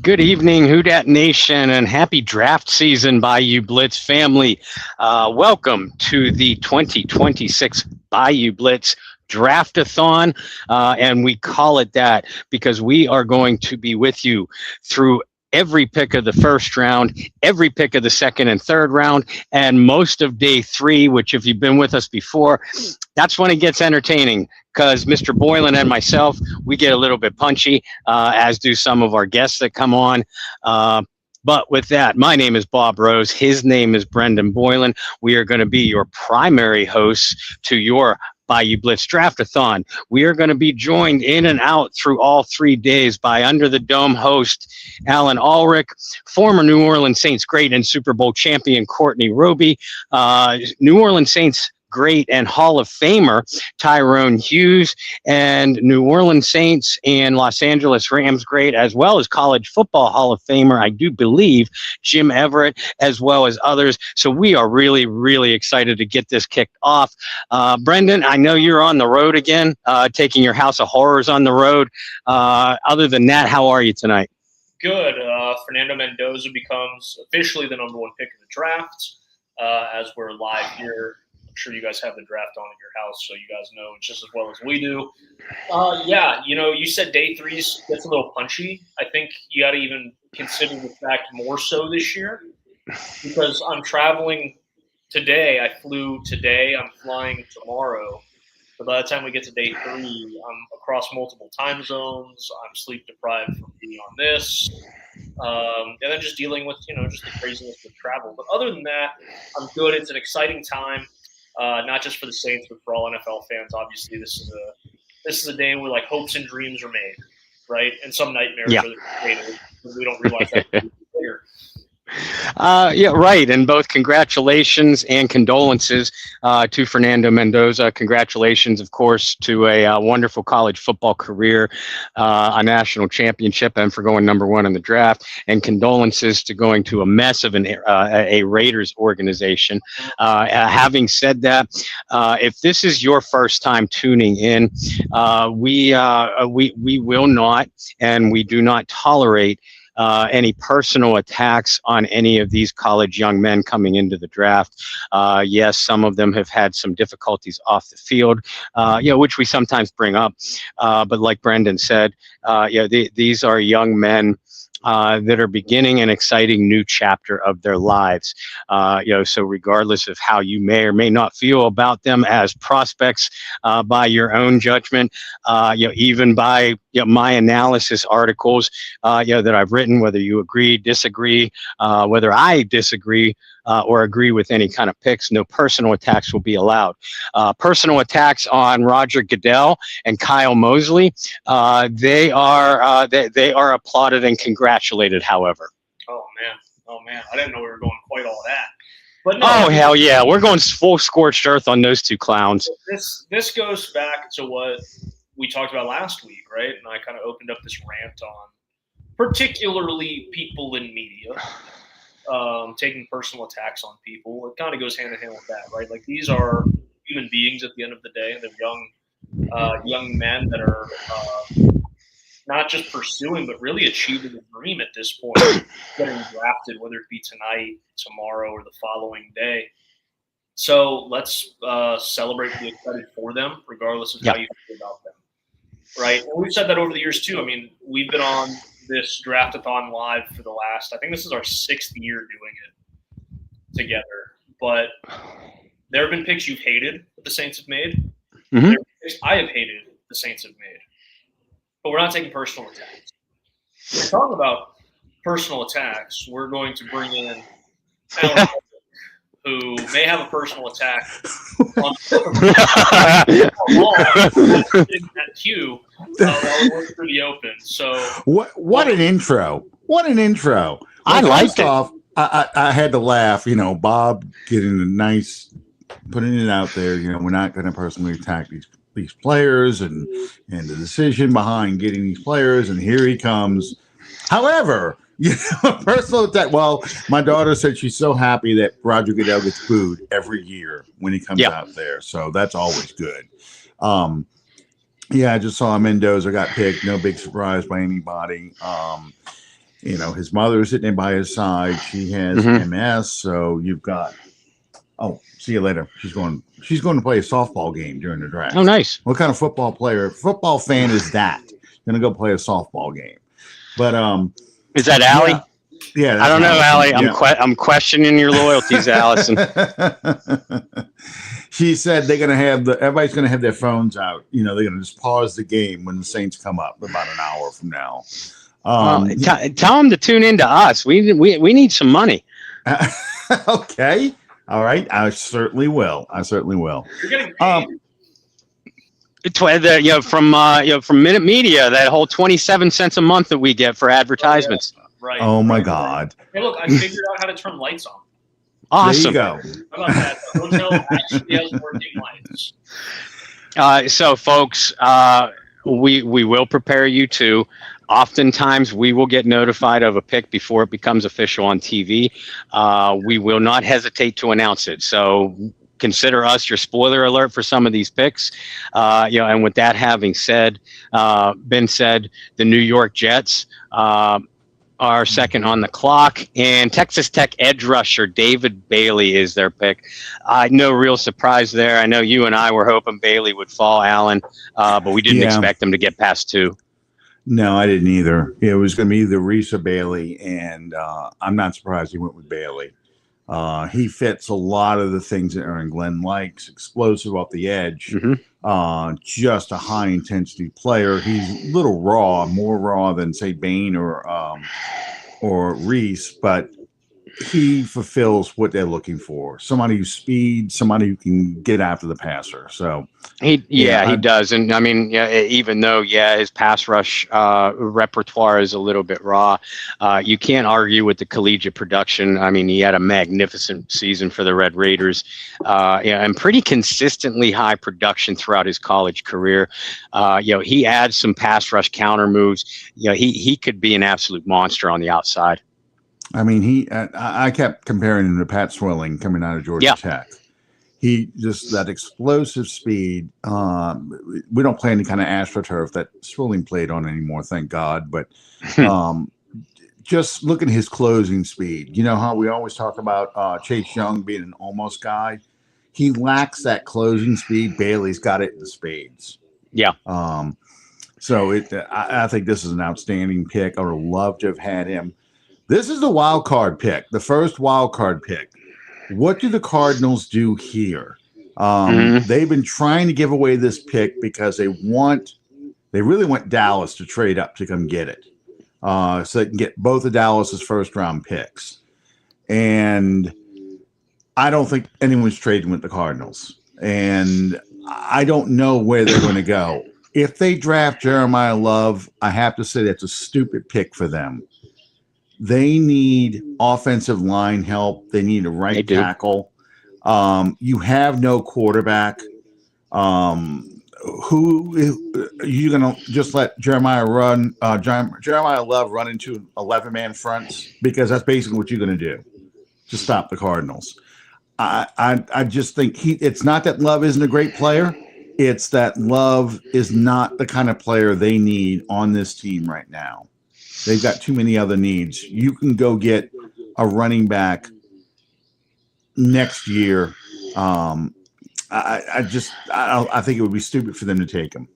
Good evening, Who Dat Nation, and happy draft season, Bayou Blitz family. Welcome to the 2026 Bayou Blitz Draft-A-THON, and we call it that because we are going to be with you through every pick of the first round, every pick of the second and third round, and most of day three, which if you've been with us before, that's when it gets entertaining because Mr. Boylan and myself, we get a little bit punchy, as do some of our guests that come on. But with that, my name is Bob Rose. His name is Brendan Boylan. We are going to be your primary hosts to your Bayou Blitz Draft-A-THON. We are going to be joined in and out through all 3 days by Under the Dome host Alan Ulrich, former New Orleans Saints great and Super Bowl champion Courtney Roby, New Orleans Saints great and Hall of Famer Tyrone Hughes, and New Orleans Saints and Los Angeles Rams great, as well as college football Hall of Famer, I do believe, Jim Everett, as well as others. So we are really, really excited to get this kicked off. Brendan, I know you're on the road again, taking your House of Horrors on the road. Other than that, how are you tonight? Good. Fernando Mendoza becomes officially the number one pick of the draft. As we're live here, I'm sure you guys have the draft on at your house, so you guys know just as well as we do. Yeah, you said day three gets a little punchy. I think you got to even consider the fact more so this year because I'm traveling today. I flew today. I'm flying tomorrow. But by the time we get to day three, I'm across multiple time zones. I'm sleep deprived from being on this. And then just dealing with, just the craziness of travel. But other than that, I'm good. It's an exciting time. Not just for the Saints, but for all NFL fans. Obviously, this is a day where like hopes and dreams are made, right? And some nightmares are created because we don't realize that later. Yeah, right. And both congratulations and condolences to Fernando Mendoza. Congratulations, of course, to a wonderful college football career, a national championship, and for going number one in the draft. And condolences to going to a mess of a Raiders organization. Having said that, if this is your first time tuning in, we will not and we do not tolerate any personal attacks on any of these college young men coming into the draft. Yes, some of them have had some difficulties off the field, which we sometimes bring up. But like Brendan said, these are young men that are beginning an exciting new chapter of their lives. So regardless of how you may or may not feel about them as prospects by your own judgment, even by my analysis articles, that I've written, whether you agree, disagree, whether I disagree or agree with any kind of picks, no personal attacks will be allowed. Personal attacks on Roger Goodell and Kyle Mosley, they are applauded and congratulated, however. Oh man, I didn't know we were going quite all that. But no, hell yeah, we're going full scorched earth on those two clowns. This goes back to what we talked about last week, right? And I kind of opened up this rant on particularly people in media taking personal attacks on people. It kind of goes hand in hand with that, right? Like these are human beings at the end of the day. They're young men that are not just pursuing, but really achieving a dream at this point, getting drafted, whether it be tonight, tomorrow, or the following day. So let's celebrate and be excited for them, regardless of how you feel about them, right? And we've said that over the years too. I mean, we've been on this Draft-A-THON live for the last, I think this is our 6th year doing it together. But there have been picks you've hated that the Saints have made. Mm-hmm. There have been picks I have hated the Saints have made. But we're not taking personal attacks. When we're talking about personal attacks, we're going to bring in Alan, who may have a personal attack on that queue while we work through the open. So what an intro! What an intro! I liked it. Off, I had to laugh. Bob getting a nice, putting it out there. We're not going to personally attack these players and the decision behind getting these players. And here he comes. However, personal attack. Well, my daughter said she's so happy that Roger Goodell gets booed every year when he comes out there. So that's always good. I just saw Mendoza got picked. No big surprise by anybody. his mother is sitting by his side. She has MS, so you've got. Oh, see you later. She's going to play a softball game during the draft. Oh, nice. What kind of football fan is that? Going to go play a softball game. But is that Allie? Yeah, I don't know, Allie. Yeah. I'm questioning your loyalties, Allison. She said everybody's going to have their phones out. They're going to just pause the game when the Saints come up about an hour from now. Tell them to tune into us. We need some money. Okay. All right. I certainly will. You're getting paid. From Minute Media, that whole 27 cents a month that we get for advertisements. Right. Oh my God. Hey, look, I figured out how to turn lights on. Awesome. There you go. How about that? The hotel actually has working lights. So, folks, we will prepare you to. Oftentimes, we will get notified of a pick before it becomes official on TV. We will not hesitate to announce it. So consider us your spoiler alert for some of these picks. And with that having been said, the New York Jets are second on the clock, and Texas Tech edge rusher David Bailey is their pick. No real surprise there. I know you and I were hoping Bailey would fall, Alan, but we didn't expect them to get past 2. No, I didn't either. It was going to be either Reese or Bailey, and I'm not surprised he went with Bailey. He fits a lot of the things that Aaron Glenn likes. Explosive off the edge, just a high-intensity player. He's a little raw, more raw than, say, Bain or Reese, but he fulfills what they're looking for. Somebody who's speed, somebody who can get after the passer. So he does. And I mean, even though his pass rush repertoire is a little bit raw, you can't argue with the collegiate production. I mean, he had a magnificent season for the Red Raiders, and pretty consistently high production throughout his college career. He adds some pass rush counter moves. He could be an absolute monster on the outside. I mean, I kept comparing him to Pat Swilling coming out of Georgia Tech. He just that explosive speed. We don't play any kind of AstroTurf that Swilling played on anymore, thank God. But just look at his closing speed. You know how we always talk about Chase Young being an almost guy? He lacks that closing speed. Bailey's got it in spades. Yeah. So I think this is an outstanding pick. I would have loved to have had him. This is the wild card pick, the first wild card pick. What do the Cardinals do here? They've been trying to give away this pick because they really want Dallas to trade up to come get it, so they can get both of Dallas's first round picks. And I don't think anyone's trading with the Cardinals, and I don't know where they're going to go. If they draft Jeremiah Love, I have to say that's a stupid pick for them. They need offensive line help. They need a right tackle. You have no quarterback. Who are you going to just let Jeremiah Love run into 11-man fronts? Because that's basically what you're going to do to stop the Cardinals. I just think it's not that Love isn't a great player. It's that Love is not the kind of player they need on this team right now. They've got too many other needs. You can go get a running back next year. I think it would be stupid for them to take him.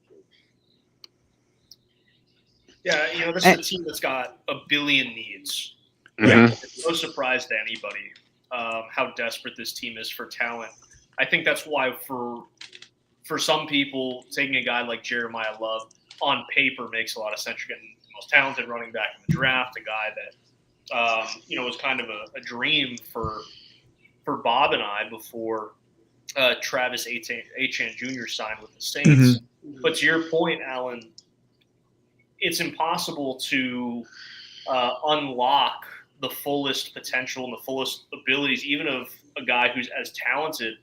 Yeah, this is a team that's got a billion needs. Mm-hmm. It's no surprise to anybody how desperate this team is for talent. I think that's why for some people, taking a guy like Jeremiah Love on paper makes a lot of sense. You're getting the most talented running back in the draft, a guy that was kind of a dream for Bob and I before Travis Etienne Jr. signed with the Saints. Mm-hmm. But to your point, Alan, it's impossible to unlock the fullest potential and the fullest abilities, even of a guy who's as talented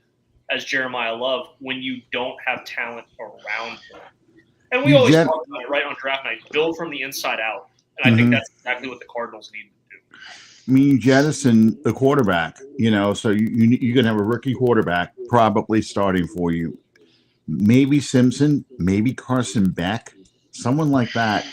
as Jeremiah Love, when you don't have talent around him. And we always talk about it, right, on draft night, build from the inside out. And I think that's exactly what the Cardinals need to do. I mean, you jettison the quarterback, so you're going to have a rookie quarterback probably starting for you. Maybe Simpson, maybe Carson Beck, someone like that.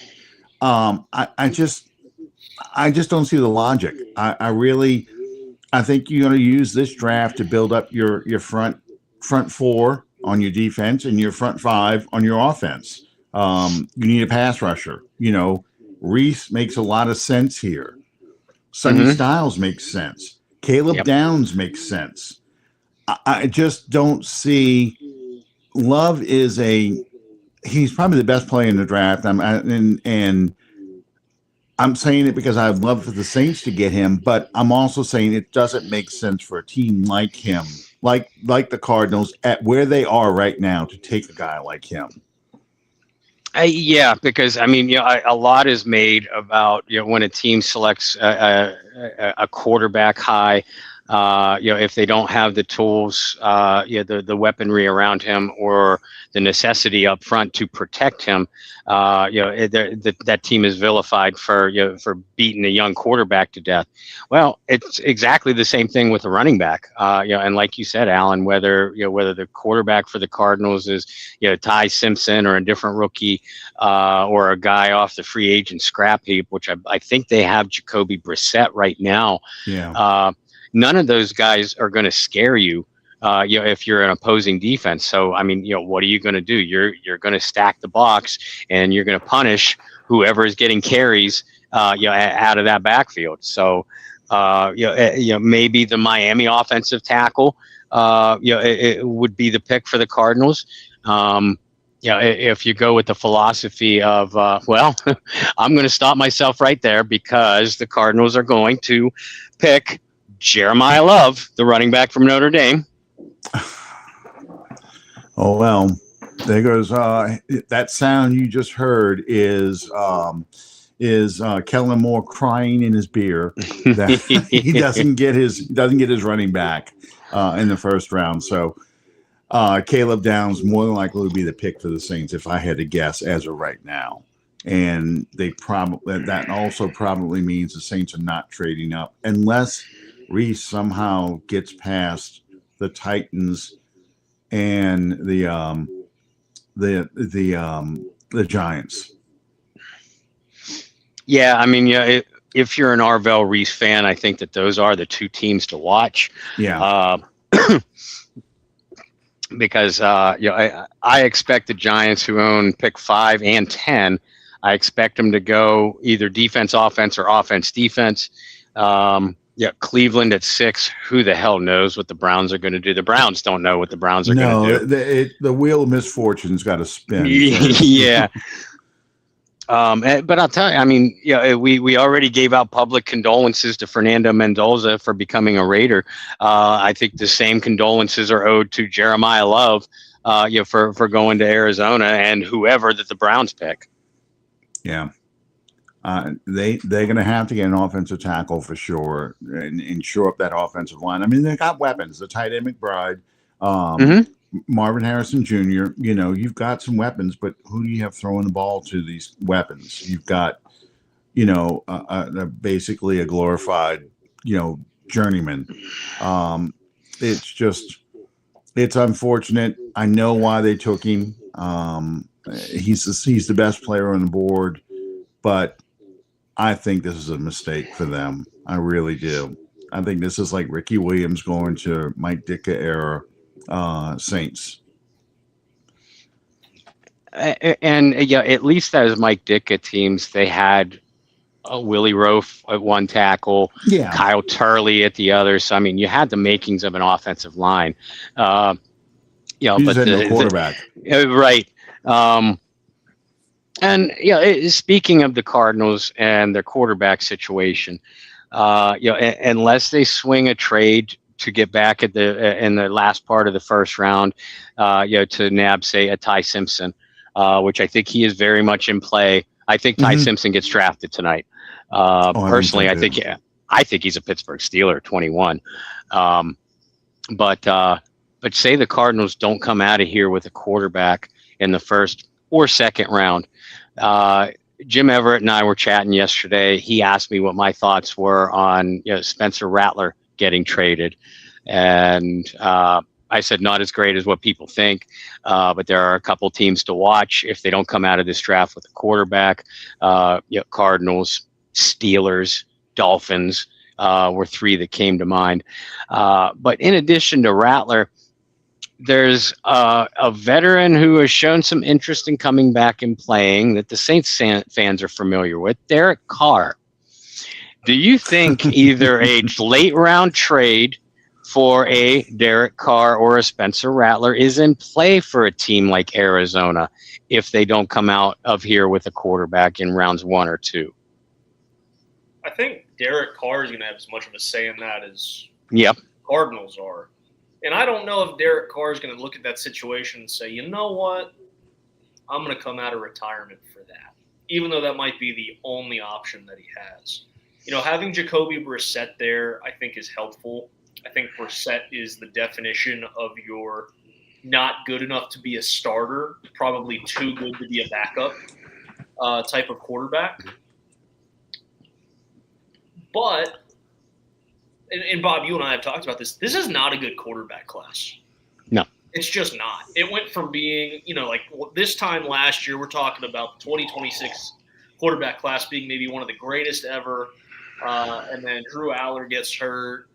I just don't see the logic. I think you're going to use this draft to build up your front four on your defense and your front five on your offense. You need a pass rusher. Reese makes a lot of sense here. Sonny Styles makes sense. Caleb Downs makes sense. I just don't see. Love is he's probably the best player in the draft. And I'm saying it because I'd love for the Saints to get him, but I'm also saying it doesn't make sense for a team like him, like the Cardinals, at where they are right now, to take a guy like him. Yeah, because I mean, a lot is made about when a team selects a quarterback high. If they don't have the tools, the weaponry around him, or the necessity up front to protect him, that team is vilified for beating a young quarterback to death. Well, it's exactly the same thing with a running back. And like you said, Alan, whether the quarterback for the Cardinals is Ty Simpson or a different rookie, or a guy off the free agent scrap heap, which I think they have Jacoby Brissett right now. Yeah. None of those guys are going to scare you, if you're an opposing defense. So, I mean, what are you going to do? You're going to stack the box, and you're going to punish whoever is getting carries, out of that backfield. So, maybe the Miami offensive tackle, it would be the pick for the Cardinals. If you go with the philosophy of, I'm going to stop myself right there, because the Cardinals are going to pick Jeremiah Love, the running back from Notre Dame. Oh, well, there goes. That sound you just heard is Kellen Moore crying in his beer that he doesn't get his running back in the first round. So Caleb Downs more than likely would be the pick for the Saints if I had to guess as of right now. And that also probably means the Saints are not trading up unless Reese somehow gets past the Titans and the Giants. Yeah, I mean, if you're an Arvell Reese fan, I think that those are the two teams to watch. Yeah. Because I expect the Giants, who own pick 5 and 10, I expect them to go either defense, offense, or offense, defense. Cleveland at 6. Who the hell knows what the Browns are going to do? The Browns don't know what the Browns are going to do. The wheel of misfortune's got to spin. Yeah. But I'll tell you, I mean, we already gave out public condolences to Fernando Mendoza for becoming a Raider. I think the same condolences are owed to Jeremiah Love, for going to Arizona, and whoever that the Browns pick. Yeah. They're going to have to get an offensive tackle for sure and shore up that offensive line. I mean, they got weapons. The tight end McBride, Marvin Harrison Jr. You've got some weapons, but who do you have throwing the ball to these weapons? You've got, basically a glorified, journeyman. It's unfortunate. I know why they took him. He's the best player on the board, but I think this is a mistake for them. I really do. I think this is like Ricky Williams going to Mike Ditka era Saints. And at least those Mike Ditka teams, they had Willie Rofe at one tackle, Kyle Turley at the other. So I mean, you had the makings of an offensive line. But the quarterback, right? And speaking of the Cardinals and their quarterback situation, unless they swing a trade to get back in the last part of the first round, to nab, say, a Ty Simpson, which I think he is very much in play. I think Ty Simpson gets drafted tonight. Personally, I think he's a Pittsburgh Steeler, 21. But say the Cardinals don't come out of here with a quarterback in the first or second round. Jim Everett and I were chatting yesterday. He asked me what my thoughts were on Spencer Rattler getting traded, and I said not as great as what people think, but there are a couple teams to watch if they don't come out of this draft with a quarterback. Cardinals, Steelers, Dolphins were three that came to mind. But in addition to Rattler, there's a veteran who has shown some interest in coming back and playing that the Saints fans are familiar with, Derek Carr. Do you think either a late round trade for a Derek Carr or a Spencer Rattler is in play for a team like Arizona if they don't come out of here with a quarterback in rounds 1 or 2? I think Derek Carr is going to have as much of a say in that as Yep. Cardinals are. And I don't know if Derek Carr is going to look at that situation and say, you know what, I'm going to come out of retirement for that, even though that might be the only option that he has. Having Jacoby Brissett there, I think, is helpful. I think Brissett is the definition of your not good enough to be a starter, probably too good to be a backup type of quarterback. But, and Bob, you and I have talked about this. This is not a good quarterback class. No. It's just not. It went from being, like this time last year, we're talking about the 2026 quarterback class being maybe one of the greatest ever. And then Drew Aller gets hurt.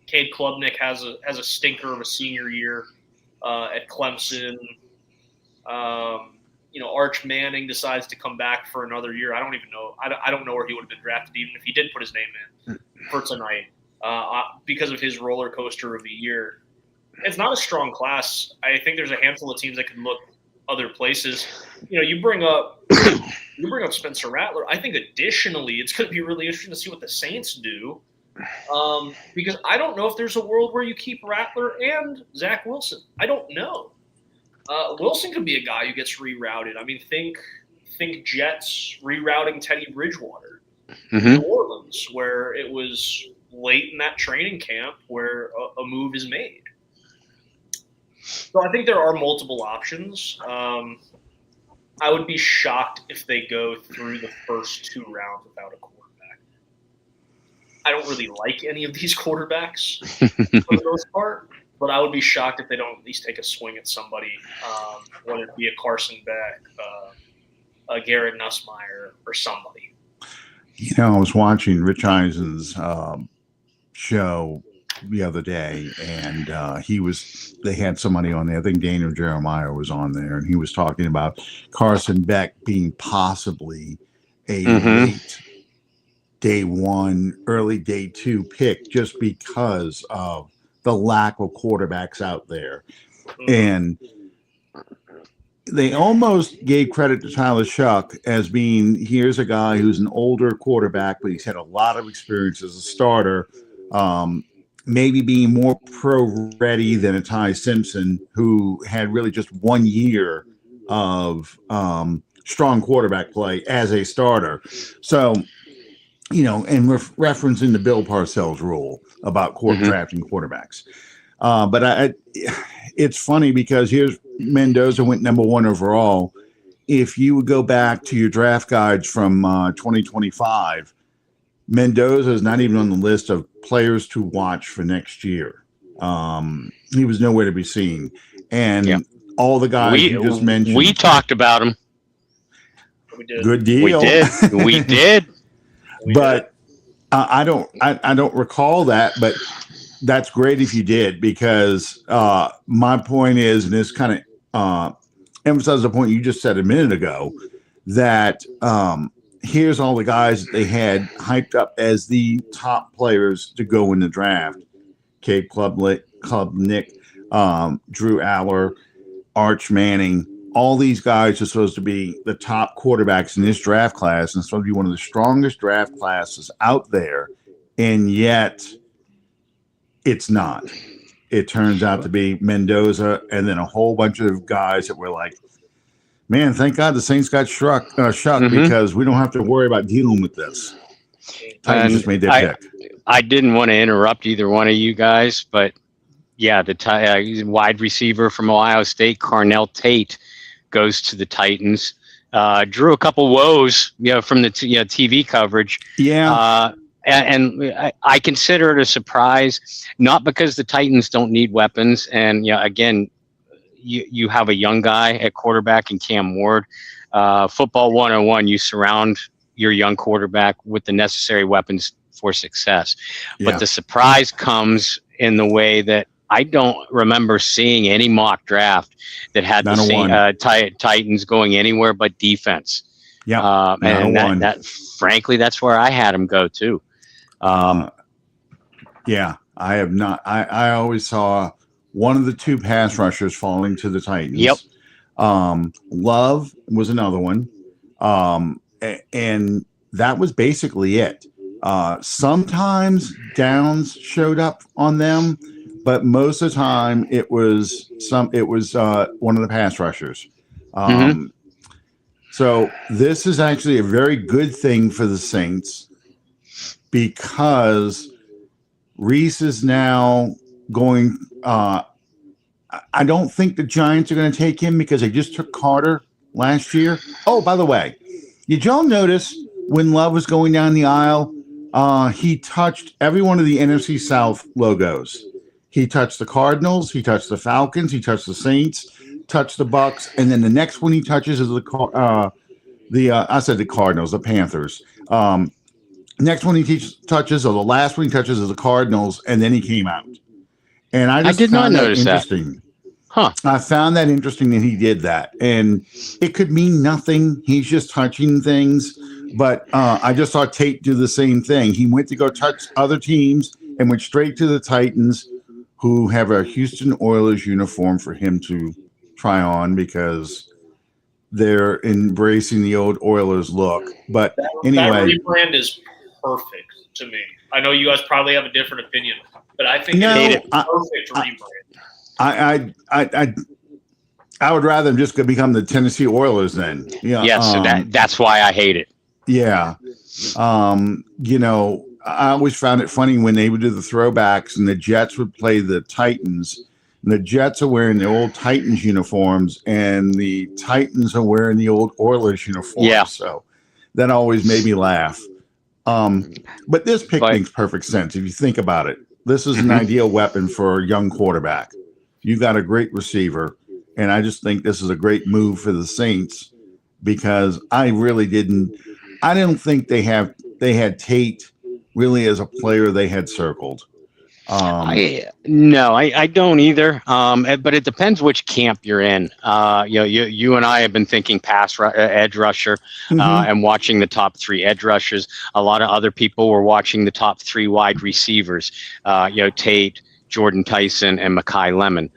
Cade Klubnik has a stinker of a senior year at Clemson. Arch Manning decides to come back for another year. I don't even know. I don't know where he would have been drafted, even if he did put his name in for tonight, because of his roller coaster of the year. It's not a strong class. I think there's a handful of teams that can look other places. You bring up Spencer Rattler. I think additionally, it's going to be really interesting to see what the Saints do, because I don't know if there's a world where you keep Rattler and Zach Wilson. I don't know. Wilson could be a guy who gets rerouted. I mean, think Jets rerouting Teddy Bridgewater, New Orleans, where it was late in that training camp where a move is made. So I think there are multiple options. I would be shocked if they go through the first 2 rounds without a quarterback. I don't really like any of these quarterbacks for the most part, but I would be shocked if they don't at least take a swing at somebody, whether it be a Carson Beck, a Garrett Nussmeier, or somebody. I was watching Rich Eisen's show the other day, and they had somebody on there. I think Daniel Jeremiah was on there, and he was talking about Carson Beck being possibly a late day 1, early day 2 pick just because of the lack of quarterbacks out there. And they almost gave credit to Tyler Shuck as being, here's a guy who's an older quarterback, but he's had a lot of experience as a starter, maybe being more pro-ready than a Ty Simpson, who had really just 1 year of strong quarterback play as a starter. So, and referencing the Bill Parcells rule about drafting quarterbacks. But it's funny because here's Mendoza went number 1 overall. If you would go back to your draft guides from 2025, Mendoza is not even on the list of players to watch for next year. He was nowhere to be seen. And all the guys you just mentioned. We talked about him. We did. Good deal. We did. But I don't recall that, but that's great if you did, because my point is, and this kind of emphasizes the point you just said a minute ago, that here's all the guys that they had hyped up as the top players to go in the draft. Cade Klubnik, Drew Aller, Arch Manning. All these guys are supposed to be the top quarterbacks in this draft class, and it's supposed to be one of the strongest draft classes out there, and yet it's not. It turns out to be Mendoza and then a whole bunch of guys that were like, man, thank God the Saints got shucked because we don't have to worry about dealing with this. Titans just made their pick. I didn't want to interrupt either one of you guys, but yeah, the wide receiver from Ohio State, Carnell Tate, goes to the Titans. Drew a couple woes, from the TV coverage. Yeah. And I consider it a surprise, not because the Titans don't need weapons. And again, you have a young guy at quarterback in Cam Ward. Football 101, you surround your young quarterback with the necessary weapons for success. Yeah. But the surprise comes in the way that I don't remember seeing any mock draft that had Not the a same one. Titans going anywhere but defense. Yeah, not a And one. that frankly, that's where I had him go too. Yeah, I have not. I always saw one of the two pass rushers falling to the Titans. Yep. Love was another one. And that was basically it. Sometimes Downs showed up on them, but most of the time it was one of the pass rushers. So this is actually a very good thing for the Saints because Reese is now going. I don't think the Giants are going to take him because they just took Carter last year. Oh, by the way, did y'all notice when Love was going down the aisle, he touched every one of the NFC South logos. He touched the Cardinals, he touched the Falcons, he touched the Saints, touched the Bucks, and then the next one he touches is the Cardinals, the Panthers. Next one he touches, or the last one he touches, is the Cardinals, and then he came out. And I did not notice that. Huh. I found that interesting that he did that. And it could mean nothing. He's just touching things. But I just saw Tate do the same thing. He went to go touch other teams and went straight to the Titans, who have a Houston Oilers uniform for him to try on because they're embracing the old Oilers look. But anyway. That rebrand is perfect to me. I know you guys probably have a different opinion, but I think it's a perfect rebrand. I would rather just become the Tennessee Oilers then. Yeah. Yes, so that's why I hate it. Yeah. I always found it funny when they would do the throwbacks and the Jets would play the Titans. And the Jets are wearing the old Titans uniforms and the Titans are wearing the old Oilers uniforms. Yeah. So that always made me laugh. But this pick makes perfect sense if you think about it. This is an ideal weapon for a young quarterback. You got a great receiver, and I just think this is a great move for the Saints because I didn't think they had Tate really as a player they had circled. I don't either. But it depends which camp you're in. You and I have been thinking edge rusher, and watching the top three edge rushers. A lot of other people were watching the top three wide receivers. Tate, Jordan Tyson, and Mekhi Lemon.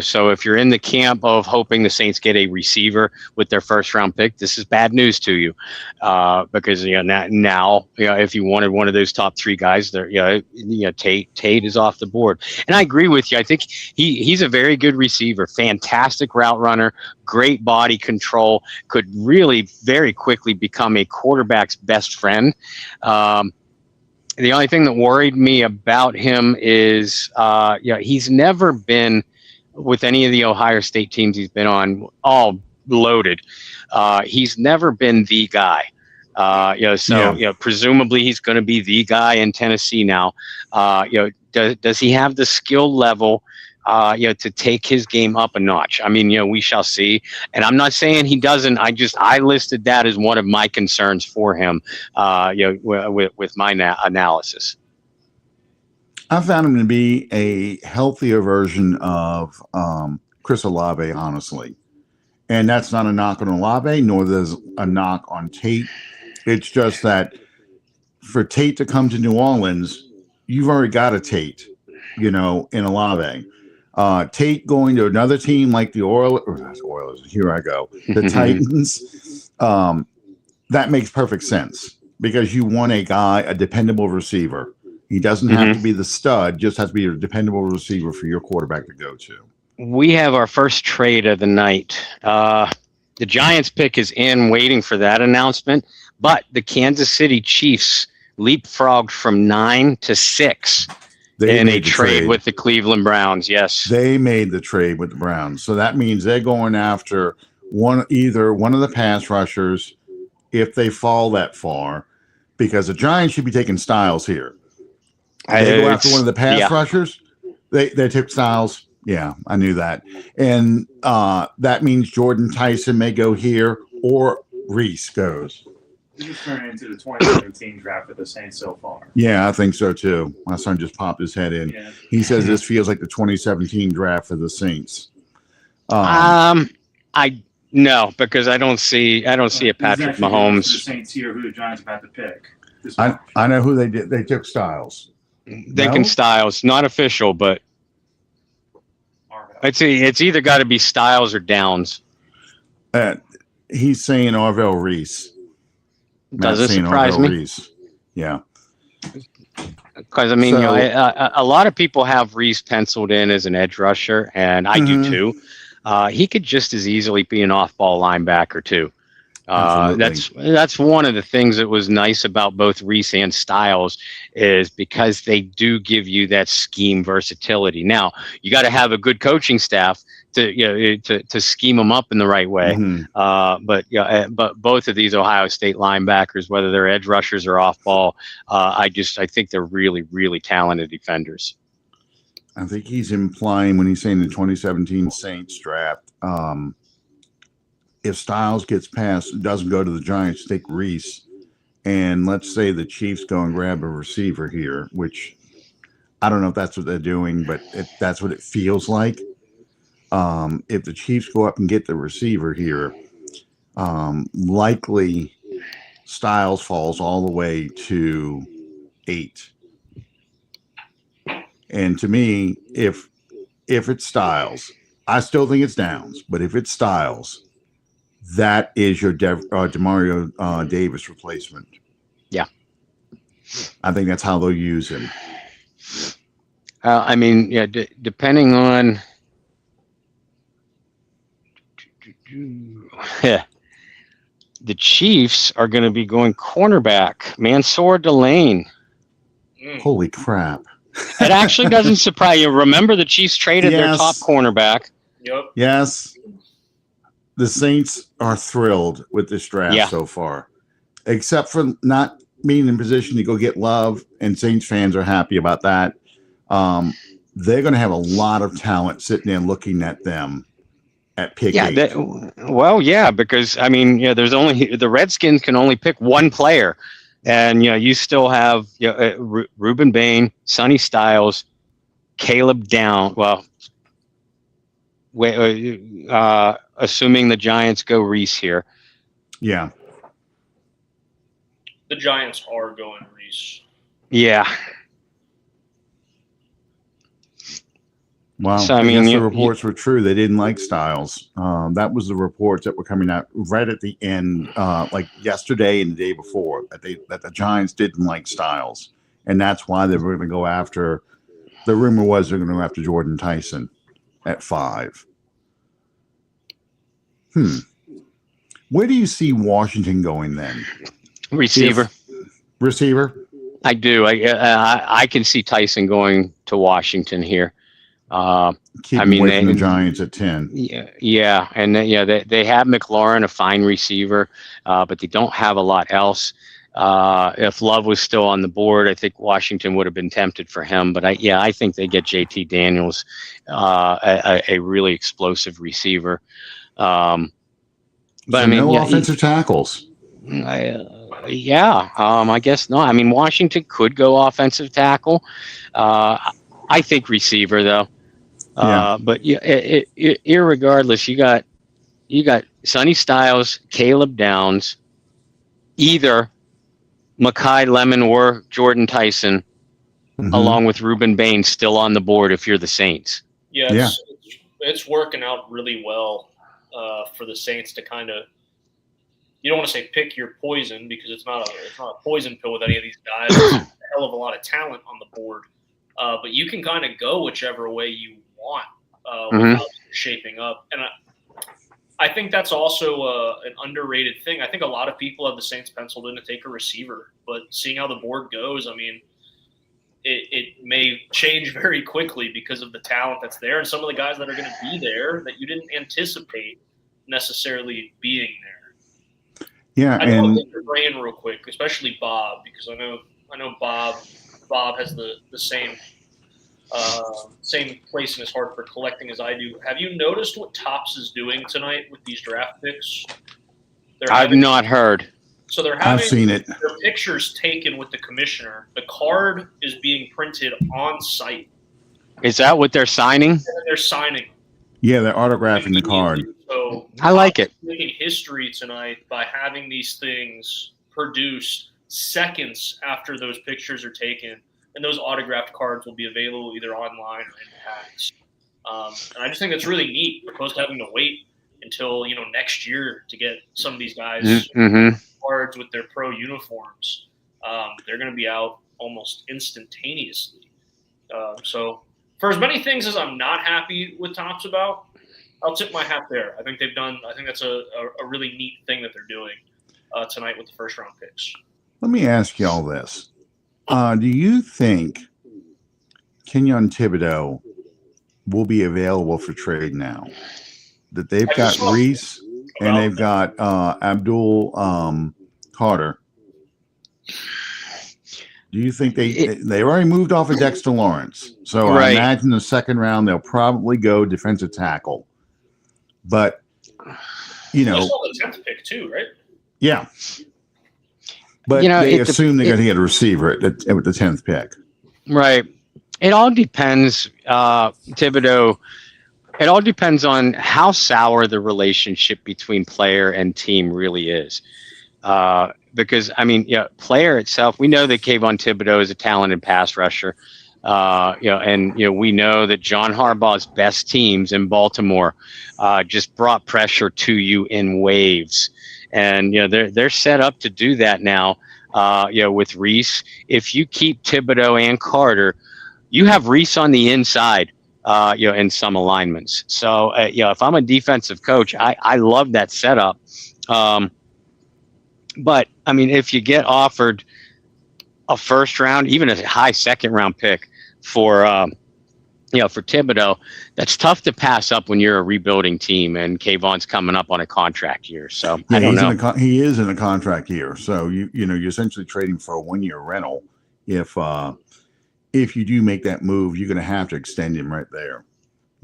So if you're in the camp of hoping the Saints get a receiver with their first round pick, this is bad news to you, because now if you wanted one of those top three guys, Tate is off the board. And I agree with you. I think he's a very good receiver, fantastic route runner, great body control, could really very quickly become a quarterback's best friend. The only thing that worried me about him is, he's never been with any of the Ohio State teams he's been on, all loaded. He's never been the guy. Presumably he's going to be the guy in Tennessee now. Does he have the skill level, to take his game up a notch? I mean, we shall see. And I'm not saying he doesn't. I listed that as one of my concerns for him, with my analysis. I found him to be a healthier version of Chris Olave, honestly. And that's not a knock on Olave, nor there's a knock on Tate. It's just that for Tate to come to New Orleans, you've already got a Tate, in Olave. Tate going to another team like the Oilers, here I go, the Titans, that makes perfect sense because you want a dependable receiver. He doesn't have to be the stud, just has to be a dependable receiver for your quarterback to go to. We have our first trade of the night. The Giants pick is in, waiting for that announcement, but the Kansas City Chiefs leapfrogged from 9 to 6. In a trade with the Cleveland Browns, yes. They made the trade with the Browns. So that means they're going after either one of the pass rushers if they fall that far, because the Giants should be taking Styles here. They go after one of the pass rushers. They took Styles. Yeah, I knew that. And that means Jordan Tyson may go here or Reese goes. This is turning into the 2017 draft of the Saints so far. Yeah, I think so too. My son just popped his head in. Yeah. He says this feels like the 2017 draft of the Saints. I no, because I don't see a This is Patrick actually the Mahomes. Saints here who the Giants are about to pick. I know who they did. They took Styles. Thinking No? Styles, not official, but it's either got to be Styles or Downs. He's saying Arvell Reese. Doesn't Matt's saying surprise Arvell me. Reese. Yeah. Because I mean, So- a lot of people have Reese penciled in as an edge rusher, and I do too. He could just as easily be an off-ball linebacker too. That's one of the things that was nice about both Reese and Styles is because they do give you that scheme versatility. Now you got to have a good coaching staff to scheme them up in the right way. But both of these Ohio State linebackers, whether they're edge rushers or off ball, I think they're really, really talented defenders. I think he's implying when he's saying the 2017 Saints draft, if Styles gets past, doesn't go to the Giants, take Reese, and let's say the Chiefs go and grab a receiver here, which I don't know if that's what they're doing, but that's what it feels like. If the Chiefs go up and get the receiver here, likely Styles falls all the way to 8. And to me, if it's Styles, I still think it's Downs, but if it's Styles, that is your Demario Davis replacement. Yeah. I think that's how they'll use him. I mean, yeah, depending on the Chiefs are going to be going cornerback, Mansour Delane. Holy crap. It actually doesn't surprise you. Remember the Chiefs traded their top cornerback. Yep. Yes. The Saints are thrilled with this draft so far, except for not being in position to go get Love, and Saints fans are happy about that. They're going to have a lot of talent sitting there looking at them at pick 8. Because I mean, there's only the Redskins can only pick one player, and you still have Reuben Bain, Sonny Styles, Caleb Down. Well, assuming the Giants go Reese here. Yeah. The Giants are going Reese. Yeah. Wow. So, I mean, the reports were true. They didn't like Styles. That was the reports that were coming out right at the end, like yesterday and the day before, that the Giants didn't like Styles. And that's why they were going to go after, the rumor was they're going to go after Jordan Tyson at 5. Where do you see Washington going then? Receiver. Receiver? I do. I can see Tyson going to Washington here. Keep away from the Giants at 10. Yeah, and they have McLaurin, a fine receiver, but they don't have a lot else. If Love was still on the board, I think Washington would have been tempted for him. But I think they get JT Daniels, a really explosive receiver. But so no offensive tackles. I guess not. I mean, Washington could go offensive tackle. I think receiver though. But irregardless, you got Sonny Styles, Caleb Downs, either Mekhi Lemon or Jordan Tyson, along with Reuben Bain still on the board if you're the Saints. It's working out really well for the Saints to kind of, you don't want to say pick your poison because it's not a poison pill with any of these guys. There's a hell of a lot of talent on the board. But you can kind of go whichever way you want without shaping up. And I think that's also an underrated thing. I think a lot of people have the Saints penciled in to take a receiver, but seeing how the board goes, I mean, it may change very quickly because of the talent that's there and some of the guys that are going to be there that you didn't anticipate necessarily being there. Yeah, I want to pick your brain real quick, especially Bob, because I know Bob has the same place in his heart for collecting as I do. Have you noticed what Topps is doing tonight with these draft picks? I've not heard. So they're I've having seen it. their pictures taken with the commissioner. The card is being printed on site. Is that what they're signing? And they're signing. Yeah, they're autographing the card. So I like it. making history tonight by having these things produced seconds after those pictures are taken, and those autographed cards will be available either online or in packs. And I just think that's really neat, opposed to having to wait until next year to get some of these guys cards with their pro uniforms. They're going to be out almost instantaneously. So for as many things as I'm not happy with Topps about, I'll tip my hat there. I think that's a really neat thing that they're doing tonight with the first round picks. Let me ask you all this. Do you think Kenyon Thibodeau will be available for trade now? That they've got Reese and they've got Abdul Carter. Do you think they already moved off of Dexter Lawrence? So I imagine the second round they'll probably go defensive tackle. But the 10th pick too, right? Yeah. But they assume they're going to get a receiver at the 10th pick. Right. It all depends, Thibodeau. It all depends on how sour the relationship between player and team really is. Because, player itself, we know that Kayvon Thibodeau is a talented pass rusher. We know that John Harbaugh's best teams in Baltimore just brought pressure to you in waves. And, they're set up to do that now, with Reese. If you keep Thibodeau and Carter, you have Reese on the inside, in some alignments. So, if I'm a defensive coach, I love that setup. But, if you get offered a first round, even a high second round pick for Thibodeau, that's tough to pass up when you're a rebuilding team and Kayvon's coming up on a contract year. So I don't know. He is in a contract year. So you're essentially trading for a 1-year rental. If you do make that move, you're going to have to extend him right there.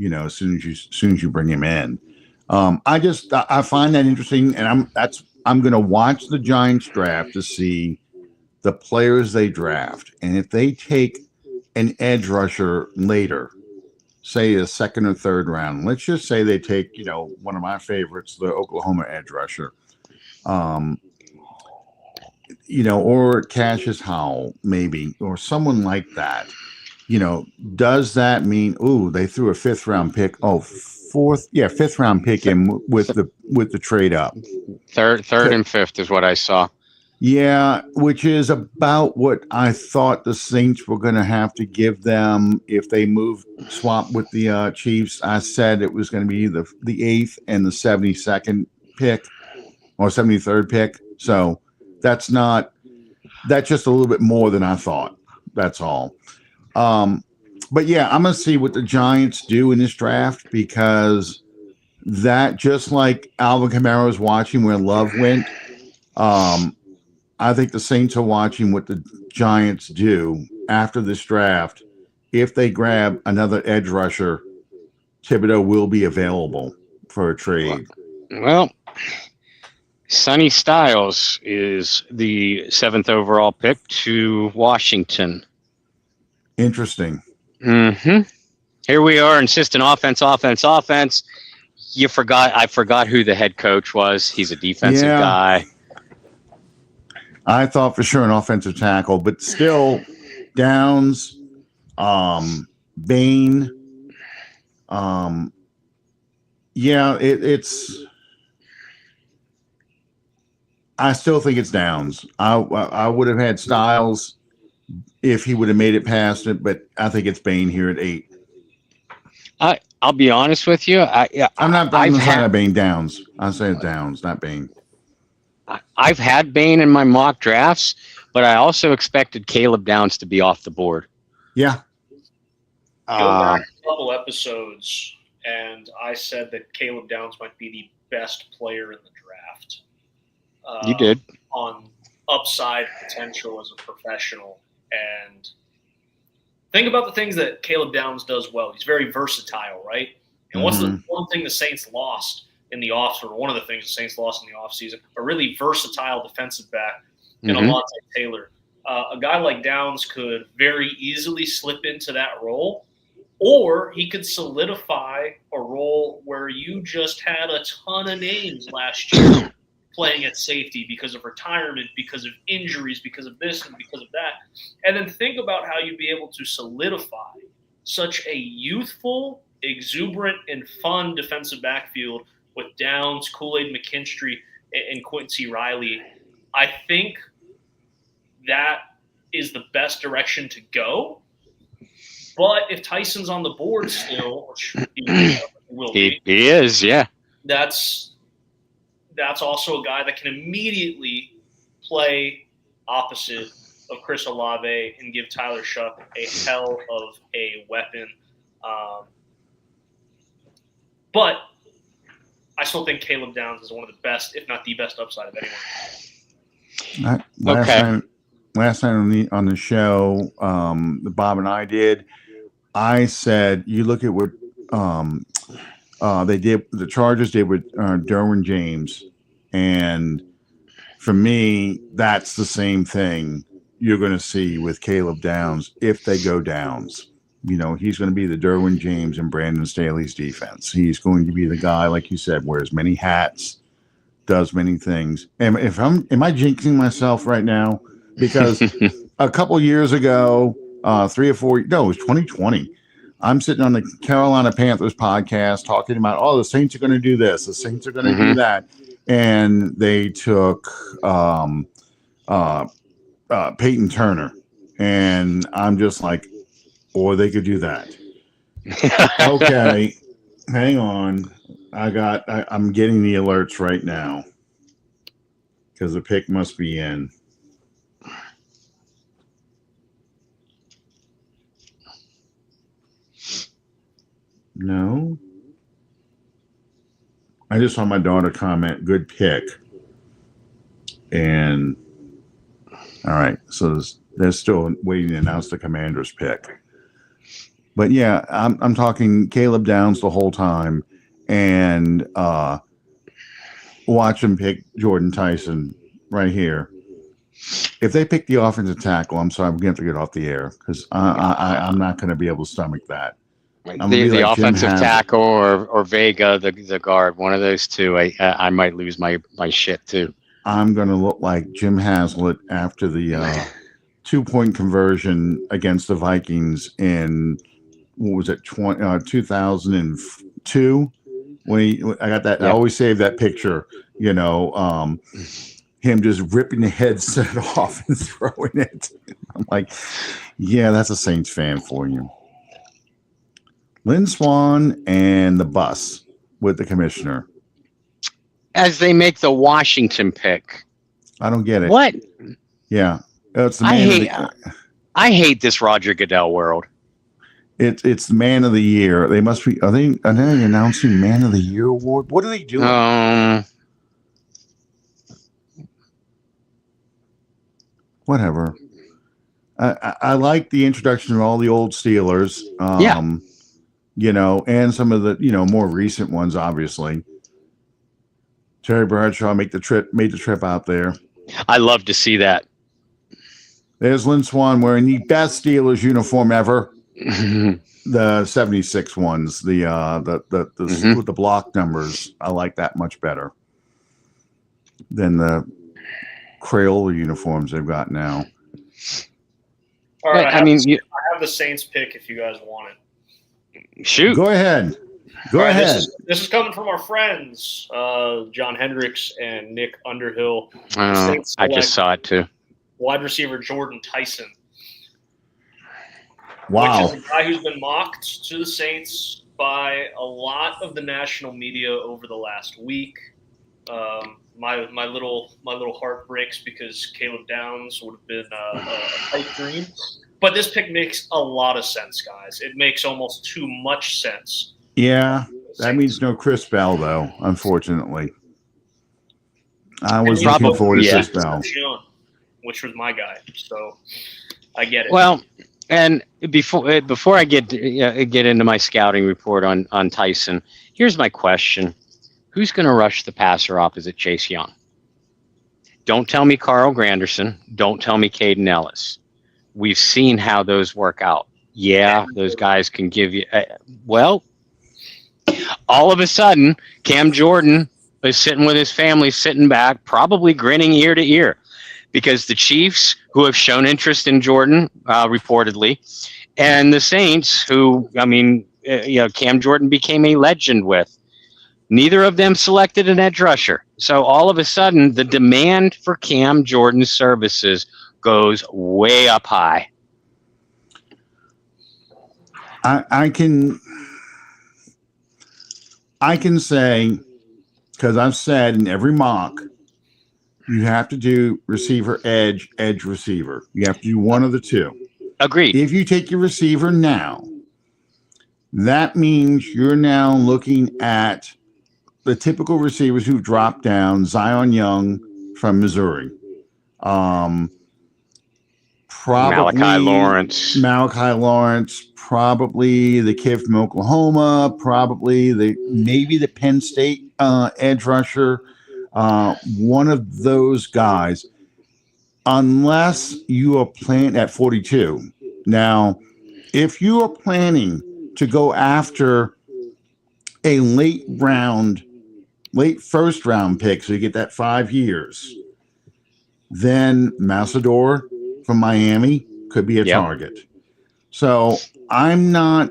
As soon as you bring him in. I find that interesting, and I'm going to watch the Giants draft to see the players they draft, and if they take an edge rusher later, say a second or third round, let's just say they take, one of my favorites, the Oklahoma edge rusher, or Cassius Howell, maybe, or someone like that. Does that mean, they threw a fifth round pick in with the trade up? Third and fifth is what I saw. Yeah, which is about what I thought the Saints were going to have to give them if they swap with the Chiefs. I said it was going to be the 8th and the 72nd pick or 73rd pick. So that's just a little bit more than I thought. That's all. But yeah, I'm going to see what the Giants do in this draft, because that, just like Alvin Kamara's watching where Love went, I think the Saints are watching what the Giants do after this draft. If they grab another edge rusher, Thibodeau will be available for a trade. Well, Sonny Styles is the 7th overall pick to Washington. Interesting. Here we are, insistent offense. I forgot who the head coach was. He's a defensive guy. I thought for sure an offensive tackle, but still Downs, Bain. It's. I still think it's Downs. I would have had Styles if he would have made it past it, but I think it's Bain here at 8. I'll be honest with you. I'm not saying Bain. Downs. I'm saying Downs, not Bain. I've had Bain in my mock drafts, but I also expected Caleb Downs to be off the board. Yeah. Go back a couple episodes, and I said that Caleb Downs might be the best player in the draft. You did. On upside potential as a professional. And think about the things that Caleb Downs does well. He's very versatile, right? And what's the one thing the Saints lost in the off, or one of the things the Saints lost in the offseason, a really versatile defensive back in Mhm. Alontae Taylor. A guy like Downs could very easily slip into that role, or he could solidify a role where you just had a ton of names last year playing at safety because of retirement, because of injuries, because of this and because of that. And then think about how you'd be able to solidify such a youthful, exuberant, and fun defensive backfield with Downs, Kool-Aid McKinstry, and Quincy Riley. I think that is the best direction to go. But if Tyson's on the board still, which he will be, He is, yeah. that's also a guy that can immediately play opposite of Chris Olave and give Tyler Shuck a hell of a weapon. But I still think Caleb Downs is one of the best, if not the best, upside of anyone. Last night on the show, Bob and I did. I said, you look at what they did. The Chargers did with Derwin James, and for me, that's the same thing you're going to see with Caleb Downs if they go Downs. You know, he's going to be the Derwin James and Brandon Staley's defense. He's going to be the guy, like you said, wears many hats, does many things. And am I jinxing myself right now? Because a couple years ago, 3 or 4, no, it was 2020. I'm sitting on the Carolina Panthers podcast talking about, the Saints are going to do this, the Saints are going to do that, and they took Peyton Turner, and I'm just like, or they could do that. Okay, hang on. I'm getting the alerts right now because the pick must be in. No. I just saw my daughter comment, good pick. And all right, so they're still waiting to announce the Commander's pick. But yeah, I'm talking Caleb Downs the whole time, and watch him pick Jordan Tyson right here. If they pick the offensive tackle, I'm sorry, I'm going to have to get off the air because I'm not going to be able to stomach that. The like offensive tackle or Vega, the guard, one of those two, I might lose my shit too. I'm going to look like Jim Haslett after the 2-point conversion against the Vikings in, what was it, 2002? I got that. Yeah. I always save that picture, him just ripping the headset off and throwing it. I'm like, yeah, that's a Saints fan for you. Lynn Swann and the bus with the commissioner. As they make the Washington pick. I don't get it. What? Yeah. It's the I hate this Roger Goodell world. It's the man of the year. They must be, are they announcing man of the year award? What are they doing? Whatever. I like the introduction of all the old Steelers. And some of the, more recent ones, obviously. Terry Bradshaw made the trip out there. I love to see that. There's Lynn Swann wearing the best Steelers uniform ever. The 76 ones, with the block numbers. I like that much better than the Crayola uniforms they've got now. All right, I have the Saints pick if you guys want it. Shoot. Go ahead. Go ahead. This is coming from our friends, John Hendricks and Nick Underhill. I just saw it too. Wide receiver Jordan Tyson. Wow. Which is a guy who's been mocked to the Saints by a lot of the national media over the last week. My little heart breaks because Caleb Downs would have been a pipe dream. But this pick makes a lot of sense, guys. It makes almost too much sense. Yeah, that means no Chris Bell, though, unfortunately. I was looking forward to Chris Bell. Which was my guy, so I get it. Well, and before I get into my scouting report on Tyson, here's my question. who's going to rush the passer opposite Chase Young? Don't tell me Carl Granderson. Don't tell me Caden Ellis. We've seen how those work out. Yeah, those guys can give you well, all of a sudden, Cam Jordan is sitting with his family, sitting back, probably grinning ear to ear, because the Chiefs, who have shown interest in Jordan, reportedly, and the Saints, who, I mean, Cam Jordan became a legend with, neither of them selected an edge rusher. So all of a sudden, the demand for Cam Jordan's services goes way up high. I can say, because I've said in every mock, you have to do receiver, edge receiver. You have to do one of the two. Agreed. If you take your receiver now, that means you're now looking at the typical receivers who've dropped down. Zion Young from Missouri. Probably Malachi Lawrence, probably the kid from Oklahoma, probably maybe the Penn State edge rusher, one of those guys, unless you are planning at 42. Now, if you are planning to go after a late first round pick, so you get that 5 years, then Massador from Miami could be a target. So I'm not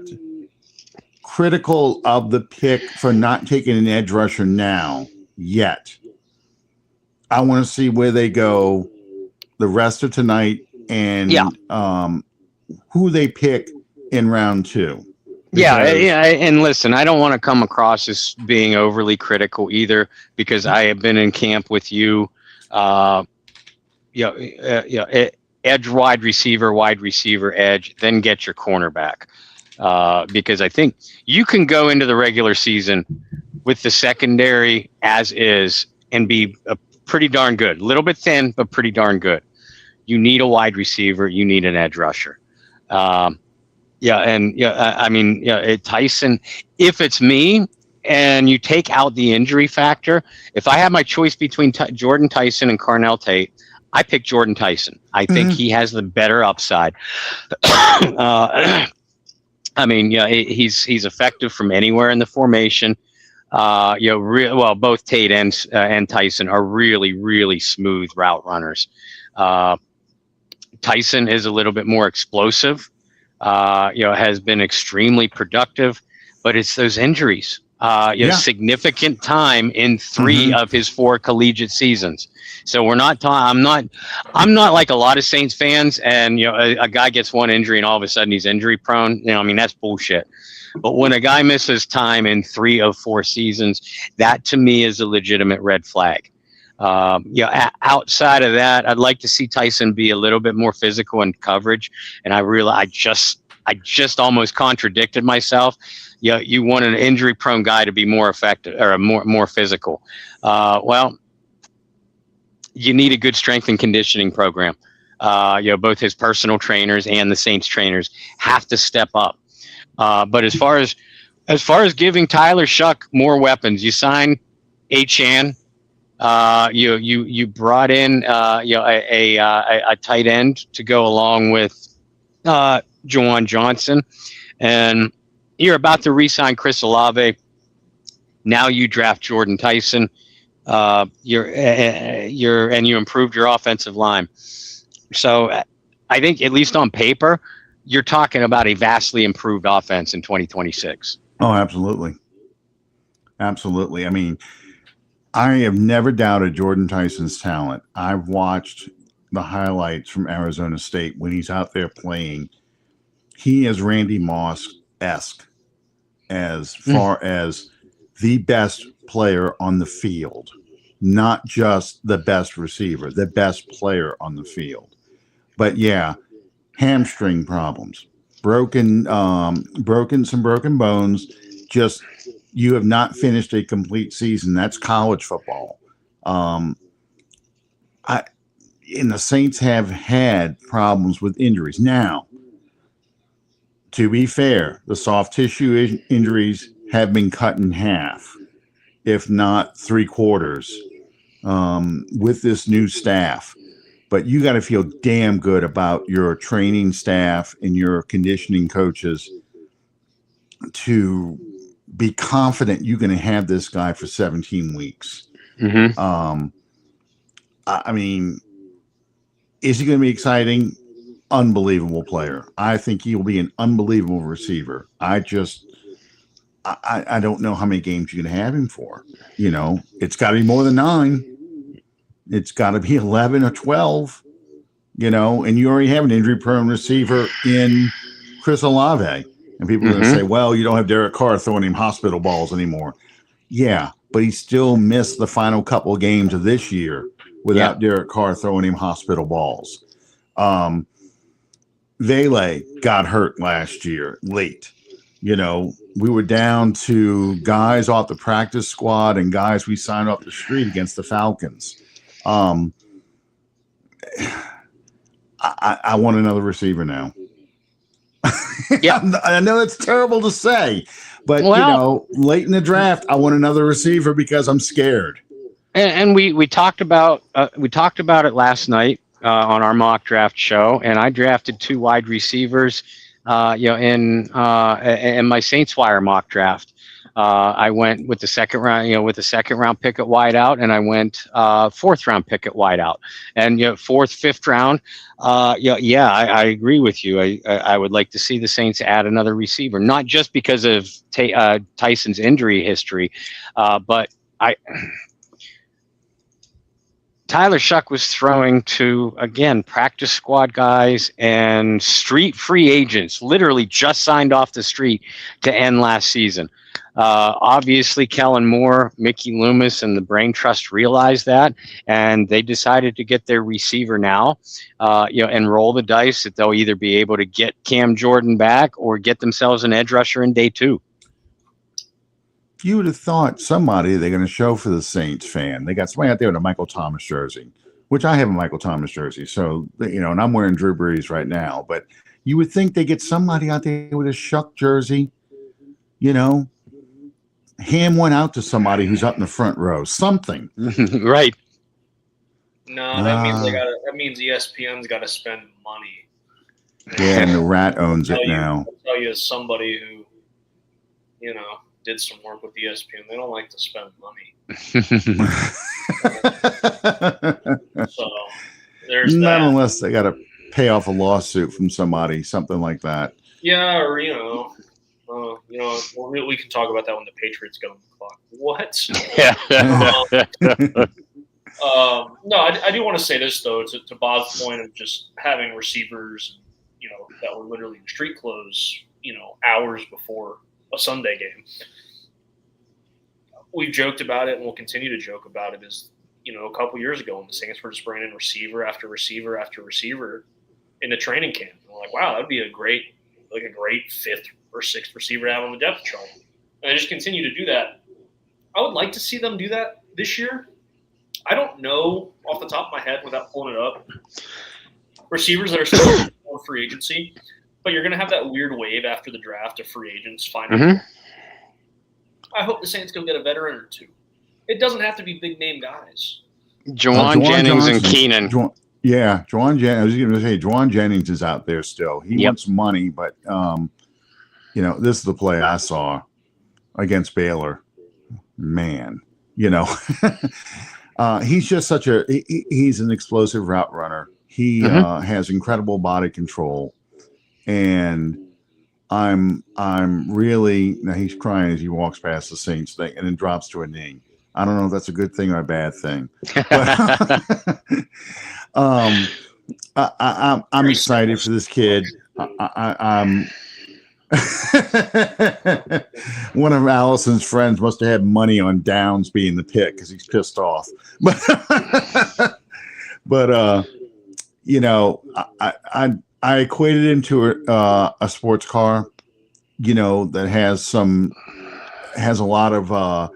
critical of the pick for not taking an edge rusher now yet. I want to see where they go the rest of tonight and who they pick in round 2. And listen, I don't want to come across as being overly critical either, because I have been in camp with you. Edge, wide receiver, edge, then get your cornerback. Because I think you can go into the regular season with the secondary as is and be pretty darn good. A little bit thin, but pretty darn good. You need a wide receiver. You need an edge rusher. Tyson, if it's me and you take out the injury factor, if I have my choice between Jordan Tyson and Carnell Tate, I pick Jordan Tyson. I think he has the better upside. He's effective from anywhere in the formation. Both Tate and Tyson are really, really smooth route runners. Tyson is a little bit more explosive. Has been extremely productive, but it's those injuries. Significant time in 3 of his 4 collegiate seasons. So we're not I'm not like a lot of Saints fans, and a guy gets one injury and all of a sudden he's injury prone. That's bullshit. But when a guy misses time in 3 of 4 seasons, that to me is a legitimate red flag. Outside of that, I'd like to see Tyson be a little bit more physical in coverage, and I just almost contradicted myself. You want an injury-prone guy to be more effective or more physical. You need a good strength and conditioning program. Both his personal trainers and the Saints trainers have to step up. But as far as giving Tyler Shuck more weapons, you signed Achane. You brought in a tight end to go along with Juwan Johnson, and you're about to re-sign Chris Olave. Now you draft Jordan Tyson. You improved your offensive line. So I think, at least on paper, you're talking about a vastly improved offense in 2026. Oh, absolutely. Absolutely. I mean, I have never doubted Jordan Tyson's talent. I've watched the highlights from Arizona State when he's out there playing. He is Randy Moss-esque as far as the best player on the field, not just the best receiver, the best player on the field. But hamstring problems, broken bones. Just, you have not finished a complete season. That's college football. And the Saints have had problems with injuries. Now, to be fair, the soft tissue injuries have been cut in half. if not 3/4, with this new staff. But you got to feel damn good about your training staff and your conditioning coaches to be confident you're going to have this guy for 17 weeks. Mm-hmm. I mean, is he going to be exciting? Unbelievable player. I think he will be an unbelievable receiver. I don't know how many games you can have him for. You know, it's got to be more than 9. It's got to be 11 or 12, you know, and you already have an injury-prone receiver in Chris Olave. And people are going to say, well, you don't have Derek Carr throwing him hospital balls anymore. Yeah, but he still missed the final couple of games of this year without Derek Carr throwing him hospital balls. Vele got hurt last year late. You know, we were down to guys off the practice squad and guys we signed off the street against the Falcons. I want another receiver now. Yeah, I know it's terrible to say, but you know, late in the draft, I want another receiver because I'm scared. And we talked about it last night on our mock draft show, and I drafted 2 wide receivers. In my Saints Wire mock draft. I went with the second round, with the second round pick at wideout, and I went 4th round pick at wideout, and 4th, 5th round. I agree with you. I would like to see the Saints add another receiver, not just because of Tyson's injury history, but Tyler Shuck was throwing to, again, practice squad guys and street free agents, literally just signed off the street to end last season. Obviously, Kellen Moore, Mickey Loomis, and the Brain Trust realized that, and they decided to get their receiver now, and roll the dice that they'll either be able to get Cam Jordan back or get themselves an edge rusher in day 2. You would have thought somebody they're going to show for the Saints fan. They got somebody out there with a Michael Thomas jersey, which I have a Michael Thomas jersey. So, and I'm wearing Drew Brees right now. But you would think they get somebody out there with a Shuck jersey. Ham went out to somebody who's up in the front row. Something. Right. No, that means ESPN's got to spend money. Yeah, and the Rat owns it now. I'll tell you, as somebody who, did some work with ESPN. They don't like to spend money. So there's not that. Unless they got to pay off a lawsuit from somebody, something like that. Yeah, or we can talk about that when the Patriots get on the clock. What? No, I do want to say this though, to Bob's point of just having receivers, that were literally in street clothes, hours before a Sunday game. We've joked about it and we'll continue to joke about it as, a couple years ago when the Saints were just bringing in receiver after receiver after receiver in the training camp. And we're like, wow, that'd be a great 5th or 6th receiver to have on the depth chart. And they just continue to do that. I would like to see them do that this year. I don't know off the top of my head without pulling it up. Receivers that are still on free agency, but you're going to have that weird wave after the draft of free agents finally. Mm-hmm. I hope the Saints go get a veteran or 2. It doesn't have to be big name guys. Juwan Jennings and Keenan. Juwan Jennings. I was going to say Juwan Jennings is out there still. He wants money, but this is the play I saw against Baylor. Man, he's just he's an explosive route runner. He has incredible body control, and I'm really now he's crying as he walks past the Saints thing and then drops to a knee. I don't know if that's a good thing or a bad thing. But, I'm excited for this kid. I'm one of Allison's friends must have had money on Downs being the pick because he's pissed off. But I equated him to a sports car, that has a lot of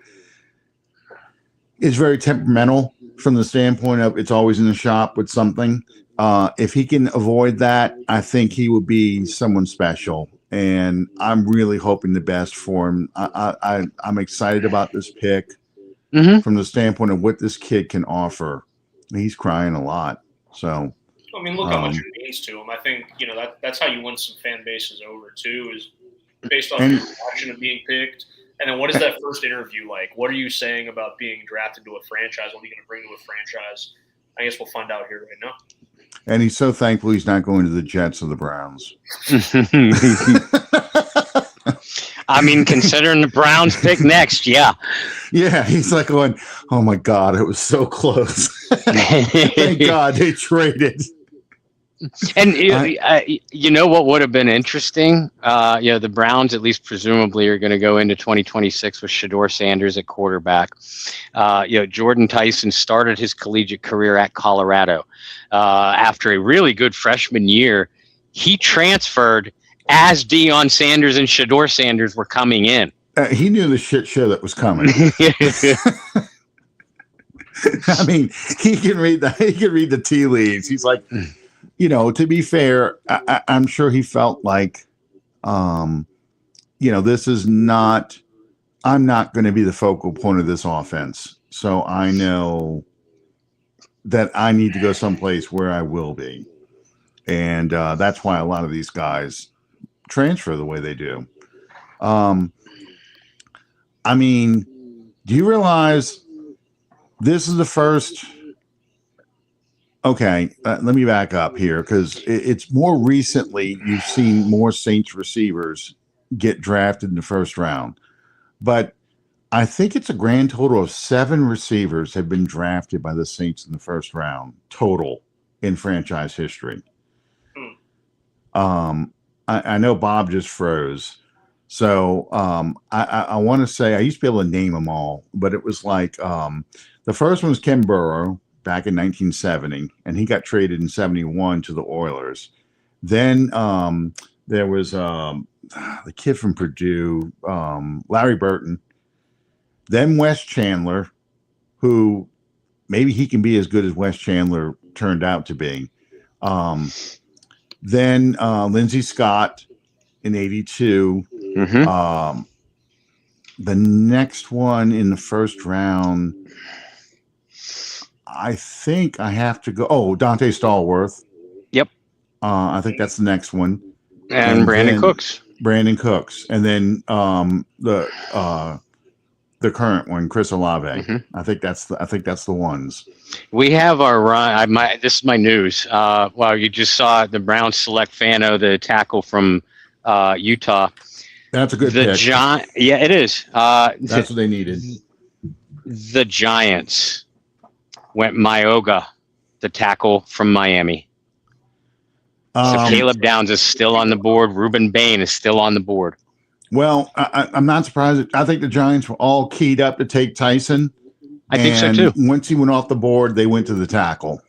is very temperamental from the standpoint of it's always in the shop with something. If he can avoid that, I think he would be someone special. And I'm really hoping the best for him. I'm excited about this pick. from the standpoint of what this kid can offer. He's crying a lot. So, I mean, look how much it means to him. I think, that's how you win some fan bases over, too, is based on your reaction of being picked. And then what is that first interview like? What are you saying about being drafted to a franchise? What are you going to bring to a franchise? I guess we'll find out here right now. And he's so thankful he's not going to the Jets or the Browns. I mean, considering the Browns pick next, yeah. Yeah, he's like going, oh my God, it was so close. Thank God they traded. And you know what would have been interesting? The Browns, at least presumably, are going to go into 2026 with Shedeur Sanders at quarterback. Jordan Tyson started his collegiate career at Colorado. After a really good freshman year, he transferred as Deion Sanders and Shedeur Sanders were coming in. He knew the shit show that was coming. I mean, he can read the tea leaves. He's like, to be fair, I'm sure he felt like, this is not. I'm not going to be the focal point of this offense. So I know that I need to go someplace where I will be, and that's why a lot of these guys transfer the way they do. I mean, do you realize this is the first? Okay, let me back up here because it's more recently you've seen more Saints receivers get drafted in the first round. But I think it's a grand total of 7 receivers have been drafted by the Saints in the first round total in franchise history. I know Bob just froze. So I want to say I used to be able to name them all, but it was like the first one was Ken Burrow back in 1970, and he got traded in 71 to the Oilers. Then there was the kid from Purdue, Larry Burton. Then Wes Chandler, who maybe he can be as good as Wes Chandler turned out to be. Then Lindsey Scott in 82. Mm-hmm. The next one in the first round, I think I have to go. Oh, Dante Stallworth. Yep. I think that's the next one. And Brandon Cooks. Brandon Cooks. And then the current one, Chris Olave. Mm-hmm. I think that's the ones. We have our run. This is my news. You just saw the Browns select Fano, the tackle from Utah. That's a good pick. Yeah, it is. That's what they needed. The Giants went Myoga, the tackle from Miami. So Caleb Downs is still on the board. Reuben Bain is still on the board. Well, I'm not surprised. I think the Giants were all keyed up to take Tyson. I think so too. Once he went off the board, they went to the tackle.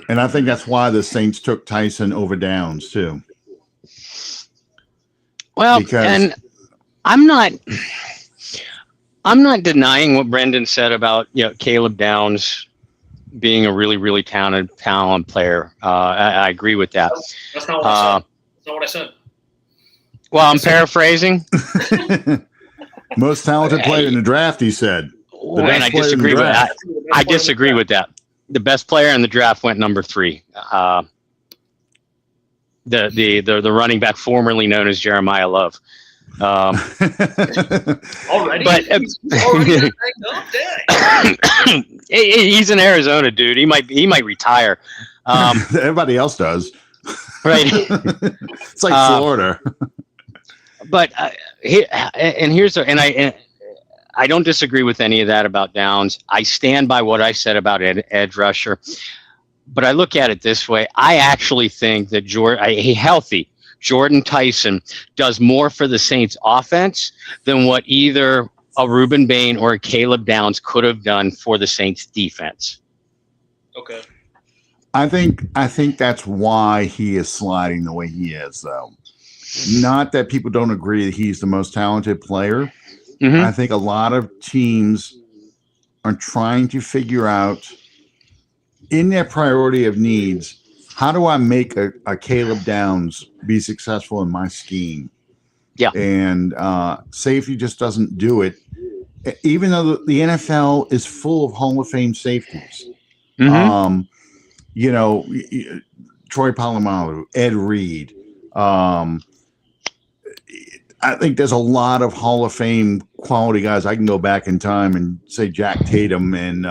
And I think that's why the Saints took Tyson over Downs too. Well, and I'm not denying what Brendan said about Caleb Downs being a really, really talented player. I agree with that. That's not what I said. That's not what I said. Well, I'm paraphrasing. Most talented player in the draft, he said. And I disagree with that. I disagree with that. The best player in the draft went number 3. The running back formerly known as Jeremiah Love. Already? But he's in Arizona, dude. He might retire. Everybody else does. Right. It's like Florida. But I don't disagree with any of that about Downs. I stand by what I said about edge rusher. But I look at it this way. I actually think that a healthy Jordan Tyson does more for the Saints offense than what either a Reuben Bain or a Caleb Downs could have done for the Saints defense. Okay. I think that's why he is sliding the way he is, though. Not that people don't agree that he's the most talented player. Mm-hmm. I think a lot of teams are trying to figure out in their priority of needs, how do I make a Caleb Downs be successful in my scheme? Yeah. And safety just doesn't do it. Even though the NFL is full of Hall of Fame safeties. Mm-hmm. You know, Troy Polamalu, Ed Reed. I think there's a lot of Hall of Fame quality guys. I can go back in time and say Jack Tatum and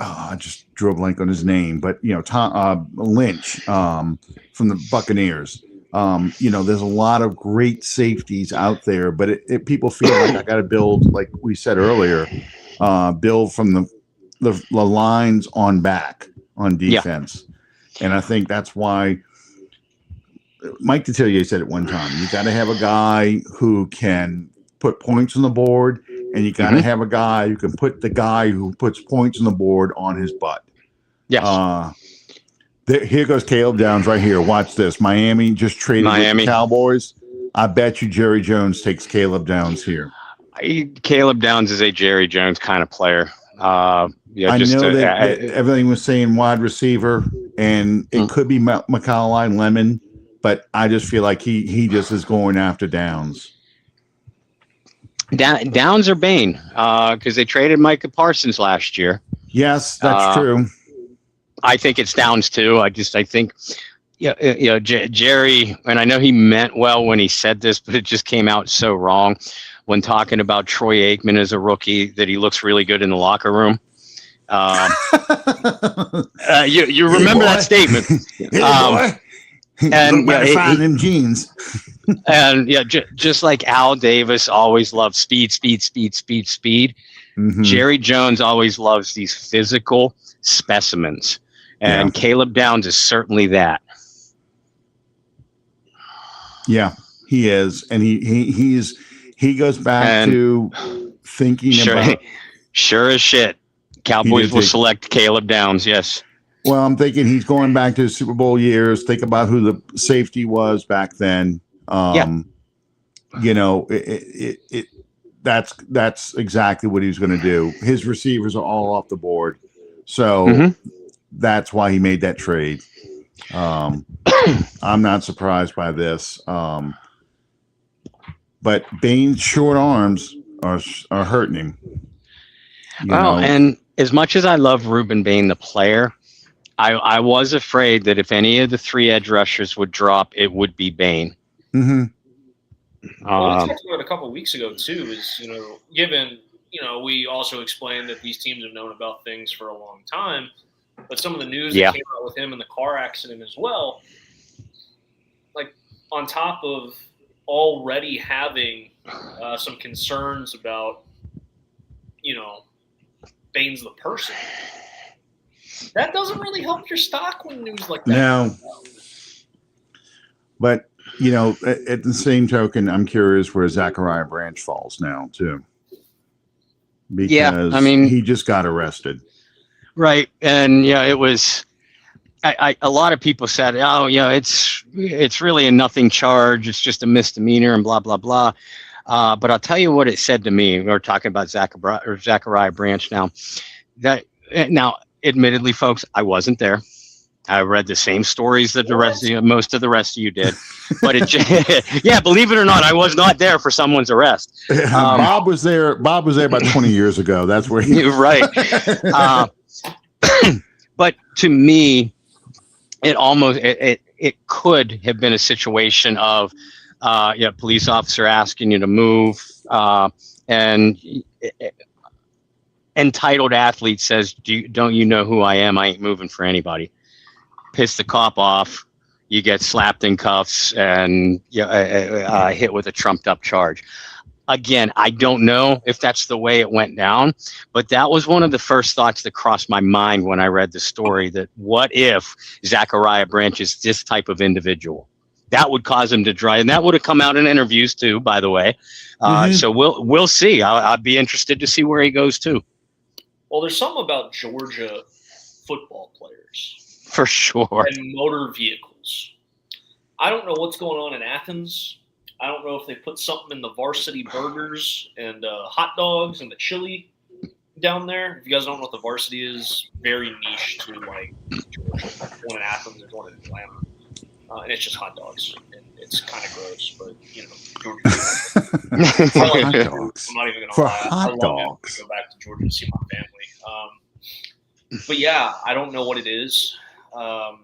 I just drew a blank on his name, but you know, Tom Lynch from the Buccaneers. You know, there's a lot of great safeties out there, but people feel like I got to build, like we said earlier, build from the lines on back on defense. Yeah. And I think that's why Mike Detillier said at one time, you got to have a guy who can put points on the board, and you got to have a guy who can put the guy who puts points on the board on his butt. Yes. Here goes Caleb Downs right here. Watch this. Miami just traded with the Cowboys. I bet you Jerry Jones takes Caleb Downs here. Caleb Downs is a Jerry Jones kind of player. I know that everything was saying wide receiver, and it could be McCauley Lemon, but I just feel like he just is going after Downs. Downs or Bain, because they traded Micah Parsons last year. Yes, that's true. I think it's Downs too. I think, Jerry, and I know he meant well when he said this, but it just came out so wrong when talking about Troy Aikman as a rookie, that he looks really good in the locker room. You remember that statement? And find them jeans. And just like Al Davis always loved speed. Mm-hmm. Jerry Jones always loves these physical specimens, and Caleb Downs is certainly that. Yeah, he is, and he goes back to thinking about. Sure as shit, Cowboys will select Caleb Downs. Yes. Well, I'm thinking he's going back to the Super Bowl years. Think about who the safety was back then. You know, that's exactly what he's going to do. His receivers are all off the board, so that's why he made that trade. I'm not surprised by this, but Bain's short arms are hurting him. And as much as I love Ruben Bain, the player, I was afraid that if any of the three edge rushers would drop, it would be Bain. Mm-hmm. Well, we talked about it a couple of weeks ago too. Is given we also explained that these teams have known about things for a long time, but some of the news that came out with him in the car accident as well, like on top of already having some concerns about Bain's the person. That doesn't really help your stock when news like that. No. But, at the same token, I'm curious where Zachariah Branch falls now, too. Because he just got arrested. Right. And, it was a lot of people said, it's really a nothing charge. It's just a misdemeanor and blah, blah, blah. But I'll tell you what it said to me. We're talking about Zachariah Branch now. Now, admittedly, folks, I wasn't there. I read the same stories that most of the rest of you did. But believe it or not, I was not there for someone's arrest. Bob was there. Bob was there about 20 years ago. That's where you're right. But to me, it could have been a situation of police officer asking you to move, and entitled athlete says, don't you know who I am? I ain't moving for anybody. Piss the cop off. You get slapped in cuffs and hit with a trumped up charge. Again, I don't know if that's the way it went down, but that was one of the first thoughts that crossed my mind when I read the story, that what if Zachariah Branch is this type of individual? That would cause him to drive, and that would have come out in interviews too, by the way. So we'll see. I'd be interested to see where he goes too. Well, there's something about Georgia football players. For sure. And motor vehicles. I don't know what's going on in Athens. I don't know if they put something in the varsity burgers and hot dogs and the chili down there. If you guys don't know what the varsity is, very niche to like Georgia. There's one in Athens, there's one in Atlanta. And it's just hot dogs and It's kind of gross, but you know, For hot dogs. I'm not even gonna For lie. I hot love dogs. to go back to Georgia to see my family. But yeah, I don't know what it is. And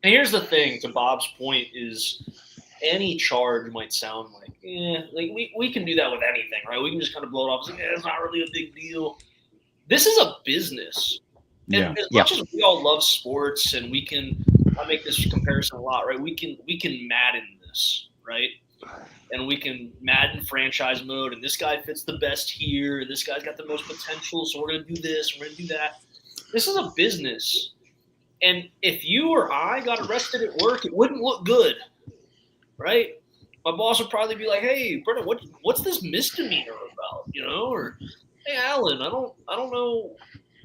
here's the thing: to Bob's point, is any charge might sound like, like we can do that with anything, right? We can just kind of blow it off. It's like, it's not really a big deal. This is a business. Yeah. And as much as we all love sports, and I make this comparison a lot, right? We can Madden this, right? And we can Madden franchise mode, and this guy fits the best here, and this guy's got the most potential, so we're going to do this, we're going to do that. This is a business. And if you or I got arrested at work, it wouldn't look good, right? My boss would probably be like, "Hey, Brendan, what's this misdemeanor about?" You know, or "Hey, Alan, I don't know.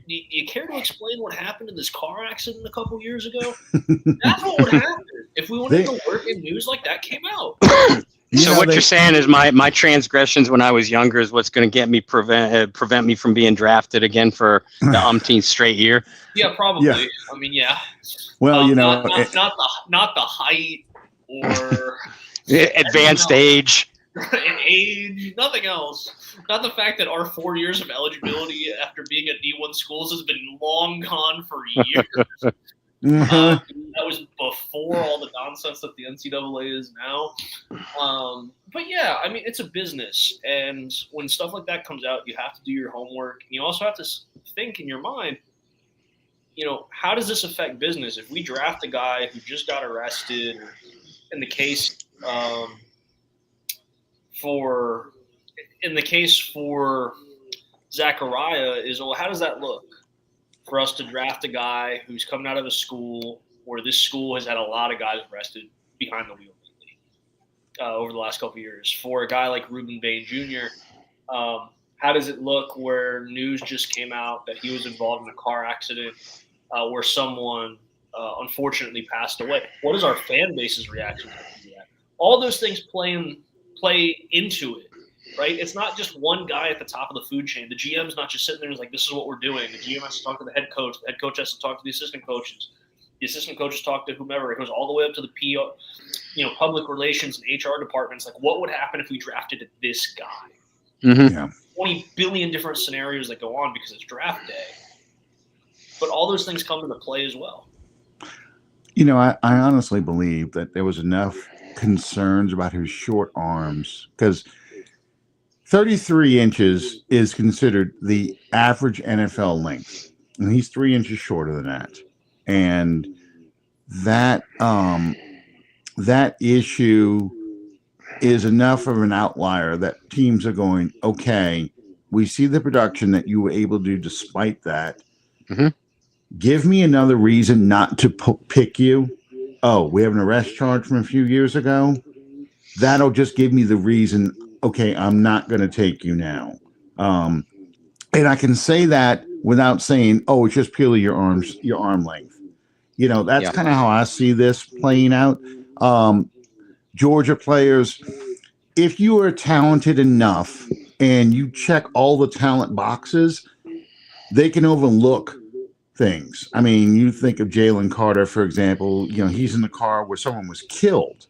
Do you care to explain what happened in this car accident a couple years ago?" That's what would happen if we went into work and news like that came out. So what you're saying is my transgressions when I was younger is what's going to get me prevent me from being drafted again for the umpteenth straight year. Yeah, probably. Yeah. I mean, yeah. Well, not the height or Advanced age. and age, nothing else. Not the fact that our 4 years of eligibility after being at D1 schools has been long gone for years. That was before all the nonsense that the NCAA is now. But yeah, I mean, it's a business. And when stuff like that comes out, you have to do your homework. And you also have to think in your mind, you know, how does this affect business? If we draft a guy who just got arrested, or in the case for Zachariah is, well, how does that look for us to draft a guy who's coming out of a school where this school has had a lot of guys arrested behind the wheel lately, over the last couple of years? For a guy like Reuben Bain Jr., how does it look where news just came out that he was involved in a car accident where someone unfortunately passed away? What is our fan base's reaction to that? All those things play into it, right? It's not just one guy at the top of the food chain. The GM's not just sitting there and is like, this is what we're doing. The GM has to talk to the head coach. The head coach has to talk to the assistant coaches. The assistant coaches talk to whomever. It goes all the way up to the PR, public relations and HR departments. Like, what would happen if we drafted this guy? Mm-hmm. Yeah. 20 billion different scenarios that go on because it's draft day. But all those things come into play as well. You know, I honestly believe that there was enough concerns about his short arms, because 33 inches is considered the average NFL length, and he's 3 inches shorter than that. And that issue is enough of an outlier that teams are going, okay, we see the production that you were able to do despite that. Mm-hmm. Give me another reason not to pick you. Oh, we have an arrest charge from a few years ago. That'll just give me the reason, okay, I'm not going to take you now. And I can say that without saying, oh, it's just purely your arm length. You know, that's kind of how I see this playing out. Georgia players, if you are talented enough and you check all the talent boxes, they can overlook things. I mean, you think of Jalen Carter, for example, he's in the car where someone was killed.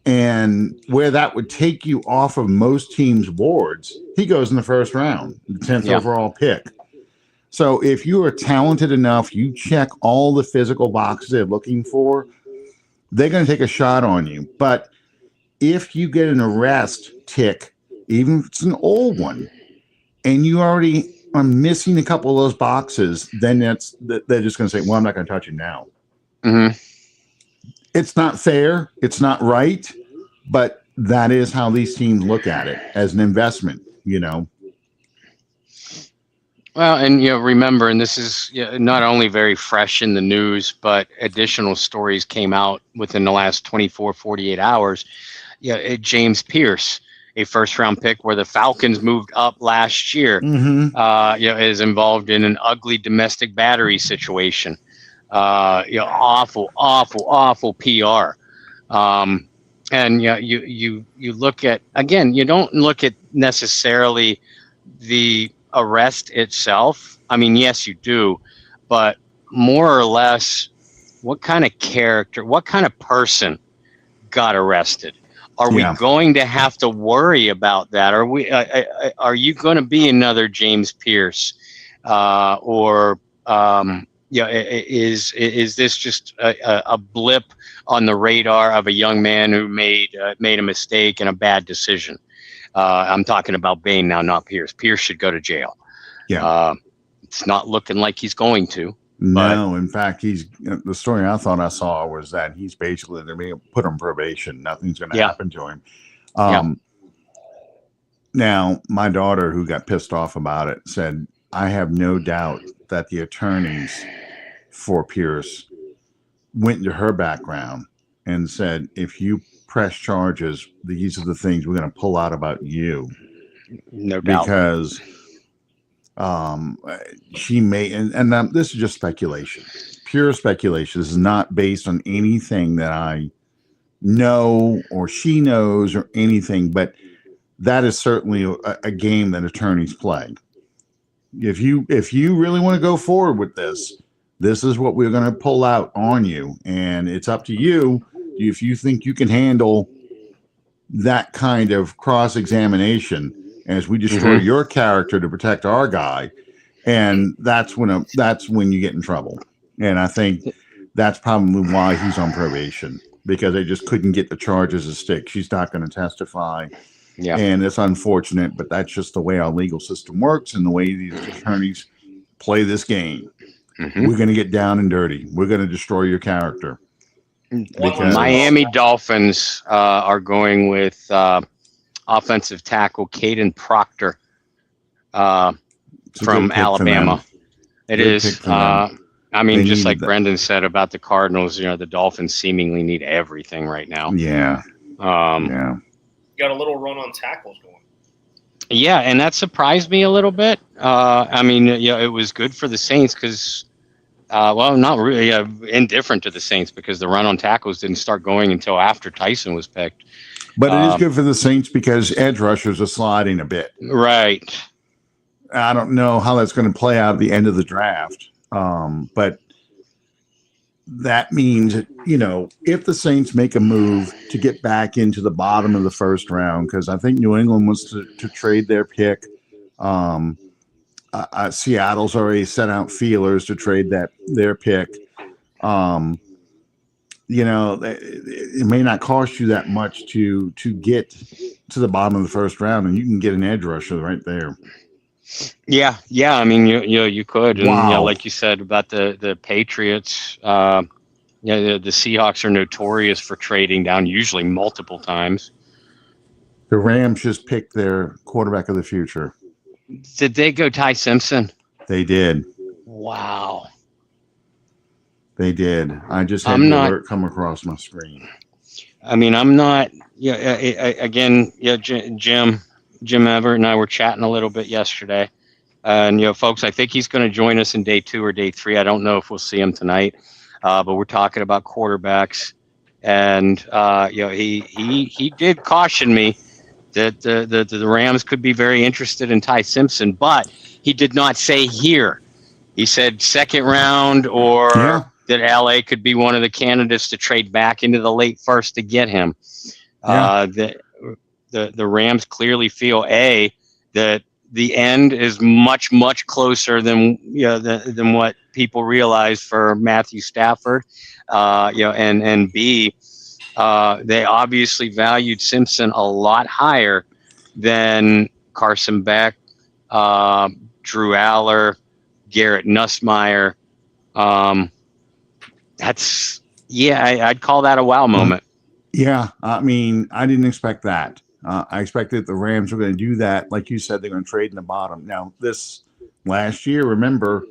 And where that would take you off of most teams' boards, he goes in the first round, the 10th overall pick. So if you are talented enough, you check all the physical boxes they're looking for, they're going to take a shot on you. But if you get an arrest tick, even if it's an old one, and you already are missing a couple of those boxes, then they're just going to say, well, I'm not going to touch you now. Mm-hmm. It's not fair. It's not right. But that is how these teams look at it, as an investment, Well, and remember, and this is not only very fresh in the news, but additional stories came out within the last 24, 48 hours. James Pierce, a first-round pick where the Falcons moved up last year, is involved in an ugly domestic battery situation. Awful PR. And you look at, again, you don't look at necessarily the arrest itself. I mean, yes, you do, but more or less, what kind of character, what kind of person got arrested. Are Yeah. we going to have to worry about that? Are you going to be another James Pierce, is this just a blip on the radar of a young man who made a mistake and a bad decision? I'm talking about Bain now, not Pierce. Pierce should go to jail. Yeah. It's not looking like he's going to. No, in fact, the story I thought I saw was that he's basically they're being put on probation. Nothing's going to happen to him. Now, my daughter, who got pissed off about it, said, "I have no doubt that the attorneys for Pierce went into her background and said, if you press charges, these are the things we're going to pull out about you." No doubt. Because she may, and this is just speculation, pure speculation. This is not based on anything that I know or she knows or anything, but that is certainly a game that attorneys play. If you really want to go forward with this is what we're going to pull out on you, and it's up to you if you think you can handle that kind of cross-examination as we destroy your character to protect our guy. And that's when you get in trouble. And I think that's probably why he's on probation, because they just couldn't get the charges to stick. She's not going to testify. Yeah. And it's unfortunate, but that's just the way our legal system works and the way these attorneys play this game. We're going to get down and dirty. We're going to destroy your character. Because Miami Dolphins are going with offensive tackle Caden Proctor from Alabama. It is. I mean, just like Brendan said about the Cardinals, the Dolphins seemingly need everything right now. Yeah. Got a little run on tackles going. Yeah, and that surprised me a little bit. I mean, it was good for the Saints because, not really indifferent to the Saints because the run on tackles didn't start going until after Tyson was picked. But it is good for the Saints because edge rushers are sliding a bit. Right. I don't know how that's going to play out at the end of the draft. But that means, if the Saints make a move to get back into the bottom of the first round, because I think New England wants to trade their pick. Seattle's already sent out feelers to trade their pick. It may not cost you that much to get to the bottom of the first round, and you can get an edge rusher right there. Yeah. I mean, you could, and Wow. like you said about the Patriots. The Seahawks are notorious for trading down, usually multiple times. The Rams just picked their quarterback of the future. Did they go Ty Simpson? They did. Wow. They did. I just had the alert come across my screen. I mean, I'm not. Jim Everett and I were chatting a little bit yesterday, and folks, I think he's going to join us in day 2 or day 3. I don't know if we'll see him tonight, but we're talking about quarterbacks, and he did caution me that the Rams could be very interested in Ty Simpson, but he did not say here. He said second round or that LA could be one of the candidates to trade back into the late first to get him. The Rams clearly feel that the end is much, much closer than what people realize for Matthew Stafford, and B, they obviously valued Simpson a lot higher than Carson Beck, Drew Aller, Garrett Nussmeier. I'd call that a wow moment. Yeah, I mean, I didn't expect that. I expected the Rams were going to do that. Like you said, they're going to trade in the bottom. Now, this last year, remember,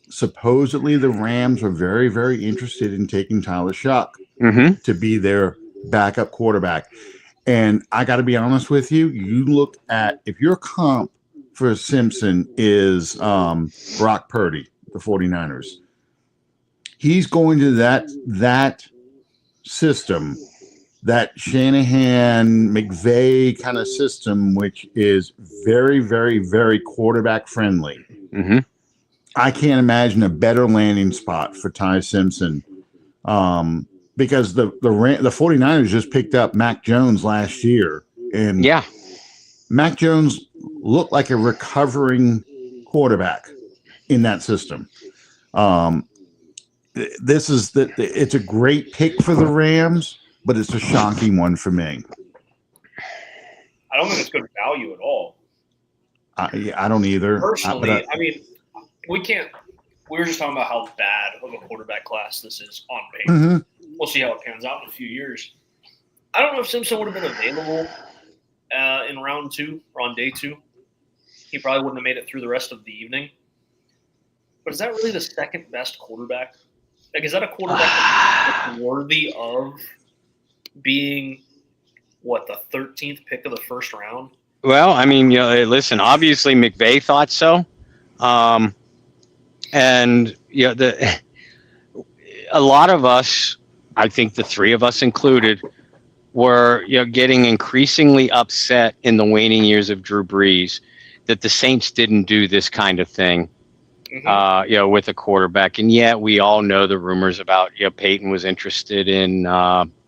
supposedly the Rams were very, very interested in taking Tyler Shuck to be their backup quarterback. And I got to be honest with you, you look at, if your comp for Simpson is Brock Purdy, the 49ers, he's going to that system, that Shanahan, McVay kind of system, which is very, very, very quarterback friendly. I can't imagine a better landing spot for Ty Simpson because the 49ers just picked up Mac Jones last year, and Yeah. Mac Jones looked like a recovering quarterback in that system. It's a great pick for the Rams, but it's a shocking one for me. I don't think it's good value at all. I don't either. Personally, I mean, we can't. We were just talking about how bad of a quarterback class this is on paper. Mhm. We'll see how it pans out in a few years. I don't know if Simpson would have been available in round 2 or on day 2. He probably wouldn't have made it through the rest of the evening. But is that really the second best quarterback? Like, is that a quarterback that's worthy of being, the 13th pick of the first round? Well, I mean, listen, obviously McVay thought so. And, a lot of us, I think the three of us included, were, getting increasingly upset in the waning years of Drew Brees that the Saints didn't do this kind of thing. With a quarterback. And yet we all know the rumors about, Peyton was interested in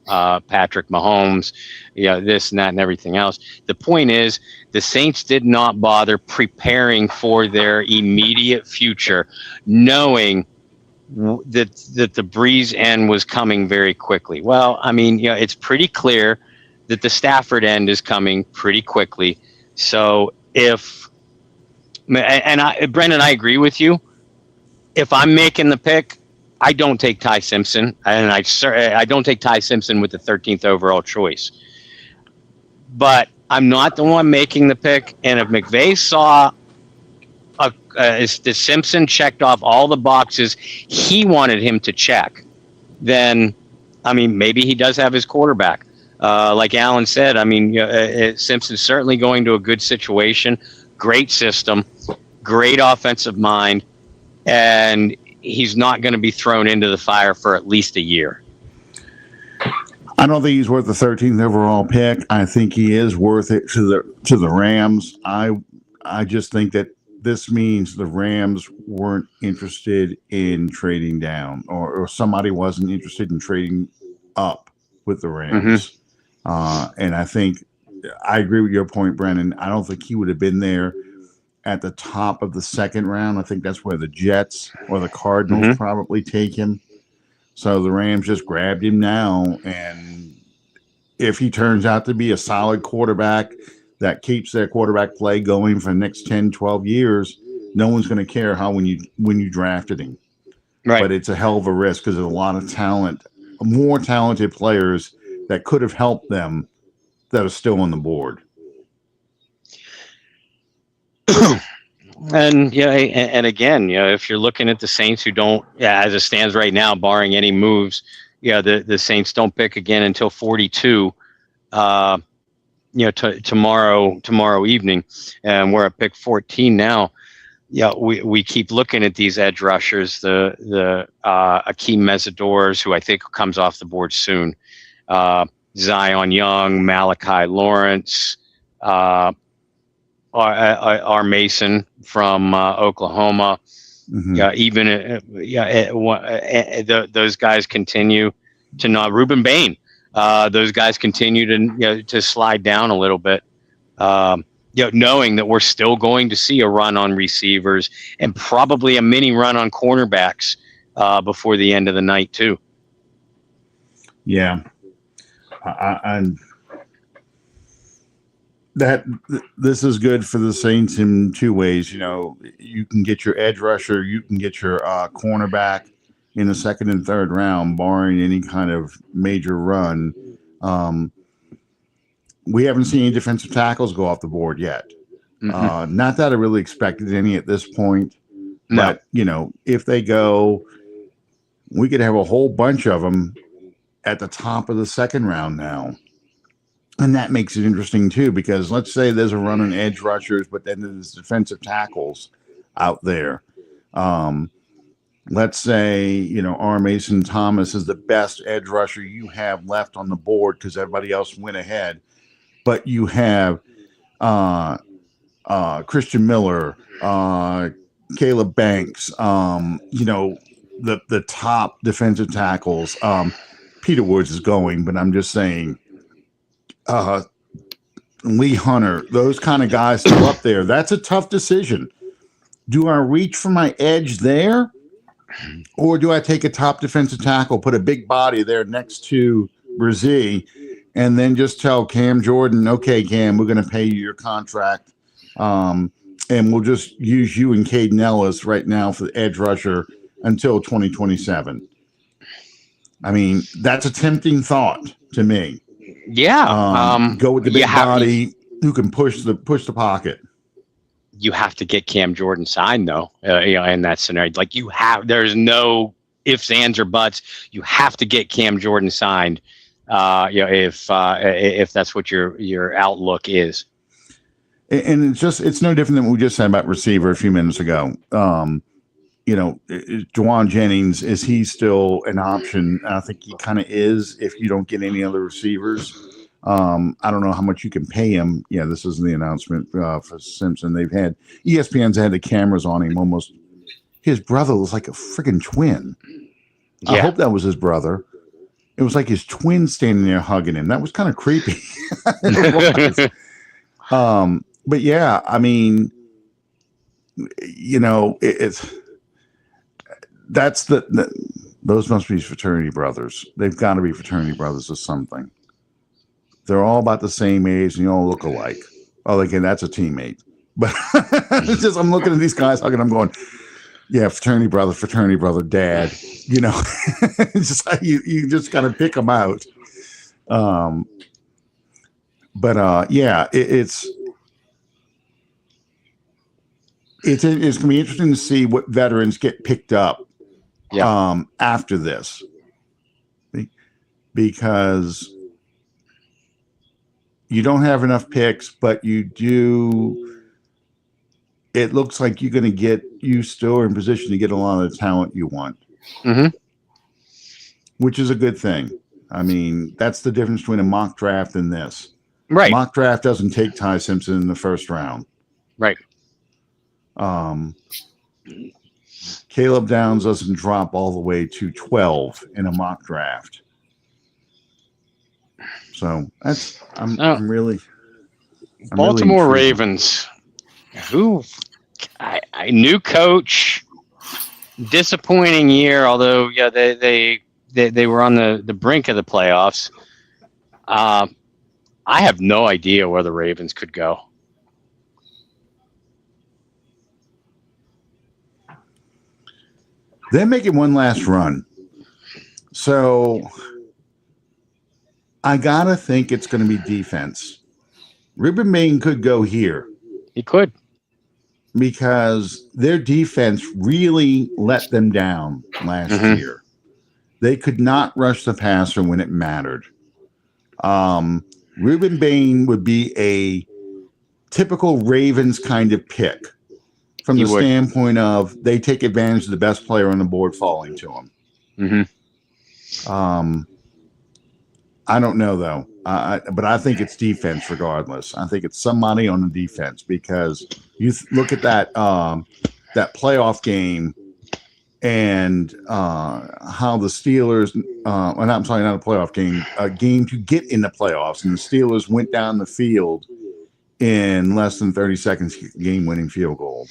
Patrick Mahomes, this and that and everything else. The point is, the Saints did not bother preparing for their immediate future, knowing that the Brees end was coming very quickly. Well, I mean, it's pretty clear that the Stafford end is coming pretty quickly. So Brendan, I agree with you. If I'm making the pick, I don't take Ty Simpson, and I don't take Ty Simpson with the 13th overall choice. But I'm not the one making the pick, and if McVay saw the Simpson checked off all the boxes he wanted him to check, then, I mean, maybe he does have his quarterback. Like Alan said, I mean, Simpson's certainly going to a good situation. Great system, great offensive mind, and he's not going to be thrown into the fire for at least a year. I don't think he's worth the 13th overall pick. I think he is worth it to the Rams. I just think that this means the Rams weren't interested in trading down, or somebody wasn't interested in trading up with the Rams. And I think I agree with your point, Brennan. I don't think he would have been there at the top of the second round. I think that's where the Jets or the Cardinals probably take him. So the Rams just grabbed him now. And if he turns out to be a solid quarterback that keeps their quarterback play going for the next 10, 12 years, no one's going to care when you drafted him. Right. But it's a hell of a risk because there's a lot of talent, more talented players that could have helped them that are still on the board. And and again, if you're looking at the Saints, who don't, as it stands right now, barring any moves, the Saints don't pick again until 42. Tomorrow evening, and we're at pick 14 now. We keep looking at these edge rushers, the Akeem Mesidors, who I think comes off the board soon, Zion Young, Malachi Lawrence, R. Mason from Oklahoma. Those guys continue to not. Reuben Bain. Those guys continue to slide down a little bit. Knowing that we're still going to see a run on receivers and probably a mini run on cornerbacks before the end of the night too. Yeah, this is good for the Saints in two ways. You can get your edge rusher, you can get your cornerback in the second and third round, barring any kind of major run. We haven't seen any defensive tackles go off the board yet. Not that I really expected any at this point, but if they go, we could have a whole bunch of them at the top of the second round now. And that makes it interesting too, because let's say there's a run on edge rushers, but then there's defensive tackles out there. Let's say, R. Mason Thomas is the best edge rusher you have left on the board because everybody else went ahead. But you have Christian Miller, Caleb Banks, the top defensive tackles. Peter Woods is going, but I'm just saying, Lee Hunter, those kind of guys still up there. That's a tough decision. Do I reach for my edge there, or do I take a top defensive tackle, put a big body there next to Brzee, and then just tell Cam Jordan, okay, Cam, we're going to pay you your contract, and we'll just use you and Caden Ellis right now for the edge rusher until 2027. I mean, that's a tempting thought to me. Yeah. Go with the big body who can push the pocket. You have to get Cam Jordan signed, though. In that scenario, like there's no ifs, ands, or buts. You have to get Cam Jordan signed. If that's what your outlook is. And it's no different than what we just said about receiver a few minutes ago. Juwan Jennings, is he still an option? I think he kind of is if you don't get any other receivers. I don't know how much you can pay him. Yeah, this is the announcement for Simpson. ESPN's had the cameras on him almost. His brother was like a freaking twin. Yeah. I hope that was his brother. It was like his twin standing there hugging him. That was kind of creepy. But yeah, I mean, those must be fraternity brothers. They've got to be fraternity brothers or something. They're all about the same age and you all look alike. Oh, again, that's a teammate. But it's just, I'm looking at these guys hugging. I'm going, yeah, fraternity brother, dad. It's just like you just kind of pick them out. Yeah, it's going to be interesting to see what veterans get picked up after this, because you don't have enough picks, but you do. It looks like you still are in position to get a lot of the talent you want, which is a good thing. I mean, that's the difference between a mock draft and this. Right. Mock draft doesn't take Ty Simpson in the first round. Right. Caleb Downs doesn't drop all the way to 12 in a mock draft. So I'm really Baltimore Ravens. Who I new coach, disappointing year. Although they were on the brink of the playoffs. I have no idea where the Ravens could go. They're making one last run. So I got to think it's going to be defense. Ruben Maine could go here. He could. Because their defense really let them down last year. They could not rush the passer when it mattered. Ruben Bain would be a typical Ravens kind of pick from the standpoint of they take advantage of the best player on the board falling to them. I don't know, though. But I think it's defense regardless. I think it's somebody on the defense, because you look at that playoff game and how the Steelers I'm sorry, not a playoff game, a game to get in the playoffs, and the Steelers went down the field in less than 30 seconds, game-winning field goal.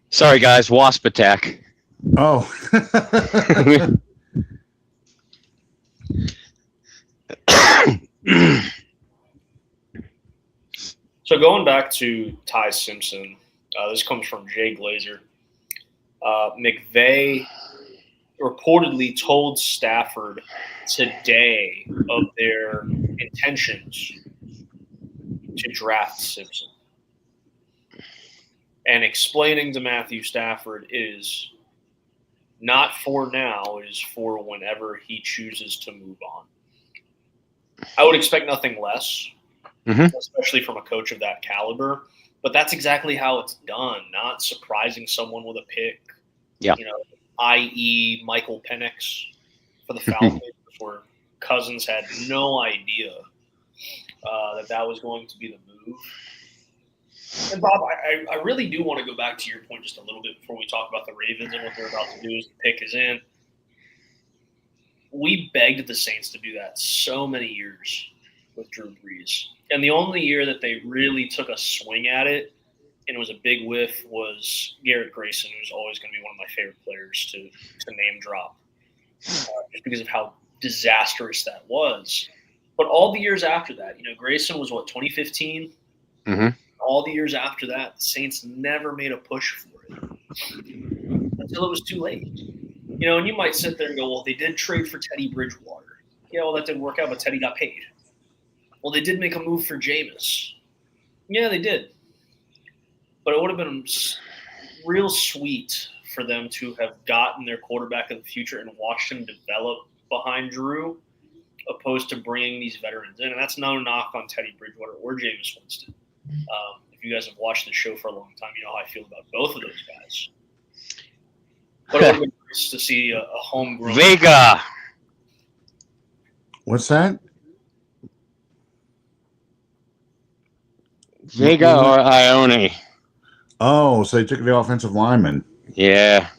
Sorry, guys, wasp attack. Oh. So going back to Ty Simpson, this comes from Jay Glazer. McVay reportedly told Stafford today of their intentions to draft Simpson. And explaining to Matthew Stafford is not for now, it is for whenever he chooses to move on. I would expect nothing less, especially from a coach of that caliber. But that's exactly how it's done, not surprising someone with a pick. Yeah. I.e. Michael Penix for the Falcons, where Cousins had no idea that was going to be the move. And Bob, I really do want to go back to your point just a little bit before we talk about the Ravens and what they're about to do as the pick is in. we begged the Saints to do that so many years with Drew Brees. And the only year that they really took a swing at it, and it was a big whiff, was Garrett Grayson, who's always going to be one of my favorite players to name drop, just because of how disastrous that was. But all the years after that, Grayson was, 2015? Mm-hmm. All the years after that, the Saints never made a push for it until it was too late. And you might sit there and go, well, they did trade for Teddy Bridgewater. Yeah, well, that didn't work out, but Teddy got paid. Well, they did make a move for Jameis. Yeah, they did. But it would have been real sweet for them to have gotten their quarterback of the future and watched him develop behind Drew, opposed to bringing these veterans in. And that's no knock on Teddy Bridgewater or Jameis Winston. If you guys have watched the show for a long time, you know how I feel about both of those guys. But it would have been nice to see a homegrown Vega. What's that? Vega or Ione. Oh, so they took the offensive lineman. Yeah.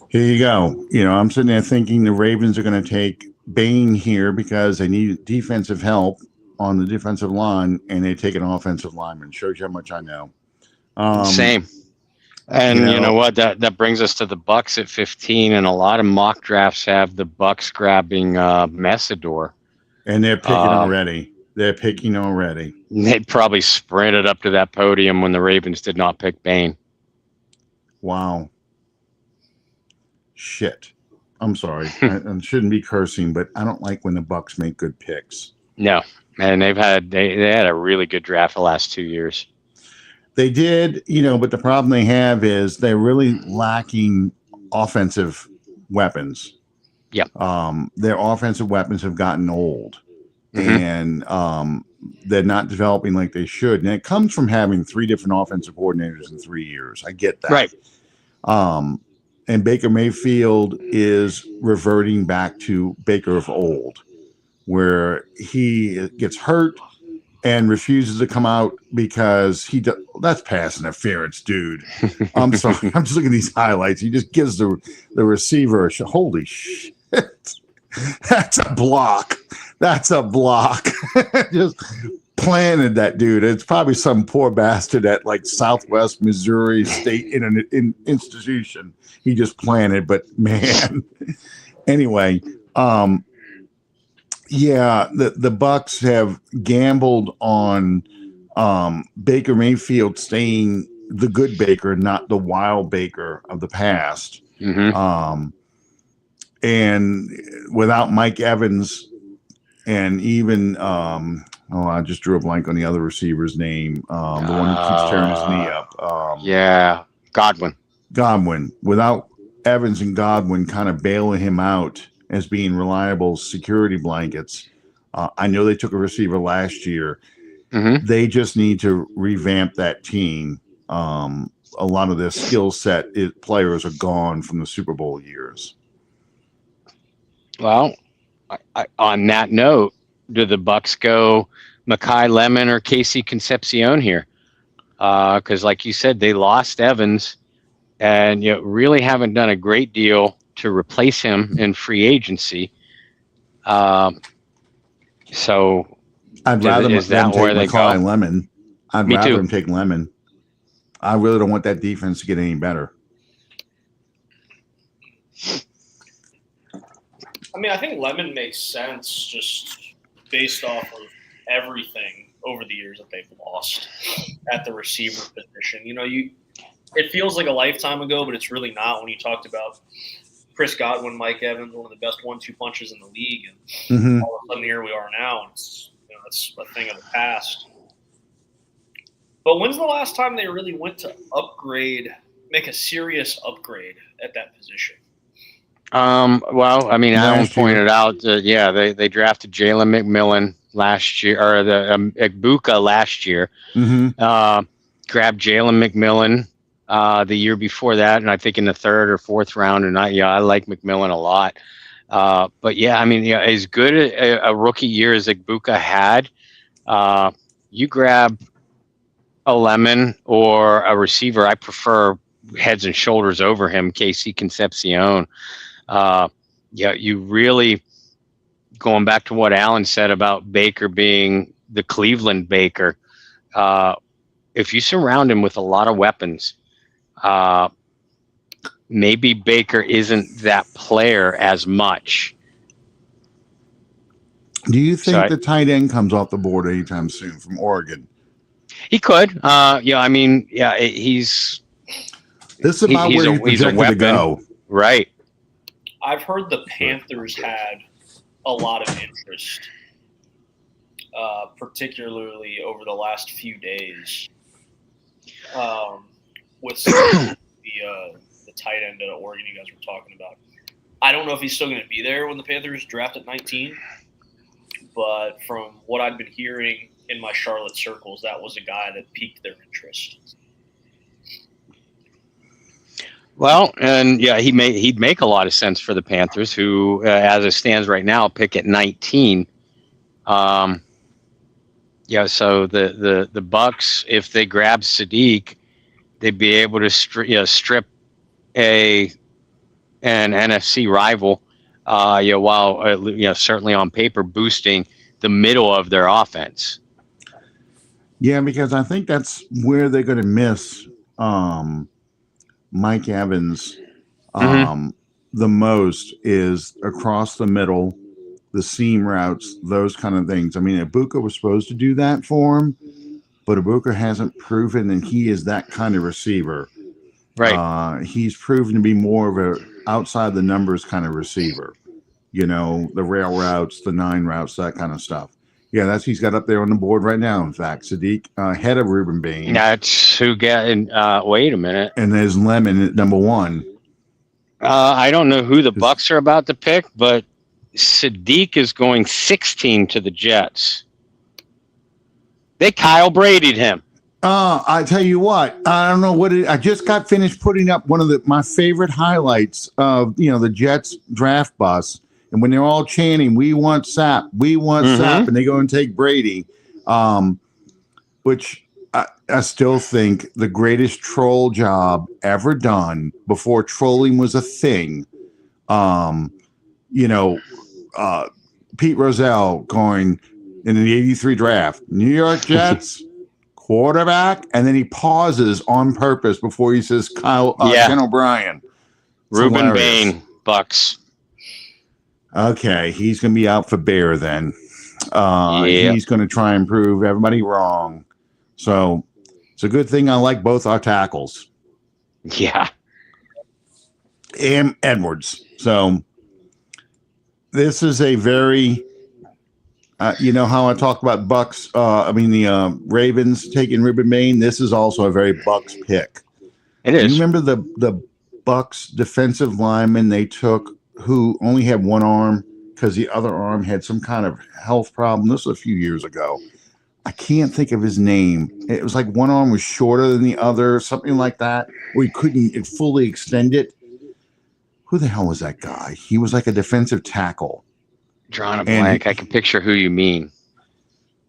Here you go. I'm sitting there thinking the Ravens are going to take Bain here because they need defensive help on the defensive line, and they take an offensive lineman. Shows you how much I know. Same. And you know what? That brings us to the Bucks at 15, and a lot of mock drafts have the Bucks grabbing Messidor. And they're picking already. They're picking already. They probably sprinted up to that podium when the Ravens did not pick Bain. Wow. Shit. I'm sorry. I shouldn't be cursing, but I don't like when the Bucks make good picks. No. And they had a really good draft the last 2 years. They did, but the problem they have is they're really lacking offensive weapons. Yeah. Their offensive weapons have gotten old, and they're not developing like they should. And it comes from having 3 different offensive coordinators in 3 years. I get that. Right. And Baker Mayfield is reverting back to Baker of old, where he gets hurt and refuses to come out because that's pass interference, dude. I'm sorry. I'm just looking at these highlights. He just gives the receiver holy shit. That's a block. That's a block. Just planted that dude. It's probably some poor bastard at like Southwest Missouri State institution. He just planted, but man. Anyway, yeah, the Bucks have gambled on Baker Mayfield staying the good Baker, not the wild Baker of the past. And without Mike Evans and even I just drew a blank on the other receiver's name. The one who keeps tearing his knee up. Godwin. Without Evans and Godwin kind of bailing him out as being reliable security blankets. I know they took a receiver last year. They just need to revamp that team. A lot of their skill set players are gone from the Super Bowl years. Well, on that note, do the Bucks go Mekhi Lemon or Casey Concepcion here? Because like you said, they lost Evans and really haven't done a great deal to replace him in free agency. So I'd rather them take Mekhi Lemon. I'd Me rather too. them take Lemon. I really don't want that defense to get any better. I mean, I think Lemon makes sense just based off of everything over the years that they've lost at the receiver position. It feels like a lifetime ago, but it's really not when you talked about Chris Godwin, Mike Evans, one of the best 1-2 punches in the league. And all of a sudden here we are now, and it's a thing of the past. But when's the last time they really went to make a serious upgrade at that position? Well, I mean, Alan pointed out that, they drafted Jalen McMillan last year, or the Egbuka last year. Grabbed Jalen McMillan the year before that, and I think in the 3rd or 4th round. And I like McMillan a lot. But as good a rookie year as Egbuka had, you grab a Lemon or a receiver. I prefer heads and shoulders over him, Casey Concepcion. yeah, you really, going back to what Alan said about Baker being the Cleveland Baker, if you surround him with a lot of weapons, maybe Baker isn't that player as much. Do you think So the tight end comes off the board anytime soon from Oregon? he could. Yeah, I mean, yeah, he's This is about he's where a- he's he's a projected to weapon. go. right. I've heard the Panthers had a lot of interest, particularly over the last few days, with the tight end at Oregon you guys were talking about. I don't know if he's still going to be there when the Panthers draft at 19, but from what I've been hearing in my Charlotte circles, that was a guy that piqued their interest. Well, and yeah, he'd make a lot of sense for the Panthers, who, as it stands right now, pick at 19. Yeah, so the Bucks, if they grab Sadiq, they'd be able to strip an NFC rival, while certainly on paper boosting the middle of their offense. Yeah, because I think that's where they're going to miss Mike Evans the most is across the middle, the seam routes, those kind of things. I mean, Ibuka was supposed to do that for him, but Ibuka hasn't proven that he is that kind of receiver. Right. He's proven to be more of a outside the numbers kind of receiver. You know, the rail routes, the 9 routes, that kind of stuff. Yeah, he's got up there on the board right now. In fact, Sadiq ahead of Ruben Bain. That's who got. Wait a minute. And there's Lemon at number 1. I don't know who the Bucks are about to pick, but Sadiq is going 16 to the Jets. They Kyle Brady'd him. I tell you what, I don't know what I just got finished putting up one of my favorite highlights of the Jets draft bus. And when they're all chanting, "We want Sapp, we want Sapp," and they go and take Brady, which I still think the greatest troll job ever done before trolling was a thing. Pete Rozelle going in the 83 draft, New York Jets quarterback, and then he pauses on purpose before he says Ken O'Brien. Ruben Bain, Bucks. Okay, he's going to be out for Bear then. He's going to try and prove everybody wrong. So it's a good thing I like both our tackles. Yeah. And Edwards. So this is a very, you know how I talk about Bucks, the Ravens taking Ruben Bain. This is also a very Bucks pick. It is. Do you remember the Bucks defensive lineman they took who only had one arm because the other arm had some kind of health problem? This was a few years ago. I can't think of his name. It was like one arm was shorter than the other, something like that, where he couldn't fully extend it. Who the hell was that guy? He was like a defensive tackle. Drawing a blank. I can picture who you mean.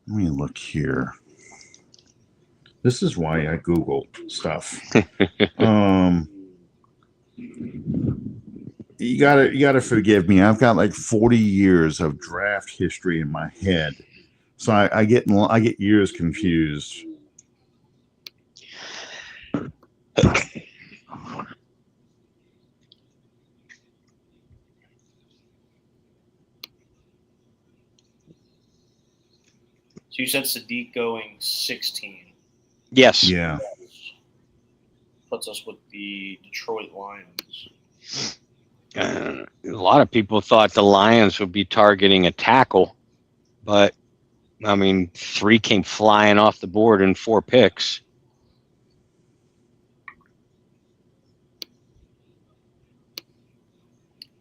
Let me look here. This is why I Google stuff. You gotta forgive me. I've got like 40 years of draft history in my head, so I get years confused. So you said Sadiq going 16. Yes. Yeah. Puts us with the Detroit Lions. A lot of people thought the Lions would be targeting a tackle, but I mean, 3 came flying off the board in 4 picks.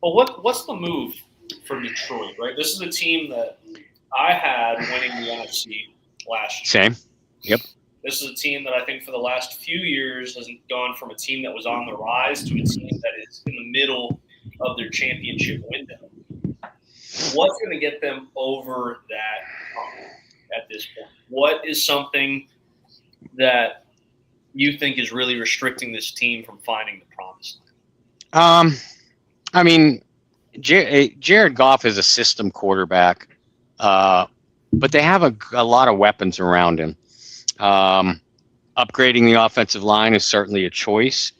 Well, what's the move for Detroit, right? This is a team that I had winning the NFC last year. Same. Yep. This is a team that I think for the last few years has gone from a team that was on the rise to a team that is in the middle of their championship window. What's going to get them over that hump at this point? What is something that you think is really restricting this team from finding the promised land? I mean, Jared Goff is a system quarterback, but they have a lot of weapons around him. Upgrading the offensive line is certainly a choice.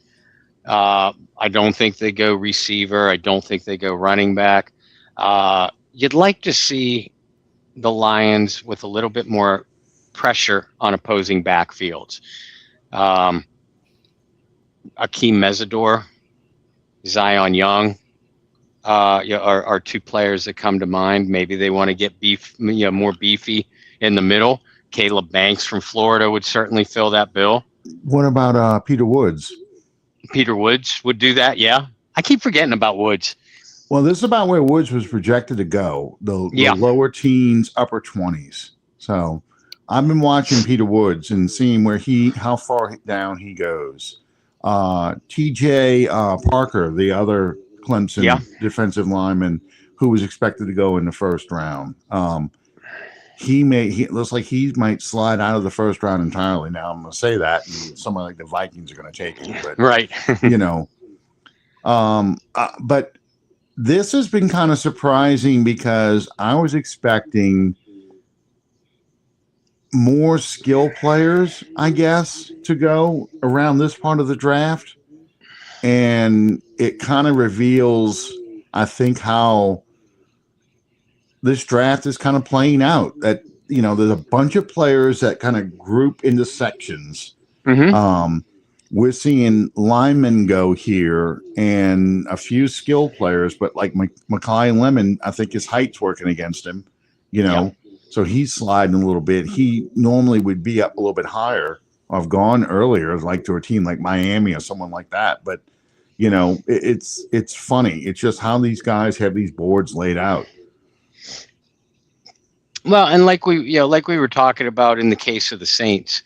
I don't think they go receiver. I don't think they go running back. You'd like to see the Lions with a little bit more pressure on opposing backfields. Akeem Mesidor, Zion Young are two players that come to mind. Maybe they want to get more beefy in the middle. Caleb Banks from Florida would certainly fill that bill. What about Peter Woods? Peter Woods would do that, yeah. I keep forgetting about Woods. Well, this is about where Woods was projected to go, the lower teens, upper 20s. So I've been watching Peter Woods and seeing how far down he goes. TJ Parker, the other Clemson defensive lineman who was expected to go in the first round. He looks like he might slide out of the first round entirely. Now I'm going to say that, and someone like the Vikings are going to take him, but right, but this has been kind of surprising because I was expecting more skill players, I guess, to go around this part of the draft, and it kind of reveals, I think, how this draft is kind of playing out. That there's a bunch of players that kind of group into sections. Mm-hmm. We're seeing linemen go here and a few skill players, but like Makai Lemon, I think his height's working against him. So he's sliding a little bit. He normally would be up a little bit higher. I've gone earlier, like to a team like Miami or someone like that, but it's funny. It's just how these guys have these boards laid out. Well, and like we were talking about in the case of the Saints,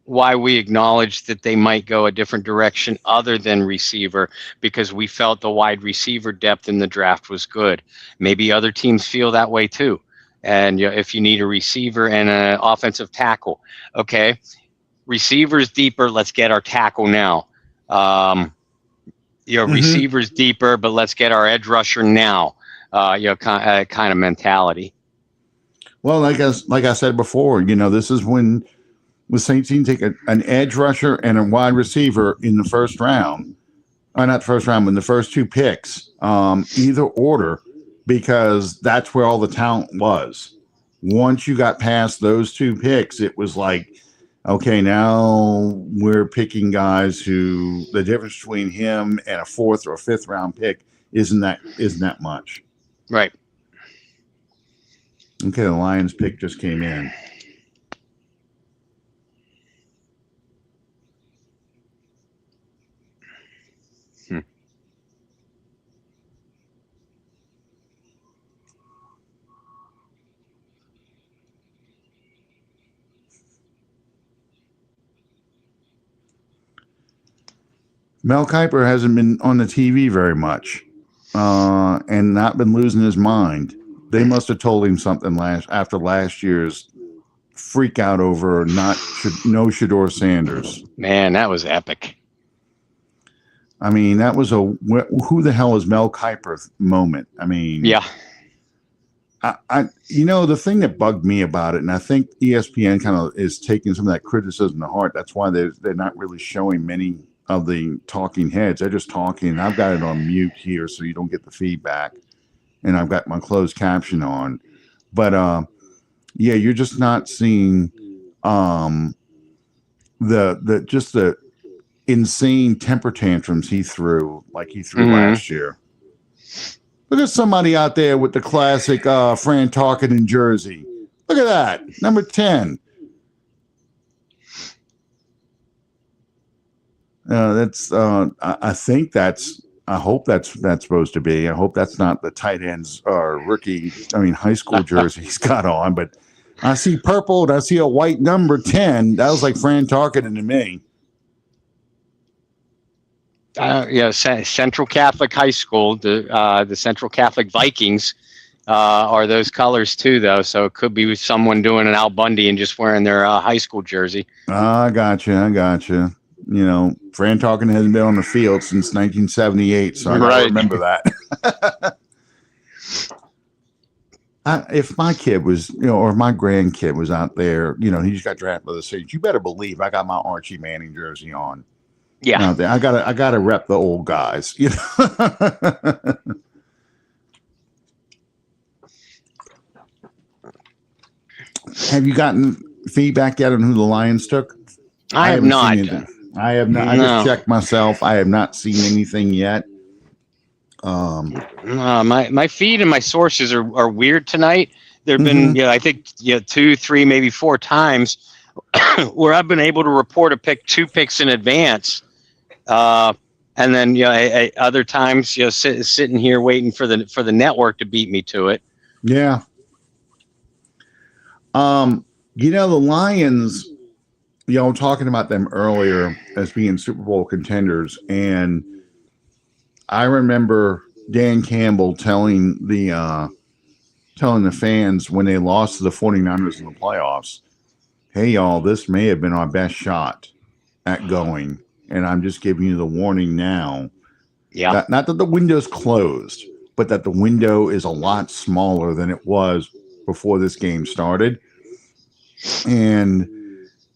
why we acknowledged that they might go a different direction other than receiver, because we felt the wide receiver depth in the draft was good. Maybe other teams feel that way too. And if you need a receiver and an offensive tackle, okay, receivers deeper, let's get our tackle now. Receivers deeper, but let's get our edge rusher now. Kind of mentality. Well, like I said before, this is when the Saints team take an edge rusher and a wide receiver in the first round, or not first round, but in the first two picks, either order, because that's where all the talent was. Once you got past those two picks, it was like, okay, now we're picking guys who the difference between him and a fourth or a fifth round pick isn't that much. Right. Okay, the Lions pick just came in. Mel Kiper hasn't been on the TV very much, and not been losing his mind. They must have told him something after last year's freak out over no Shedeur Sanders. Man, that was epic. I mean, that was who the hell is Mel Kiper moment. I mean, yeah. The thing that bugged me about it, and I think ESPN kind of is taking some of that criticism to heart. That's why they're not really showing many of the talking heads. They're just talking. I've got it on mute here so you don't get the feedback, and I've got my closed caption on. But you're just not seeing the insane temper tantrums he threw last year. Look at somebody out there with the classic Fran Tarkenton jersey. Look at that, number 10. I think I hope that's supposed to be. I hope that's not the tight end's high school jersey he's got on. But I see purple and I see a white number 10. That was like Fran Tarkenton to me. Central Catholic High School, the Central Catholic Vikings are those colors too, though. So it could be someone doing an Al Bundy and just wearing their high school jersey. I gotcha. You know, Fran Tarkin hasn't been on the field since 1978, so I gotta remember that. If my kid was, or if my grandkid was out there, he just got drafted by the Saints, you better believe I got my Archie Manning jersey on. Yeah. Out there. I gotta rep the old guys, Have you gotten feedback yet on who the Lions took? I have not. I have not. I just checked myself. I have not seen anything yet. My feed and my sources are weird tonight. There've been, I think, 2, 3, maybe 4 times where I've been able to report two picks in advance, and then other times, sitting here waiting for the network to beat me to it. Yeah. The Lions, talking about them earlier as being Super Bowl contenders, and I remember Dan Campbell telling the fans when they lost to the 49ers in the playoffs, hey, y'all, this may have been our best shot at going, and I'm just giving you the warning now. Yeah. Not that the window's closed, but that the window is a lot smaller than it was before this game started. And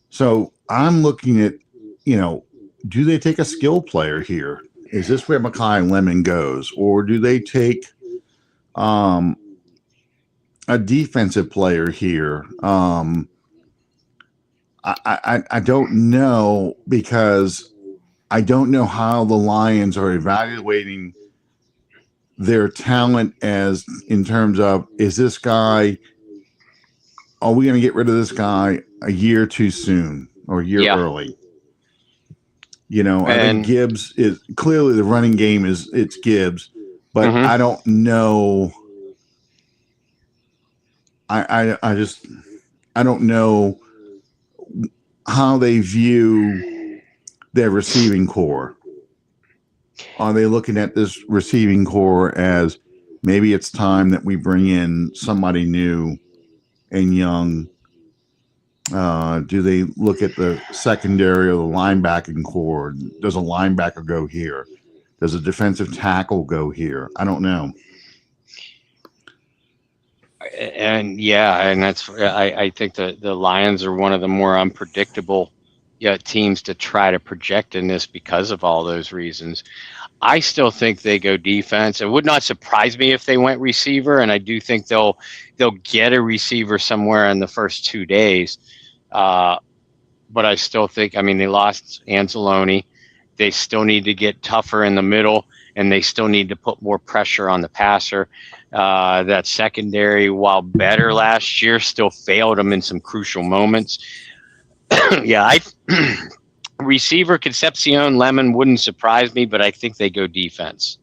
so I'm looking at, do they take a skill player here? Is this where Mekhi Lemon goes? Or do they take a defensive player here? I don't know, because I don't know how the Lions are evaluating their talent as in terms of, is this guy, are we going to get rid of this guy a year too soon or a year early? I think Gibbs is clearly the running game it's Gibbs, but I don't know. I don't know how they view their receiving core. Are they looking at this receiving core as maybe it's time that we bring in somebody new and young? Do they look at the secondary or the linebacking core? Does a linebacker go here? Does a defensive tackle go here? I don't know. And that's, I think the Lions are one of the more unpredictable teams to try to project in this because of all those reasons. I still think they go defense. It would not surprise me if they went receiver, and I do think they'll get a receiver somewhere in the first 2 days. But I still think, they lost Anzalone. They still need to get tougher in the middle, and they still need to put more pressure on the passer. That secondary, while better last year, still failed them in some crucial moments. Receiver Concepcion Lemon wouldn't surprise me, but I think they go defense.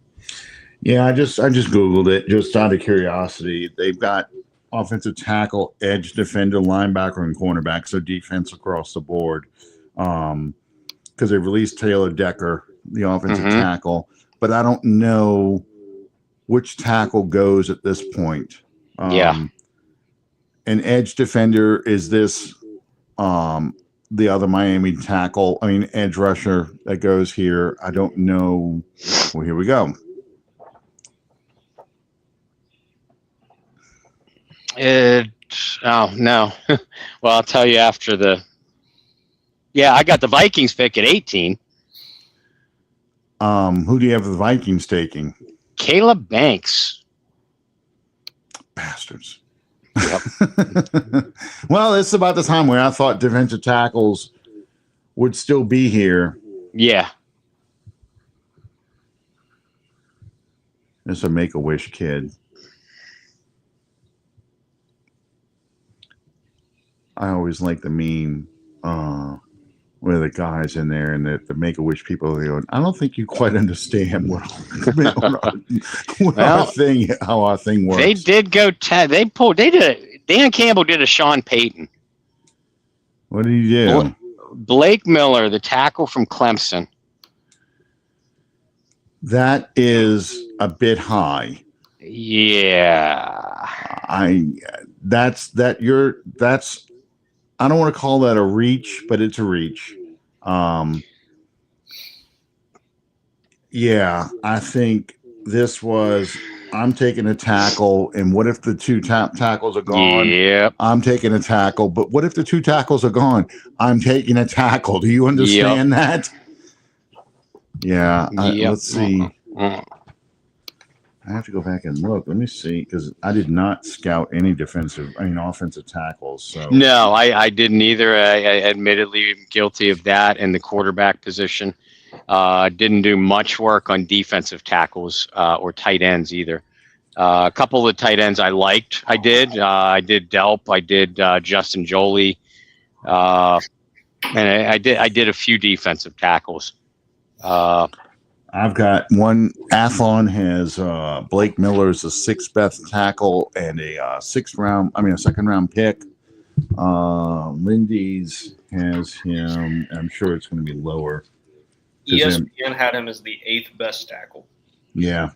Yeah, I just Googled it just out of curiosity. They've got offensive tackle, edge defender, linebacker, and cornerback, so defense across the board. Because they released Taylor Decker, the offensive tackle, but I don't know which tackle goes at this point. An edge defender, is this the other Miami tackle? Edge rusher that goes here. I don't know. Well, here we go. Oh, no. Well, I'll tell you after I got the Vikings pick at 18. Who do you have the Vikings taking? Caleb Banks. Bastards. Yep. Well, it's about the time where I thought defensive tackles would still be here. Yeah. It's a Make-A-Wish kid. I always like the meme where the guy's in there and the Make-A-Wish people are going, I don't think you quite understand how our thing works. They did go Dan Campbell did a Sean Payton. What did he do? Blake Miller, the tackle from Clemson. That is a bit high. Yeah. I don't want to call that a reach, but it's a reach. Yeah, I think this was. I'm taking a tackle, and what if the two top tackles are gone? Yep. I'm taking a tackle, but what if the two tackles are gone? I'm taking a tackle. Do you Yep. understand that? Yeah. Yep. Let's see. Uh-uh. I have to go back and look. Let me see, because I did not scout any offensive tackles. So No, I didn't either. I admittedly am guilty of that in the quarterback position. Didn't do much work on defensive tackles or tight ends either. A couple of the tight ends I liked. I did Delp. I did Justin Jolie, and I did a few defensive tackles. I've got one. A-THON has Blake Miller as the sixth best tackle and a second round pick. Lindy's has him. I'm sure it's going to be lower. ESPN had him as the 8th best tackle. Yeah.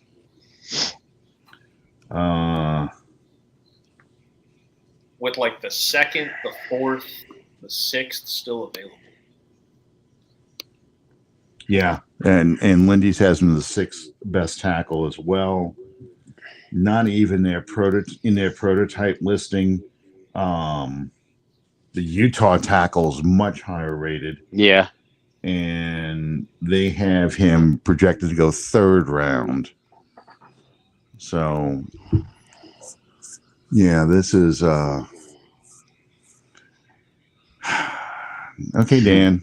With like the 2nd, the 4th, the 6th still available. Yeah, and Lindy's has him the 6th best tackle as well. Not even their prototype listing. The Utah tackle's much higher rated. Yeah. And they have him projected to go 3rd round. So, yeah, this is okay, Dan.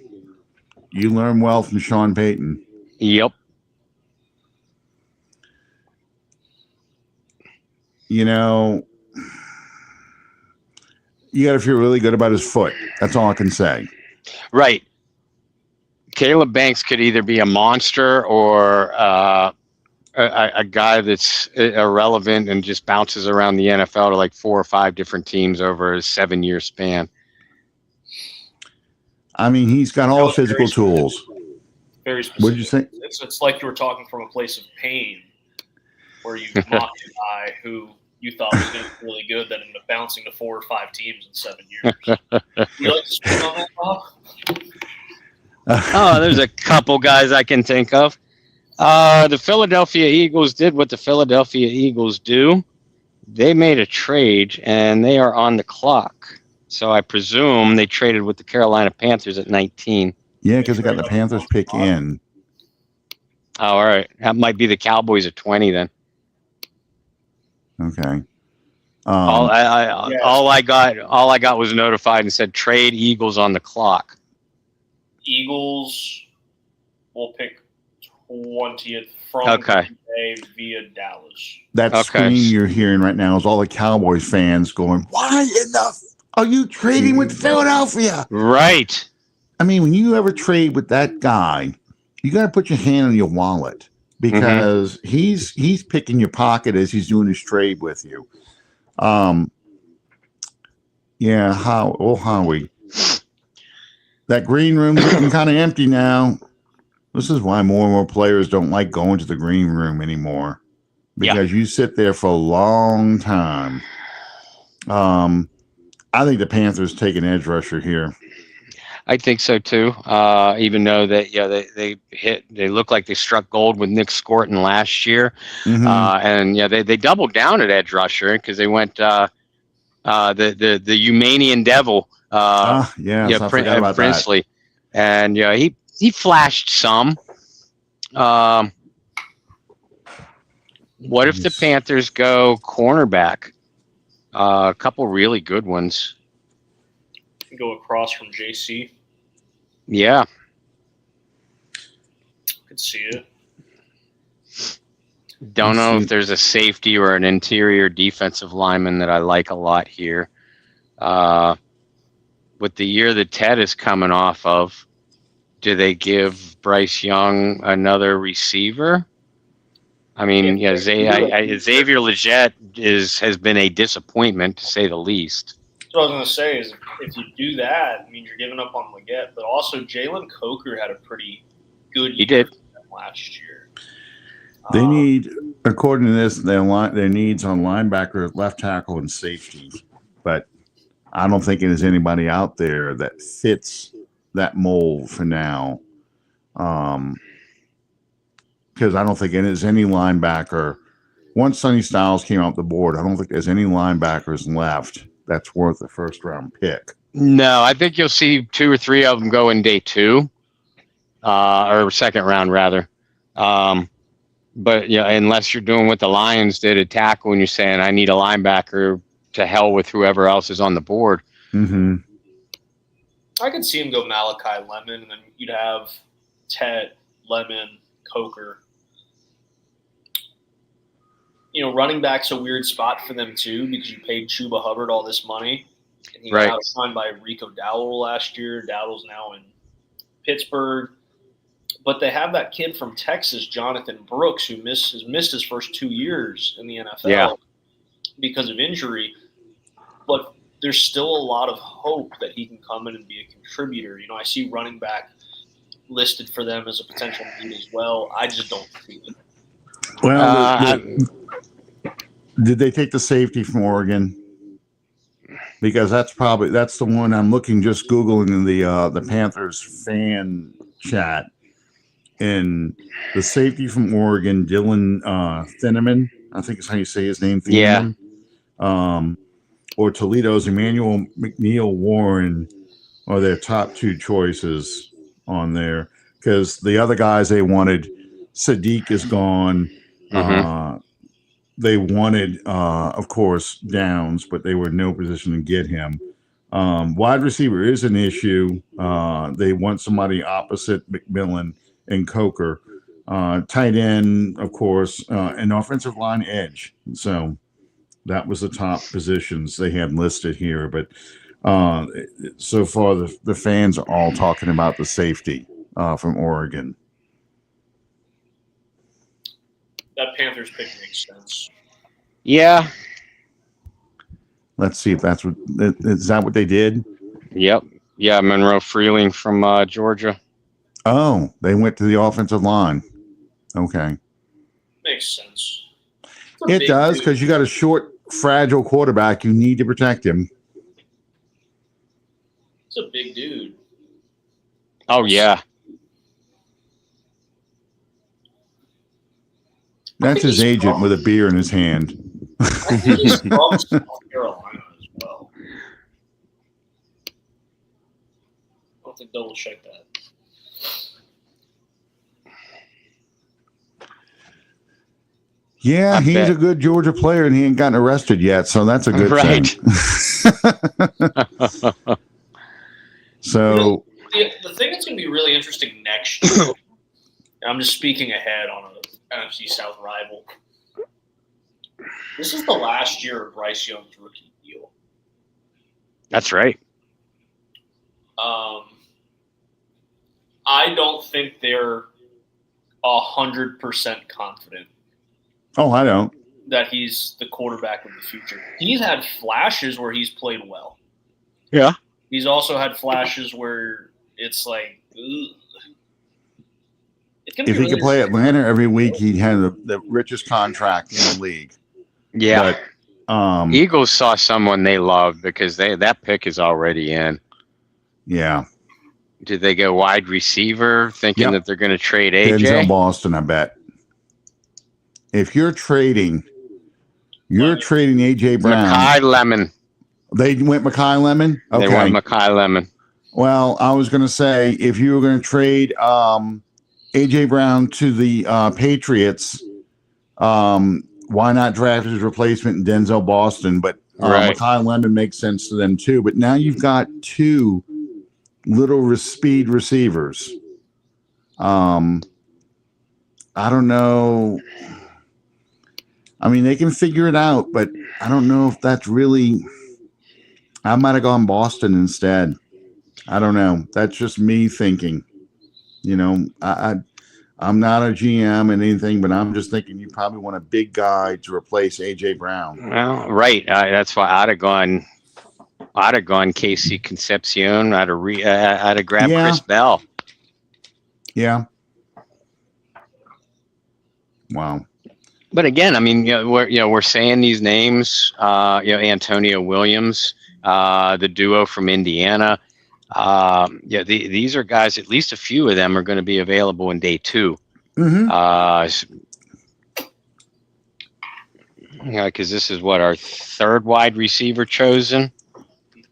You learn well from Sean Payton. Yep. You know, you got to feel really good about his foot. That's all I can say. Right. Caleb Banks could either be a monster or a guy that's irrelevant and just bounces around the NFL to like 4 or 5 different teams over a 7-year span. I mean, he's got all the physical tools. Very specific. What did you say? It's like you were talking from a place of pain, where you mocked a guy who you thought was going to be really good, that ended up bouncing to 4 or 5 teams in 7 years. You like to speak on that, Bob? Oh, there's a couple guys I can think of. The Philadelphia Eagles did what the Philadelphia Eagles do. They made a trade, and they are on the clock. So I presume they traded with the Carolina Panthers at 19. Yeah, because they got the Panthers pick in. Oh, all right. That might be the Cowboys at 20 then. Okay. All I got was notified and said trade Eagles on the clock. Eagles will pick 20th from Green Bay via Dallas. That scream you're hearing right now is all the Cowboys fans going, "Why in the are you trading with Philadelphia?" Right. I mean, when you ever trade with that guy, you got to put your hand in your wallet because he's picking your pocket as he's doing his trade with you. Yeah, Howie. That green room's getting kind of empty now. This is why more and more players don't like going to the green room anymore because you sit there for a long time. I think the Panthers take an edge rusher here. I think so too. Even though that they look like they struck gold with Nick Scorton last year, and they doubled down at edge rusher because they went the Humanian Devil. I forgot about Princely, that. And he flashed some. What if the Panthers go cornerback? A couple really good ones. Go across from JC. Yeah. Could see it. Don't know if there's a safety or an interior defensive lineman that I like a lot here. With the year that Ted is coming off of, do they give Bryce Young another receiver? I mean, Xavier Legette has been a disappointment, to say the least. So what I was going to say is if you do that, it means you're giving up on Legette. But also, Jalen Coker had a pretty good year last year. They need, according to this, their needs on linebacker, left tackle, and safety. But I don't think there's anybody out there that fits that mold for now. because I don't think there's any linebacker. Once Sonny Styles came off the board, I don't think there's any linebackers left that's worth a first-round pick. No, I think you'll see 2 or 3 of them go in day 2, or second round rather. But yeah, unless you're doing what the Lions did at tackle, and you're saying I need a linebacker, to hell with whoever else is on the board. Mm-hmm. I could see him go Malachi Lemon, and then you'd have Tet, Lemon, Coker. Running back's a weird spot for them too because you paid Chuba Hubbard all this money, and he Right. got signed by Rico Dowdle last year. Dowdle's now in Pittsburgh, but they have that kid from Texas, Jonathan Brooks, who has missed his first 2 years in the NFL because of injury. But there's still a lot of hope that he can come in and be a contributor. I see running back listed for them as a potential need as well. I just don't see it. Well, did they take the safety from Oregon? Because that's the one I'm looking, just Googling in the Panthers fan chat. And the safety from Oregon, Dylan Thieneman, I think is how you say his name. Thieneman. Yeah. Or Toledo's Emmanuel McNeil Warren are their top 2 choices on there. Because the other guys they wanted, Sadiq is gone. Mm-hmm. They wanted, of course, Downs, but they were in no position to get him. Wide receiver is an issue. They want somebody opposite McMillan and Coker. Tight end, of course, and offensive line edge. So that was the top positions they had listed here. But so far, the fans are all talking about the safety from Oregon. That Panthers pick makes sense. Yeah. Let's see if is that what they did? Yep. Yeah, Monroe Freeling from Georgia. Oh, they went to the offensive line. Okay. Makes sense. It does, because you got a short, fragile quarterback. You need to protect him. It's a big dude. Oh, yeah. That's his agent with a beer in his hand. I think he's from South Carolina as well. I'll have to double check that. Yeah, he's a good Georgia player, and he ain't gotten arrested yet, so that's a good thing. So the thing that's going to be really interesting next year, and I'm just speaking ahead on an NFC South rival. This is the last year of Bryce Young's rookie deal. That's right. I don't think they're 100% confident. Oh, I don't. That he's the quarterback of the future. He's had flashes where he's played well. Yeah. He's also had flashes where it's like, ugh. It's gonna If be he could play Atlanta every week, he'd have the richest contract in the league. Yeah. But, Eagles saw someone they loved because that pick is already in. Yeah. Did they go wide receiver thinking that they're going to trade AJ? Denzel Boston, I bet. If you're trading AJ Brown. Makai Lemon. They went Makai Lemon? Okay. They went Makai Lemon. Well, I was going to say, if you were going to trade AJ Brown to the Patriots, why not draft his replacement in Denzel Boston? But Makai Lemon makes sense to them too. But now you've got 2 little speed receivers. I don't know. I mean, they can figure it out, but I don't know if that's really. I might have gone Boston instead. I don't know. That's just me thinking. You know, I'm not a GM and anything, but I'm just thinking you probably want a big guy to replace AJ Brown. Well, right. That's why I'd have gone Casey Concepcion. I'd have grabbed Chris Bell. Yeah. Wow. But again, I mean, we're saying these names. Antonio Williams, the duo from Indiana. These are guys. At least a few of them are going to be available in day 2. Mm-hmm. Yeah, because this is what our third wide receiver chosen.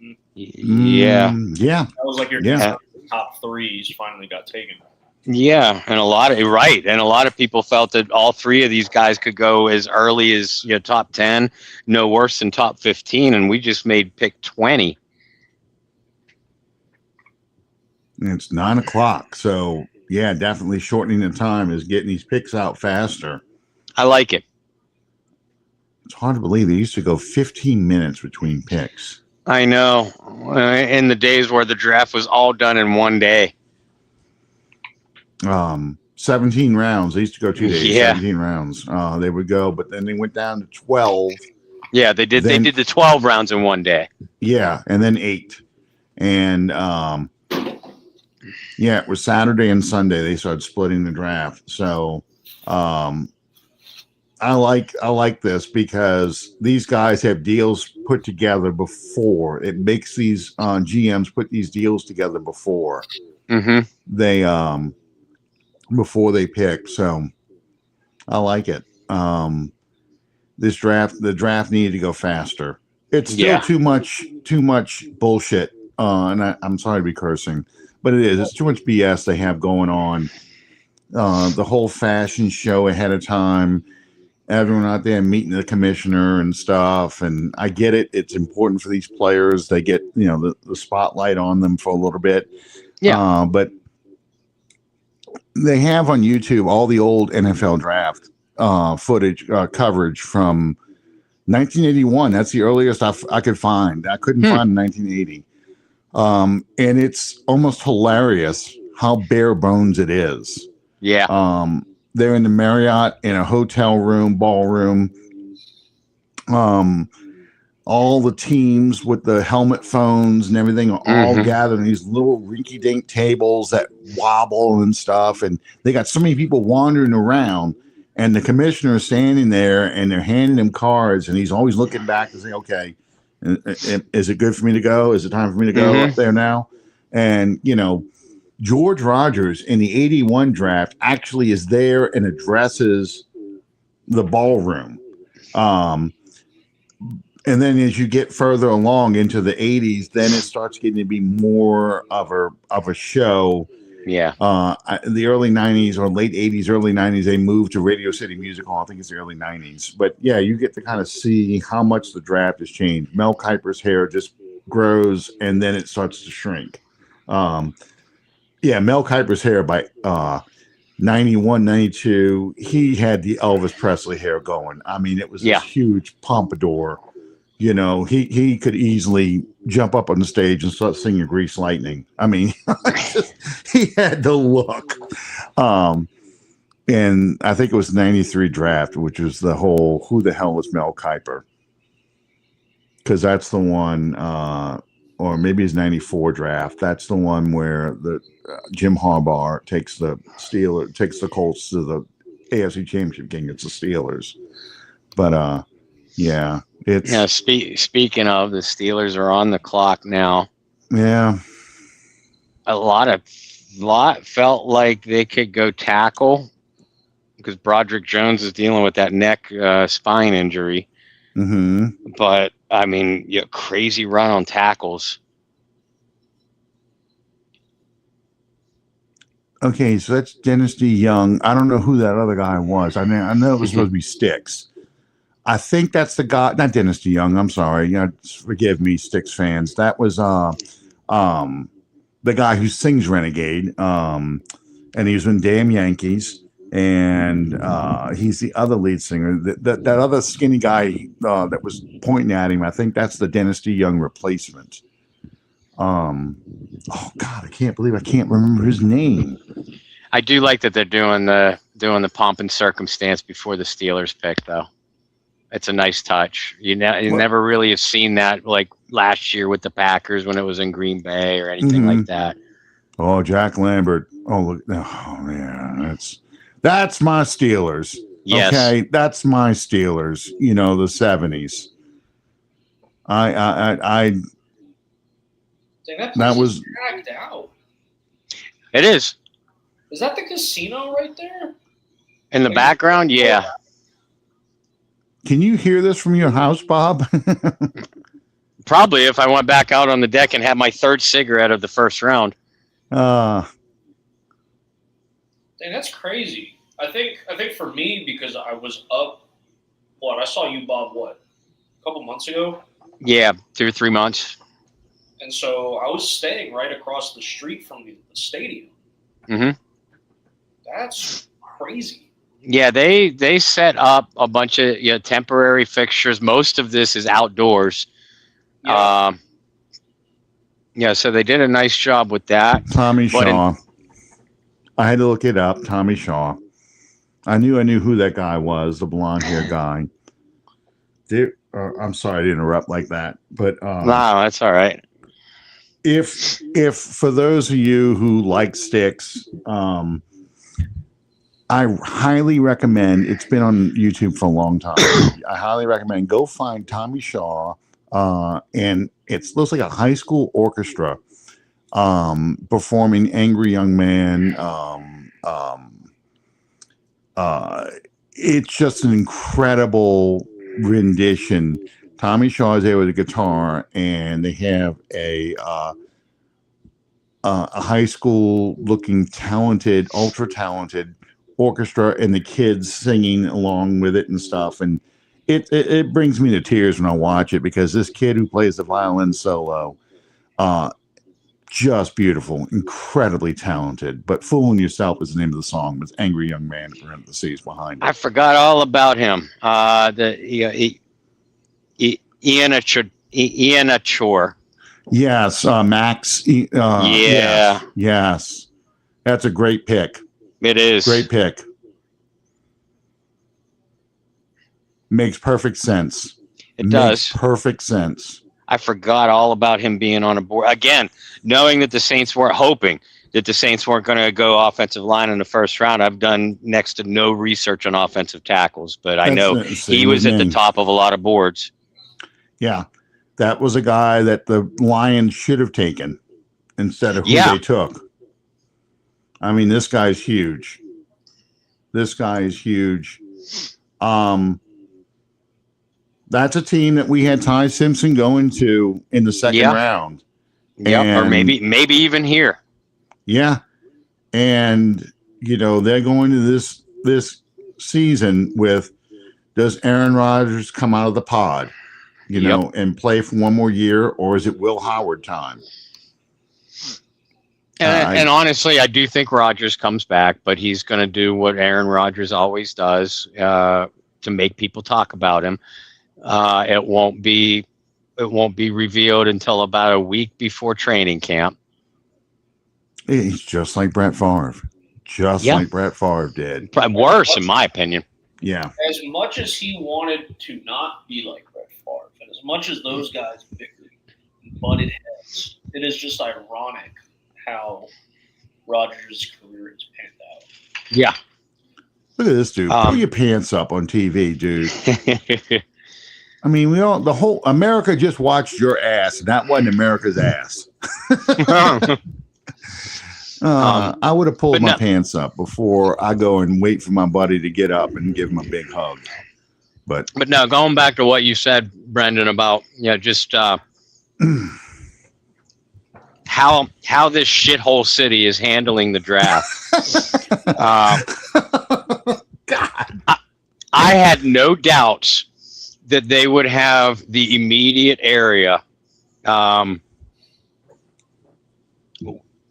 Mhm. Yeah. Yeah. That was like your Yeah. top threes finally got taken. Yeah, and a lot of people felt that all three of these guys could go as early as top 10, no worse than top 15, and we just made pick 20. It's 9:00, so yeah, definitely shortening the time is getting these picks out faster. I like it. It's hard to believe they used to go 15 minutes between picks. I know. In the days where the draft was all done in one day. 17 rounds. They used to go 2 days. Yeah. 17 rounds. They would go, but then they went down to 12. Yeah, they did. Then, they did the 12 rounds in one day. Yeah, and then 8, and yeah, it was Saturday and Sunday. They started splitting the draft. So I like this because these guys have deals put together before. It makes these GMs put these deals together before they before they pick. So I like it. This draft, the draft needed to go faster. It's still too much bullshit. And I'm sorry to be cursing, but it is. It's too much BS they have going on. The whole fashion show ahead of time. Everyone out there meeting the commissioner and stuff. And I get it. It's important for these players. They get, the spotlight on them for a little bit. Yeah. But they have on YouTube all the old NFL draft footage, coverage from 1981. That's the earliest I could find. I couldn't find in 1980. And it's almost hilarious how bare bones it is. Yeah. They're in the Marriott in a hotel room, ballroom. All the teams with the helmet phones and everything are all gathered in these little rinky-dink tables that wobble and stuff. And they got so many people wandering around, and the commissioner is standing there, and they're handing him cards, and he's always looking back and saying, okay, is it good for me to go? Is it time for me to go up there now? And, George Rogers in the 81 draft actually is there and addresses the ballroom. And then as you get further along into the 80s, then it starts getting to be more of a show. Yeah. The early 90s or late 80s, early 90s, they moved to Radio City Music Hall. I think it's the early 90s. But yeah, you get to kind of see how much the draft has changed. Mel Kiper's hair just grows and then it starts to shrink. Yeah, Mel Kiper's hair by 91, 92, he had the Elvis Presley hair going. I mean, it was this huge pompadour. He could easily jump up on the stage and start singing Grease Lightning. I mean, he had the look. And I think it was 93 draft, which was the whole, who the hell was Mel Kiper? Because that's the one, or maybe it's 94 draft. That's the one where the Jim Harbaugh takes the Colts to the AFC Championship game. It's the Steelers. But yeah, it's speaking of, the Steelers are on the clock now. Yeah. A lot felt like they could go tackle because Broderick Jones is dealing with that neck spine injury. But I mean, crazy run on tackles. Okay, so that's Dynasty Young. I don't know who that other guy was. I mean, I know it was supposed to be Sticks. I think that's the guy, not Dynasty Young. I'm sorry. Forgive me, Sticks fans. That was the guy who sings Renegade. And he was in Damn Yankees. And he's the other lead singer. That other skinny guy that was pointing at him, I think that's the Dynasty Young replacement. Oh God, I can't believe I can't remember his name. I do like that they're doing the pomp and circumstance before the Steelers pick, though. It's a nice touch. You never really have seen that like last year with the Packers when it was in Green Bay or anything like that. Oh, Jack Lambert. Oh, look. Oh man, that's my Steelers. Yes. Okay, that's my Steelers. The 70s. That was dragged out. It is. Is that the casino right there? In the background, yeah. Can you hear this from your house, Bob? Probably if I went back out on the deck and had my third cigarette of the first round. And that's crazy. I think for me, because I was up, I saw you, Bob, a couple months ago? Yeah, 2 or 3 months. And so I was staying right across the street from the stadium. Mm-hmm. That's crazy. Yeah, they set up a bunch of temporary fixtures. Most of this is outdoors. Yeah. So they did a nice job with that. Tommy Shaw. I had to look it up. Tommy Shaw. I knew who that guy was, the blonde hair guy. I'm sorry to interrupt like that, but no, that's all right. If for those of you who like sticks, I highly recommend. It's been on YouTube for a long time. I highly recommend go find Tommy Shaw, and it looks like a high school orchestra performing "Angry Young Man." It's just an incredible rendition. Tommy Shaw is there with a guitar, and they have a high school looking talented, ultra talented orchestra, and the kids singing along with it and stuff. And it brings me to tears when I watch it, because this kid who plays the violin solo, just beautiful, incredibly talented. But "Fooling Yourself" is the name of the song. It's "Angry Young Man" in parentheses behind it. I forgot all about him. Ian Achor. Yes, Max. Yeah. Yes. That's a great pick. It is. Great pick. Makes perfect sense. It does. Perfect sense. I forgot all about him being on a board. Again, knowing that the Saints weren't going to go offensive line in the first round. I've done next to no research on offensive tackles, but I know he was at the top of a lot of boards. Yeah. That was a guy that the Lions should have taken instead of who they took. I mean, this guy's huge. That's a team that we had Ty Simpson going to in the second round. Yeah, or maybe even here. Yeah. And, they're going to this season with, does Aaron Rodgers come out of the pod, and play for one more year, or is it Will Howard time? And honestly, I do think Rodgers comes back, but he's going to do what Aaron Rodgers always does to make people talk about him. It won't be revealed until about a week before training camp. He's just like Brett Favre. Like Brett Favre did. Worse, in my opinion. Yeah. As much as he wanted to not be like Brett Favre, and as much as those guys bickered and butted heads, it is just ironic how Rodgers' career has panned out. Yeah. Look at this dude. Pull your pants up on TV, dude. I mean, the whole America just watched your ass, and that wasn't America's ass. I would have pulled my pants up before I go and wait for my buddy to get up and give him a big hug. But now, going back to what you said, Brendan, about just how this shithole city is handling the draft. God, I had no doubts that they would have the immediate area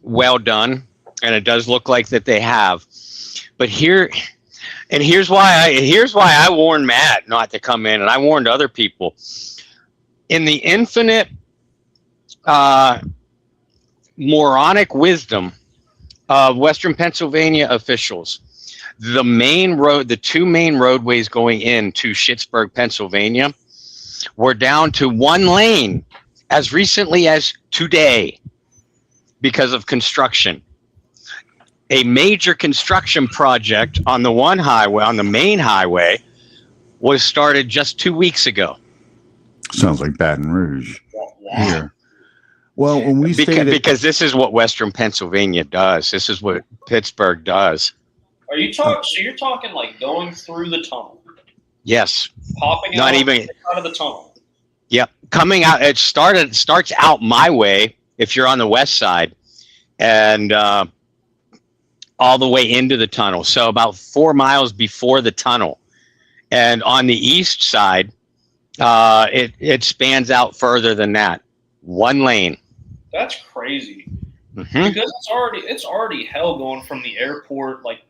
well done, and it does look like that they have. But here's why I warned Matt not to come in, and I warned other people. In the infinite moronic wisdom of Western Pennsylvania officials, the two main roadways going into Schittsburg, Pennsylvania, were down to one lane as recently as today because of construction. A major construction project on the main highway, was started just 2 weeks ago. Sounds like Baton Rouge here. Well, when we because this is what Western Pennsylvania does. This is what Pittsburgh does. Are you talking? So you're talking like going through the tunnel, Yes. popping Not out, even. out of the tunnel. Yep. Coming out. It starts out my way if you're on the west side, and all the way into the tunnel. So about 4 miles before the tunnel, and on the east side, it spans out further than that. One lane. That's crazy. Mm-hmm. Because it's already hell going from the airport. Like,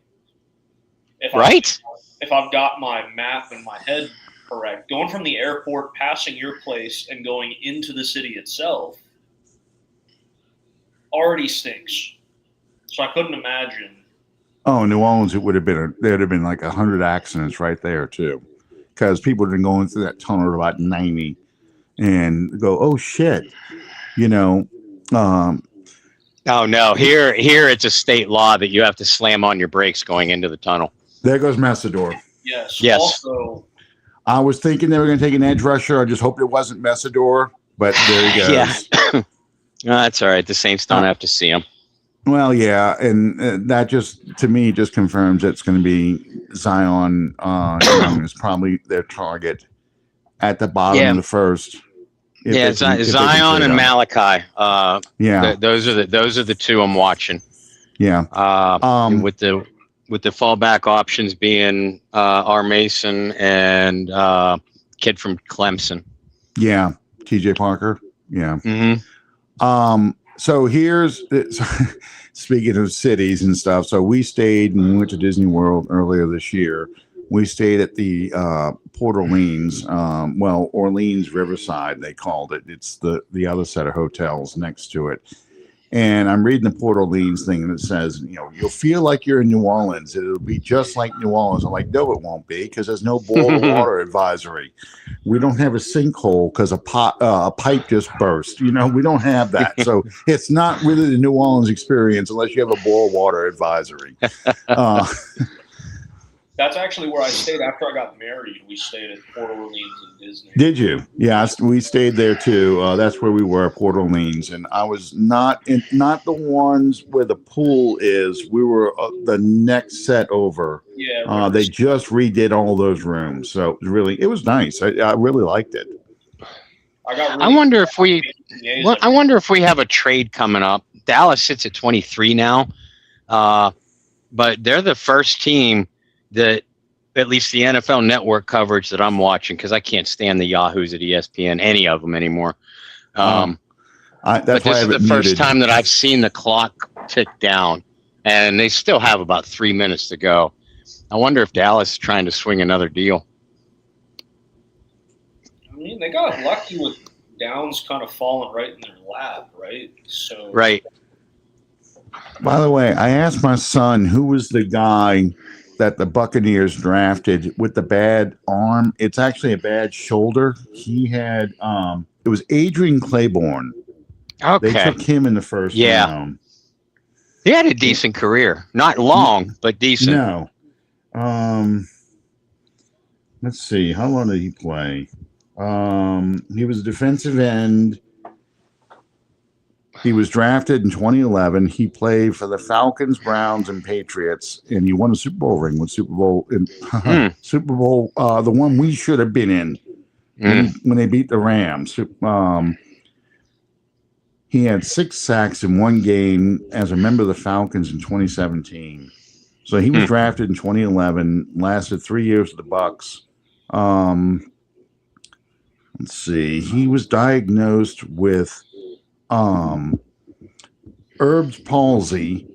if I've got my map in my head correct, going from the airport, passing your place, and going into the city itself already stinks. So I couldn't imagine. Oh, New Orleans, there'd have been like 100 accidents right there too, because people have been going through that tunnel at about 90 and go, oh shit, you know. Oh no! Here it's a state law that you have to slam on your brakes going into the tunnel. There goes Messidor. Yes. Yes. Also, I was thinking they were going to take an edge rusher. I just hoped it wasn't Messidor, but there he goes. Yeah. That's all right. The Saints don't have to see him. Well, yeah, and that just to me just confirms it's going to be Zion. Is probably their target at the bottom of the first. Zion and Malachi. Yeah, those are the two I'm watching. Yeah. With the fallback options being R. Mason and kid from Clemson. Yeah, TJ Parker. Yeah. Mm-hmm. So speaking of cities and stuff. So we stayed and we went to Disney World earlier this year. We stayed at the Port Orleans, Orleans Riverside, they called it. It's the other set of hotels next to it. And I'm reading the Port Orleans thing, and it says, you'll feel like you're in New Orleans. It'll be just like New Orleans. I'm like, no, it won't be, because there's no boil water advisory. We don't have a sinkhole because a pipe just burst. We don't have that. So it's not really the New Orleans experience unless you have a boil water advisory. That's actually where I stayed after I got married. We stayed at Port Orleans and Disney. Did you? Yeah, we stayed there too. That's where we were, Port Orleans, and I was not the ones where the pool is. We were the next set over. Yeah. They just redid all those rooms, so it was nice. I really liked it. I wonder if we have a trade coming up. Dallas sits at 23 now, but they're the first team that, at least the NFL Network coverage that I'm watching, because I can't stand the Yahoos at ESPN, any of them anymore. But this is the first time that I've seen the clock tick down, and they still have about 3 minutes to go. I wonder if Dallas is trying to swing another deal. I mean, they got lucky with Downs kind of falling right in their lap, right? So right. By the way, I asked my son who was the guy that the Buccaneers drafted with the bad arm. It's actually a bad shoulder. He had it was Adrian Claiborne. Okay. They took him in the first round. He had a decent career. Not long, but decent. No. Let's see. How long did he play? He was a defensive end. He was drafted in 2011. He played for the Falcons, Browns, and Patriots, and he won a Super Bowl ring with Super Bowl, the one we should have been in when they beat the Rams. He had 6 sacks in one game as a member of the Falcons in 2017. So he was drafted in 2011, lasted 3 years with the Bucs. Let's see. He was diagnosed with Erb's palsy.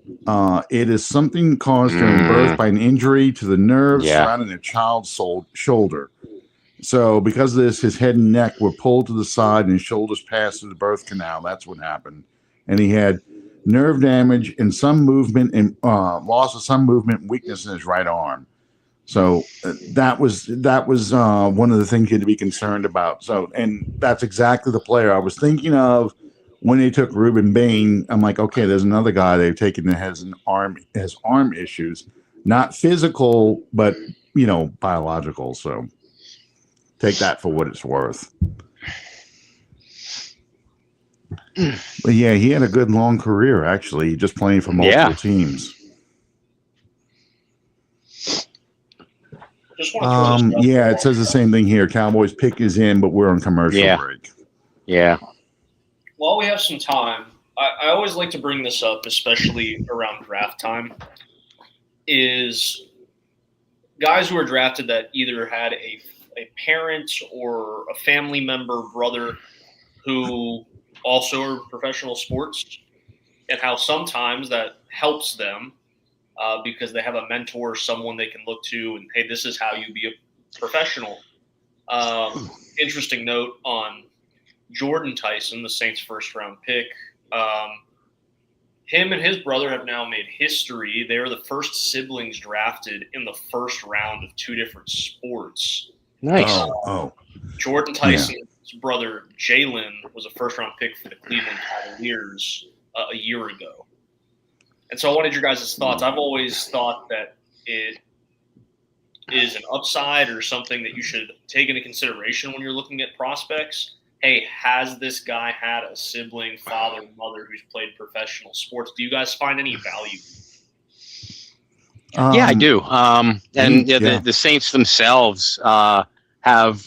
It is something caused during birth by an injury to the nerves surrounding a child's shoulder. So because of this, his head and neck were pulled to the side and his shoulders passed through the birth canal. That's what happened. And he had nerve damage and some movement and loss of some movement and weakness in his right arm. So that was one of the things you had to be concerned about. So, and that's exactly the player I was thinking of when they took Ruben Bain. I'm like, okay, there's another guy they've taken that has arm issues, not physical, but biological. So take that for what it's worth. But yeah, he had a good long career actually, just playing for multiple teams. Just want to throw this out Yeah, there. it says the same thing here. Cowboys pick is in, but we're on commercial Yeah. break. Yeah. While we have some time, I always like to bring this up, especially around draft time, is guys who are drafted that either had a parent or a family member, brother, who also are professional sports, and how sometimes that helps them because they have a mentor, someone they can look to, and hey, this is how you be a professional. Interesting note on Jordan Tyson, the Saints' first-round pick. Him and his brother have now made history. They are the first siblings drafted in the first round of two different sports. Nice. Oh. Jordan Tyson's brother, Jalen, was a first-round pick for the Cleveland Cavaliers a year ago. And so I wanted your guys' thoughts. I've always thought that it is an upside or something that you should take into consideration when you're looking at prospects. Hey, has this guy had a sibling, father, mother who's played professional sports? Do you guys find any value? Yeah, I do. And yeah. the Saints themselves have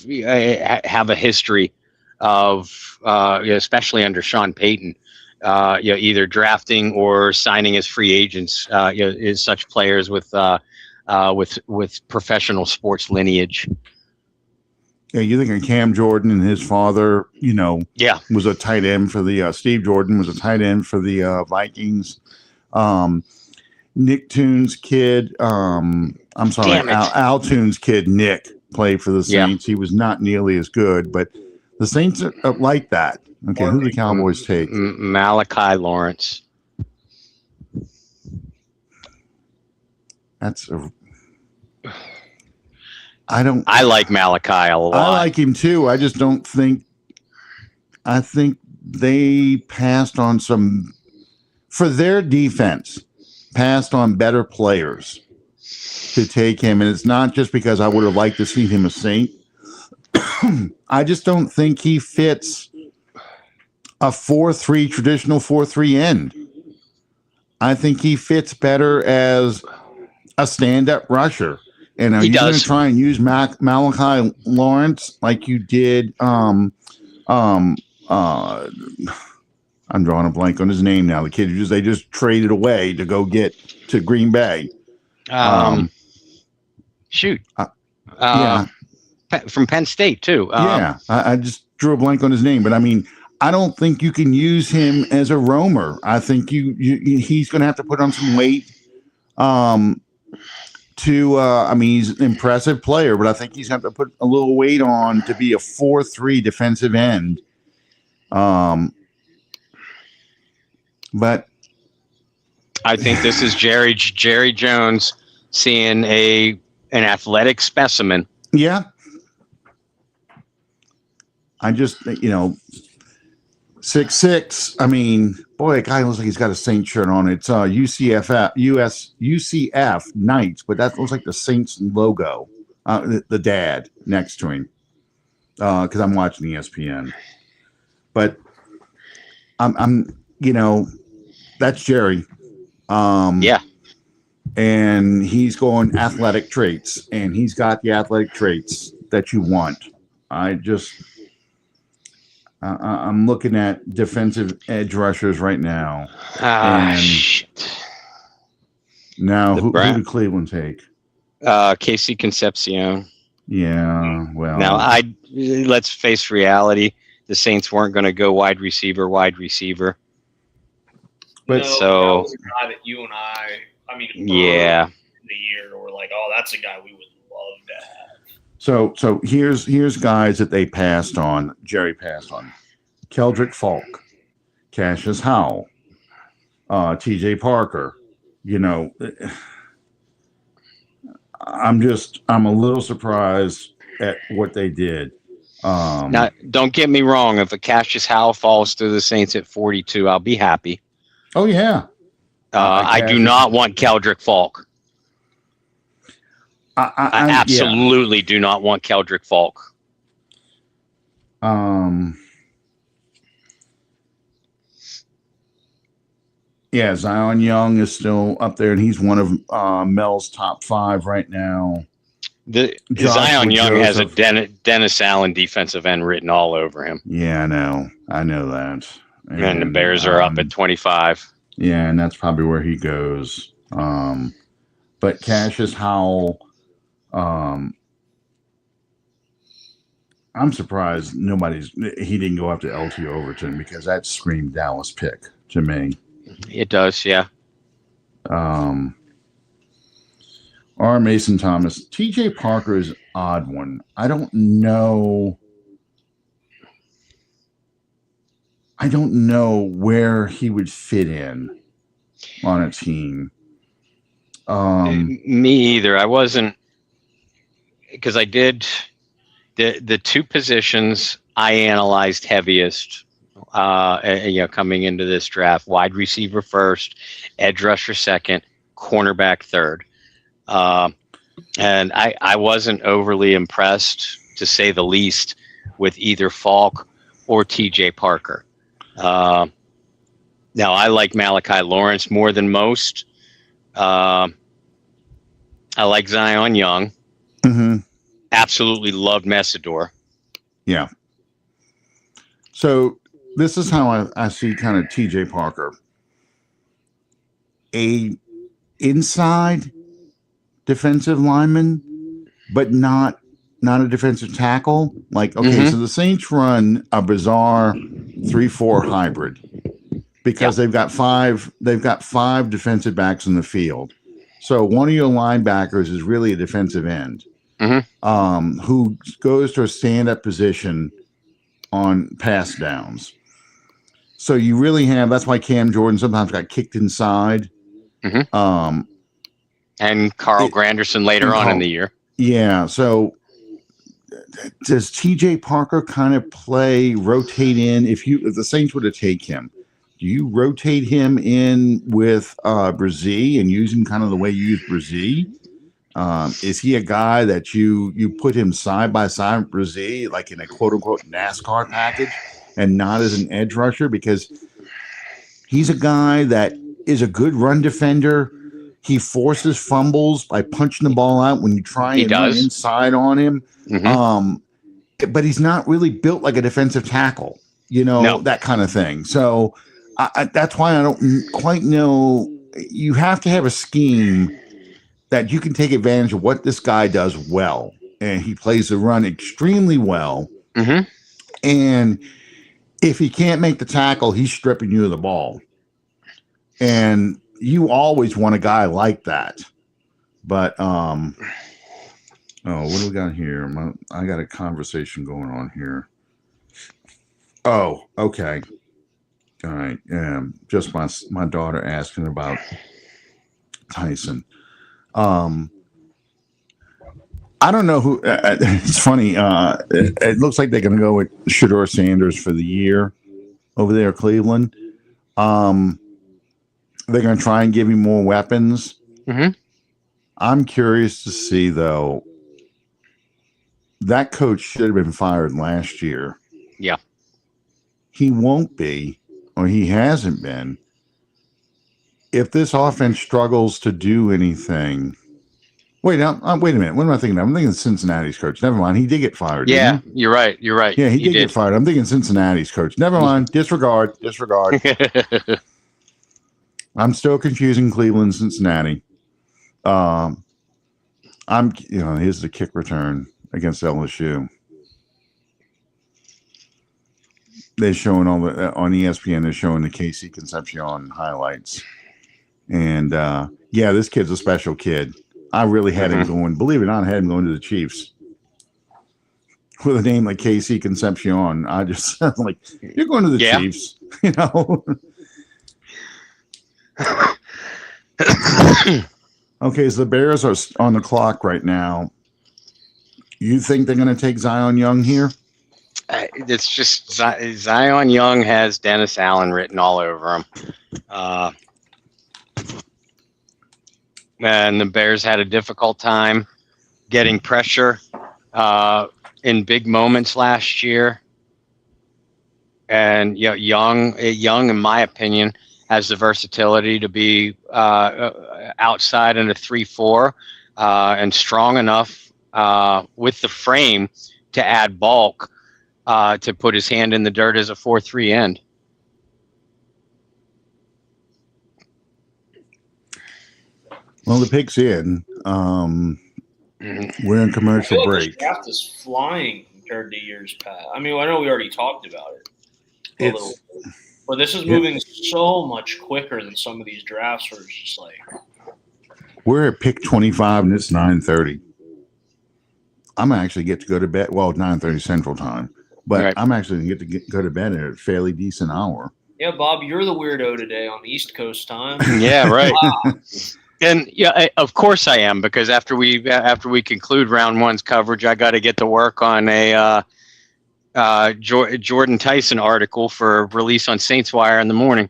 a history of, especially under Sean Payton, either drafting or signing as free agents, is such players with professional sports lineage. Yeah, you think of Cam Jordan and his father, Yeah. was a tight end for the Steve Jordan was a tight end for the Vikings. Nick Toon's kid, Al Toon's kid, Nick, played for the Saints. He was not nearly as good, but the Saints are like that. Okay, who do the Cowboys take? Malachi Lawrence. I like Malachi a lot. I like him too. I just don't think. I think they passed on some for their defense. Passed on better players to take him, and it's not just because I would have liked to see him a Saint. I just don't think he fits a 4-3 traditional 4-3 end. I think he fits better as a stand-up rusher. And are you going to try and use Malachi Lawrence like you did? I'm drawing a blank on his name now. The kid they just traded away to go get to Green Bay. From Penn State too. I just drew a blank on his name, but I mean, I don't think you can use him as a roamer. I think he's going to have to put on some weight. He's an impressive player, but I think he's going to have to put a little weight on to be a 4-3 defensive end. But I think this is Jerry Jones seeing an athletic specimen. Yeah. I just 6'6". I mean, boy, a guy looks like he's got a Saints shirt on. It's UCF Knights, but that looks like the Saints logo. The dad next to him, because I'm watching ESPN. But I'm that's Jerry. And he's going athletic traits, and he's got the athletic traits that you want. I'm looking at defensive edge rushers right now. Now, who did Cleveland take? Casey Concepcion. Yeah, well. Now, let's face reality. The Saints weren't going to go wide receiver. But that was a guy that you and I in the year were like, oh, that's a guy we would love to have. So here's guys that they passed on. Jerry passed on. Keldrick Falk, Cassius Howell, T.J. Parker. I'm a little surprised at what they did. Now, don't get me wrong. If a Cassius Howell falls through the Saints at 42, I'll be happy. Oh yeah. I do not want Keldrick Falk. I absolutely do not want Keldrick Falk. Zion Young is still up there, and he's one of Mel's top 5 right now. Zion Young has a Joseph. Dennis Allen defensive end written all over him. Yeah, I know that. And the Bears are up at 25. Yeah, and that's probably where he goes. But Cassius Howell, I'm surprised he didn't go after LT Overton, because that screamed Dallas pick to me. It does, yeah. R. Mason Thomas. TJ Parker is an odd one. I don't know where he would fit in on a team. Me either. I wasn't, because I did the two positions I analyzed heaviest coming into this draft: wide receiver first, edge rusher second, cornerback third. And I wasn't overly impressed, to say the least, with either Falk or TJ Parker. Now, I like Malachi Lawrence more than most. I like Zion Young. Mm-hmm. Absolutely loved Messidor. Yeah. So this is how I see kind of TJ Parker. A inside defensive lineman, but not a defensive tackle. Like, okay, so the Saints run a bizarre 3-4 hybrid, because they've got five defensive backs in the field. So one of your linebackers is really a defensive end, who goes to a stand-up position on pass downs. So you really have, that's why Cam Jordan sometimes got kicked inside. And Carl Granderson later on in the year. Yeah. So does TJ Parker kind of rotate in? If the Saints were to take him, do you rotate him in with Brzee and use him kind of the way you use Brzee? Is he a guy that you put him side by side with Brzee, like in a quote unquote NASCAR package, and not as an edge rusher? Because he's a guy that is a good run defender. He forces fumbles by punching the ball out when you try and run inside on him. But he's not really built like a defensive tackle, that kind of thing. So that's why I don't quite know. You have to have a scheme that you can take advantage of what this guy does well. And he plays the run extremely well. And if he can't make the tackle, he's stripping you of the ball. And you always want a guy like that. But, what do we got here? I got a conversation going on here. Oh, okay. All right. Just my daughter asking about Tyson. I don't know who. It's funny. It looks like they're going to go with Shedeur Sanders for the year over there, Cleveland. They're going to try and give him more weapons. I'm curious to see, though. That coach should have been fired last year. Yeah. He won't be, or he hasn't been. If this offense struggles to do anything. Wait a minute. What am I thinking of? I'm thinking Cincinnati's coach. Never mind. He did get fired. Yeah, you're right. Yeah, he did get fired. I'm thinking Cincinnati's coach. Never mind. Disregard. I'm still confusing Cleveland and Cincinnati. Here's the kick return against LSU. They're showing on ESPN. They're showing the KC Concepcion highlights, and this kid's a special kid. I really had him going. Believe it or not, I had him going to the Chiefs with a name like KC Concepcion. I just like, you're going to the Chiefs, Okay, so the Bears are on the clock right now. You think they're going to take Zion Young here? It's just Zion Young has Dennis Allen written all over him. And the Bears had a difficult time getting pressure in big moments last year. And Young, in my opinion, has the versatility to be outside in a 3-4 and strong enough with the frame to add bulk to put his hand in the dirt as a 4-3 end. Well, the pick's in. We're in commercial I feel like break. this draft is flying compared to years past. I mean, I know we already talked about it a little bit, but this is moving so much quicker than some of these drafts where it's just like. We're at pick 25 and it's 9:30. I'm actually get to go to bed. Well, it's 9:30 Central Time, but Right. I'm actually going to go to bed at a fairly decent hour. Yeah, Bob, you're the weirdo today on the East Coast time. Yeah, right. Wow. And yeah, of course I am, because after we conclude round one's coverage, I got to get to work on a Jordan Tyson article for release on Saints Wire in the morning.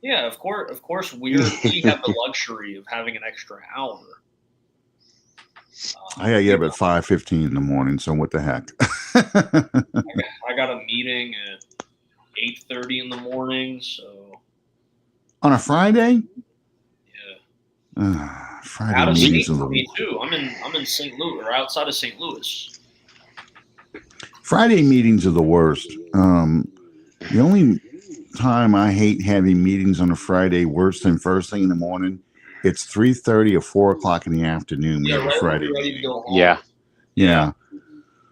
Yeah, of course, we have the luxury of having an extra hour. I got to get up at 5:15 in the morning, so what the heck? I got a meeting at 8:30 in the morning, so On a Friday? yeah. Friday Out of meetings state are for me the too. I'm in St. Louis or outside of St. Louis. Friday meetings are the worst. The only time I hate having meetings on a Friday worse than first thing in the morning, it's 3:30 or 4 o'clock in the afternoon. We have a right when Friday you're ready to meeting. go home. Yeah.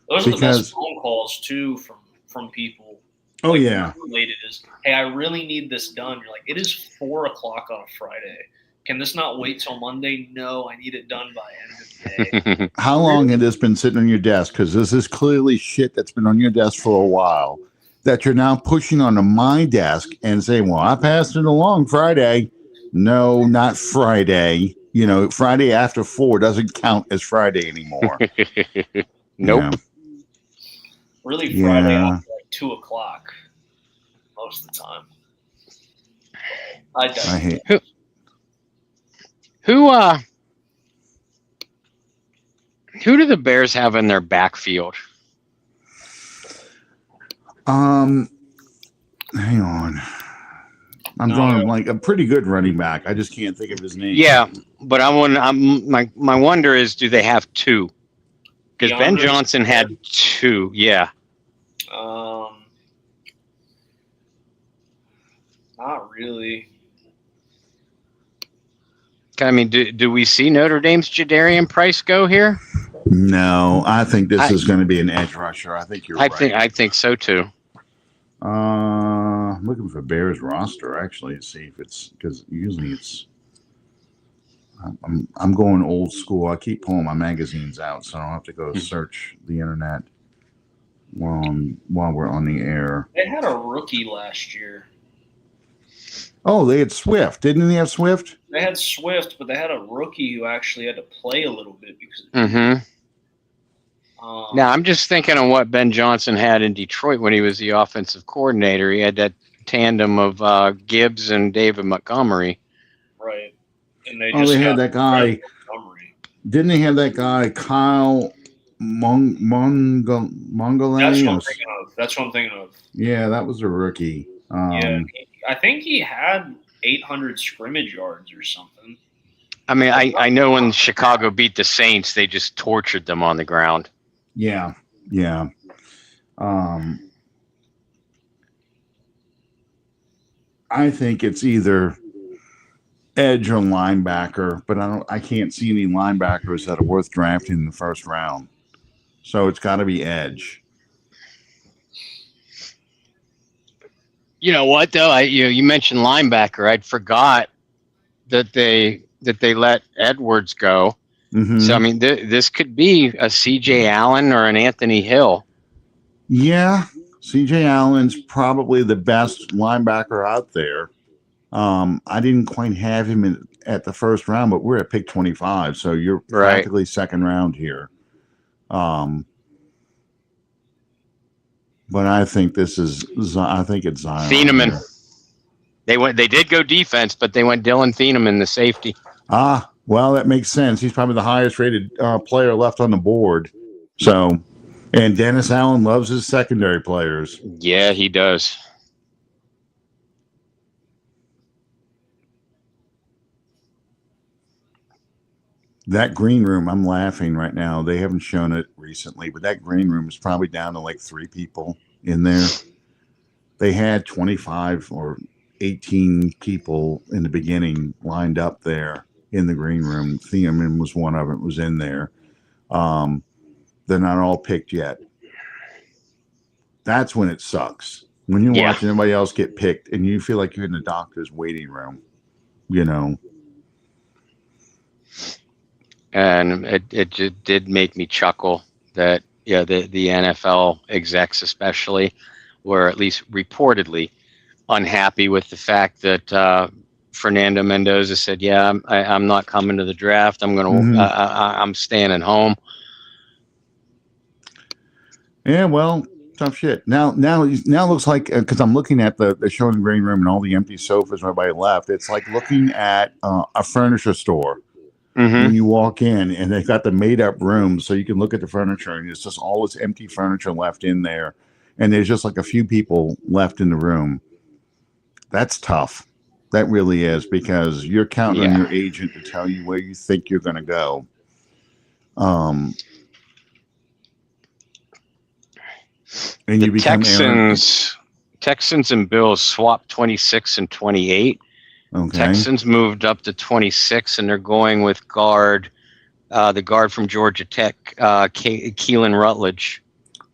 Those are the Because- best phone calls too from people. Oh Like, yeah. related is, hey, I really need this done. You're like, it is 4 o'clock on a Friday. Can this not wait till Monday? No, I need it done by end of day. How long had this been sitting on your desk? Because this is clearly shit that's been on your desk for a while that you're now pushing onto my desk and saying, well, I passed it along Friday. No, not Friday. You know, Friday after 4 doesn't count as Friday anymore. Nope. Yeah. Really, Friday Yeah. after like 2 o'clock most of the time. I I hate. Who do the Bears have in their backfield? Hang on. I'm going like a pretty good running back. I just can't think of his name. Yeah, but my wonder is, do they have two? Because Ben DeAndre Johnson had two. Yeah. Not really. I mean, do we see Notre Dame's Jadarian Price go here? No, I think this is going to be an edge rusher. I think you're right. I think so too. I'm looking for Bears roster actually to see if it's, because usually it's. I'm going old school. I keep pulling my magazines out, so I don't have to go search the internet while we're on the air. They had a rookie last year. Oh, they had Swift. Didn't they have Swift? They had Swift, but they had a rookie who actually had to play a little bit because. Mm-hmm. Now, I'm just thinking of what Ben Johnson had in Detroit when he was the offensive coordinator. He had that tandem of Gibbs and David Montgomery. Right. And they They had that guy. Montgomery. Didn't they have that guy, Kyle Mongolay? That's what I'm thinking of. Yeah, that was a rookie. Yeah, I think he had 800 scrimmage yards or something. I mean, I know when Chicago beat the Saints, they just tortured them on the ground. Yeah. I think it's either edge or linebacker, but I can't see any linebackers that are worth drafting in the first round. So it's got to be edge. You know what though? You mentioned linebacker. I'd forgot that they let Edwards go. Mm-hmm. So I mean, this could be a C.J. Allen or an Anthony Hill. Yeah, C.J. Allen's probably the best linebacker out there. I didn't quite have him at the first round, but we're at pick 25, so you're practically second round here. But I think I think it's Zion. Thieneman. They did go defense, but they went Dylan Thieneman, the safety. Well, that makes sense. He's probably the highest rated player left on the board. So, and Dennis Allen loves his secondary players. Yeah, he does. That green room, I'm laughing right now. They haven't shown it recently, but that green room is probably down to like 3 people in there. They had 25 or 18 people in the beginning lined up there in the green room. Thiemann was one of them, was in there. They're not all picked yet. That's when it sucks. When you're watching everybody else get picked and you feel like you're in the doctor's waiting room, you know. And it just did make me chuckle that the NFL execs especially were at least reportedly unhappy with the fact that Fernando Mendoza said, "Yeah, I'm not coming to the draft. I'm gonna I'm staying at home." Yeah, well, tough shit. Now looks like, because I'm looking at the show in the green room and all the empty sofas and everybody left. It's like looking at a furniture store. When you walk in and they've got the made up room so you can look at the furniture and it's just all this empty furniture left in there. And there's just like a few people left in the room. That's tough. That really is, because you're counting on your agent to tell you where you think you're going to go. And the Texans and Bills swapped 26 and 28. Okay. Texans moved up to 26, and they're going with the guard from Georgia Tech, Keelan Rutledge.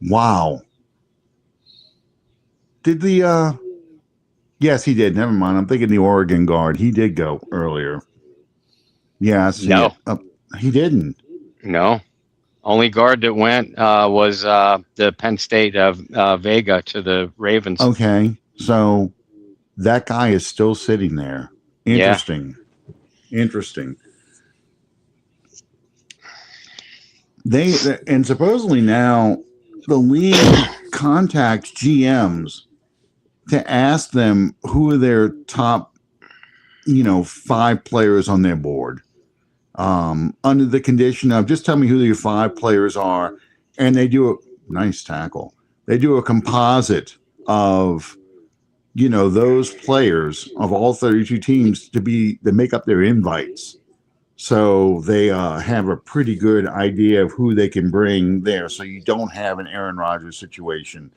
Wow. Did the yes, he did. Never mind. I'm thinking the Oregon guard. He did go earlier. Yeah, no, he didn't. No, only guard that went was the Penn State of Vega to the Ravens. Okay, so that guy is still sitting there. Interesting. Interesting. And supposedly now the league contacts GMs to ask them who are their top, 5 players on their board. Under the condition of just tell me who your 5 players are, and they do a nice tackle. They do a composite of those players of all 32 teams to make up their invites. So they have a pretty good idea of who they can bring there. So you don't have an Aaron Rodgers situation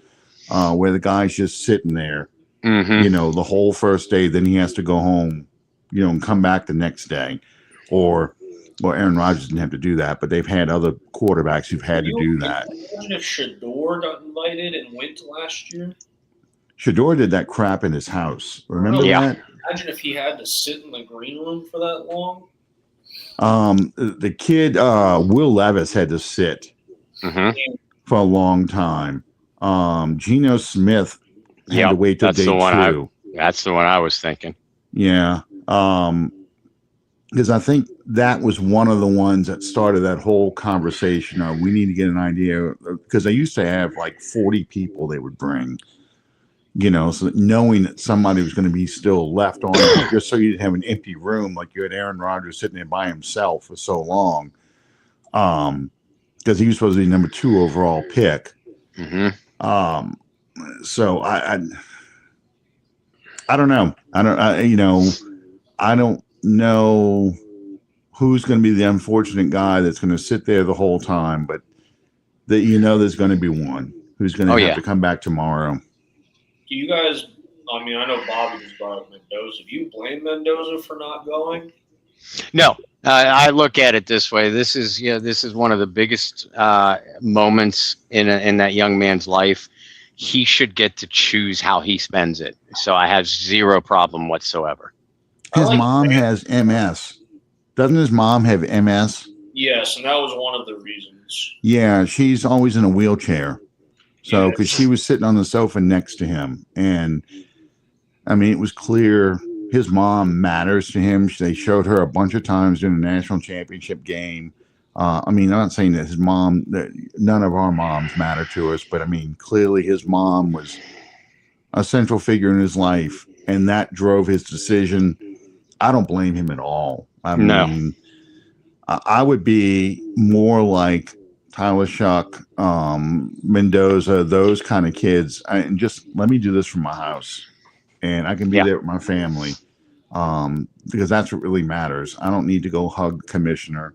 where the guy's just sitting there, the whole first day. Then he has to go home, and come back the next day. Or Aaron Rodgers didn't have to do that, but they've had other quarterbacks who've had to do that. Imagine if Shador got invited and went last year. Shador did that crap in his house. Remember that? Imagine if he had to sit in the green room for that long. The kid, Will Levis, had to sit for a long time. Geno Smith had to wait till day 2. That's the one I was thinking. Yeah. Because I think that was one of the ones that started that whole conversation of we need to get an idea, because they used to have like 40 people they would bring. So knowing that somebody was going to be still left on, just so you didn't have an empty room like you had Aaron Rodgers sitting there by himself for so long, because he was supposed to be number 2 overall pick. So I don't know. I don't know who's going to be the unfortunate guy that's going to sit there the whole time, but there's going to be one who's going to have to come back tomorrow. Do you guys, I know Bobby just brought up Mendoza. Do you blame Mendoza for not going? No, I look at it this way. This is one of the biggest moments in that young man's life. He should get to choose how he spends it. So I have zero problem whatsoever. His mom has MS. Doesn't his mom have MS? Yes, and that was one of the reasons. Yeah, she's always in a wheelchair. So, because she was sitting on the sofa next to him. And, it was clear his mom matters to him. They showed her a bunch of times during the national championship game. I'm not saying that his mom, that none of our moms matter to us, but, clearly his mom was a central figure in his life, and that drove his decision. I don't blame him at all. No. I would be more like Tyler Shuck, Mendoza, those kind of kids, and just let me do this from my house, and I can be there with my family, because that's what really matters. I don't need to go hug commissioner.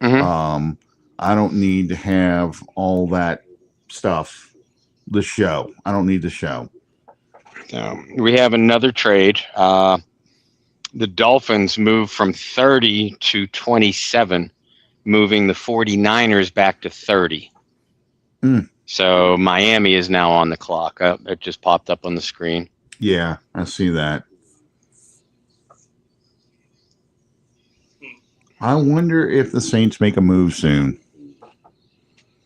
Mhm. I don't need to have all that stuff. The show. I don't need the show. We have another trade. The Dolphins moved from 30 to 27, moving the 49ers back to 30. Mm. So Miami is now on the clock. It just popped up on the screen. Yeah, I see that. I wonder if the Saints make a move soon.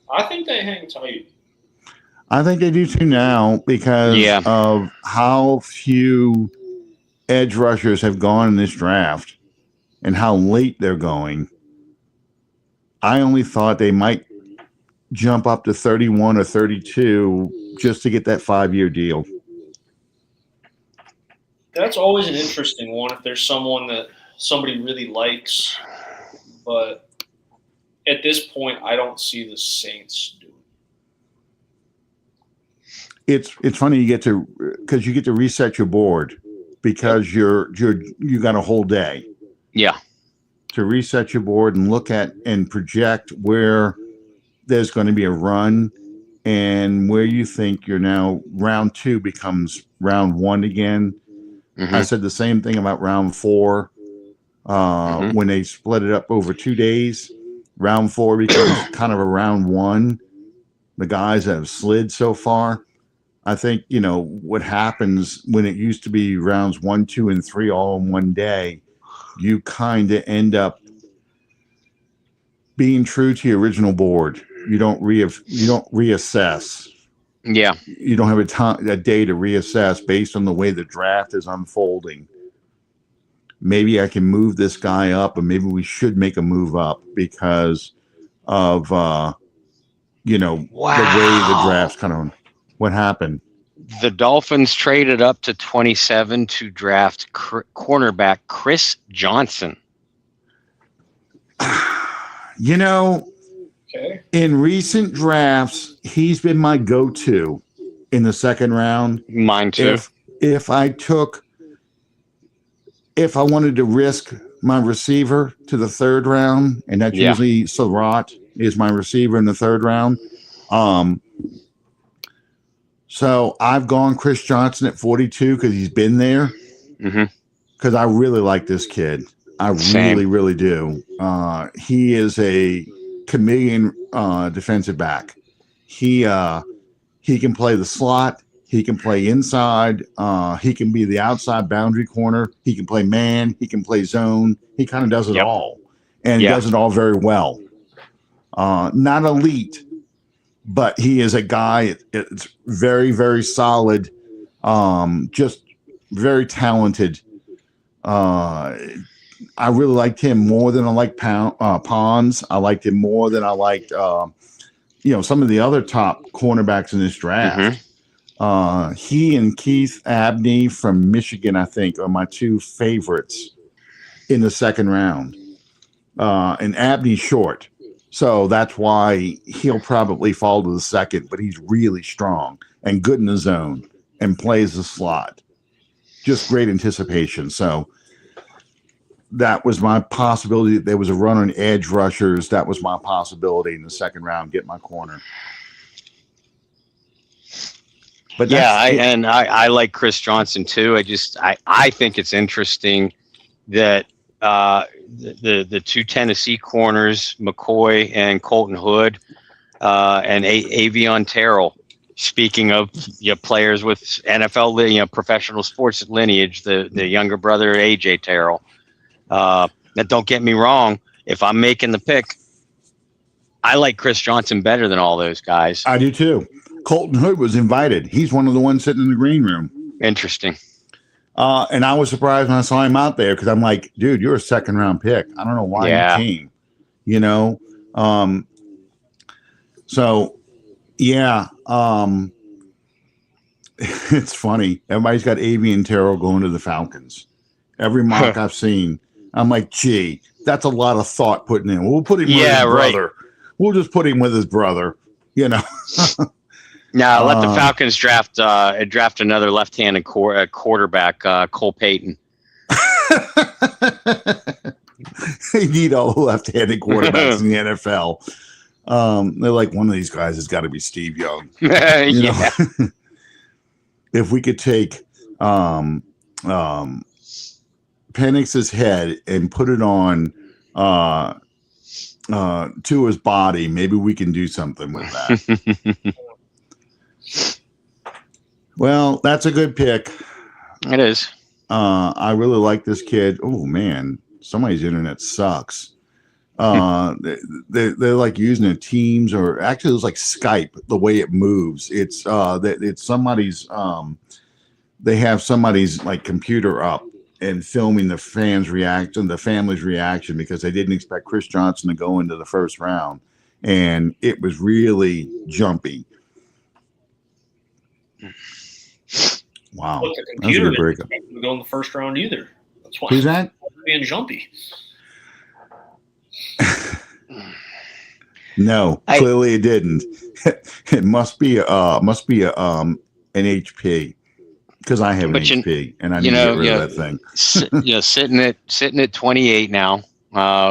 I think they hang tight. I think they do too now because Yeah. of how few edge rushers have gone in this draft and how late they're going. I only thought they might jump up to 31 or 32 just to get that 5-year deal. That's always an interesting one if there's someone that somebody really likes. But at this point, I don't see the Saints doing it. It's funny you get to reset your board because you got a whole day. Yeah. To reset your board and look at and project where there's going to be a run and where you think you're now round 2 becomes round 1 again. Mhm. I said the same thing about round 4 when they split it up over 2 days. Round 4 becomes kind of a round 1. The guys that have slid so far. I think, what happens when it used to be rounds 1, 2, and 3 all in one day, you kind of end up being true to your original board. You don't reassess. Yeah. You don't have a day to reassess based on the way the draft is unfolding. Maybe I can move this guy up, and maybe we should make a move up because of the way the draft's kind of. What happened? The Dolphins traded up to 27 to draft cornerback Chris Johnson. Okay. In recent drafts, he's been my go-to in the second round. Mine too. If I wanted to risk my receiver to the third round, and that's usually Surratt is my receiver in the third round. So I've gone Chris Johnson at 42 because he's been there. Because I really like this kid. I really do. He is a chameleon defensive back. He can play the slot. He can play inside. He can be the outside boundary corner. He can play man. He can play zone. He kind of does it all. And he does it all very well. Not elite, but he is a guy. It's very, very solid. Just very talented. I really liked him more than I liked Pons. I liked him more than I liked, some of the other top cornerbacks in this draft. He and Keith Abney from Michigan, I think, are my 2 favorites in the second round. And Abney's short. So that's why he'll probably fall to the second, but he's really strong and good in the zone and plays the slot. Just great anticipation. So that was my possibility. There was a run on edge rushers. That was my possibility in the second round, get my corner. But I like Chris Johnson too. I think it's interesting that the 2 Tennessee corners, McCoy and Colton Hood, and Avion Terrell. Speaking of players with NFL, professional sports lineage, the younger brother AJ Terrell. Now, don't get me wrong. If I'm making the pick, I like Chris Johnson better than all those guys. I do too. Colton Hood was invited. He's one of the ones sitting in the green room. Interesting. And I was surprised when I saw him out there because I'm like, dude, you're a second round pick. I don't know why you came. It's funny. Everybody's got Avian Terrell going to the Falcons. Every mock I've seen, I'm like, gee, that's a lot of thought putting in. We'll put him with his brother. We'll just put him with his brother, Now let the Falcons draft another left-handed quarterback, Cole Payton. They need all the left-handed quarterbacks in the NFL. They're like, one of these guys has got to be Steve Young. You Yeah. know? If we could take Penix's head and put it on Tua's body, maybe we can do something with that. Well, that's a good pick. It is. I really like this kid. Oh man, somebody's internet sucks. They're like using a Teams, or actually it's like Skype. The way it moves, it's somebody's. They have somebody's like computer up and filming the fans' reaction, the family's reaction, because they didn't expect Chris Johnson to go into the first round, and it was really jumpy. Wow, But the that's a computer good didn't breakup. expect him to go in the first round either. That's why Who's that? it's being jumpy. No, clearly it didn't. It must be an HP, because I have an But HP and I need to get rid of that thing. Sitting at 28 now,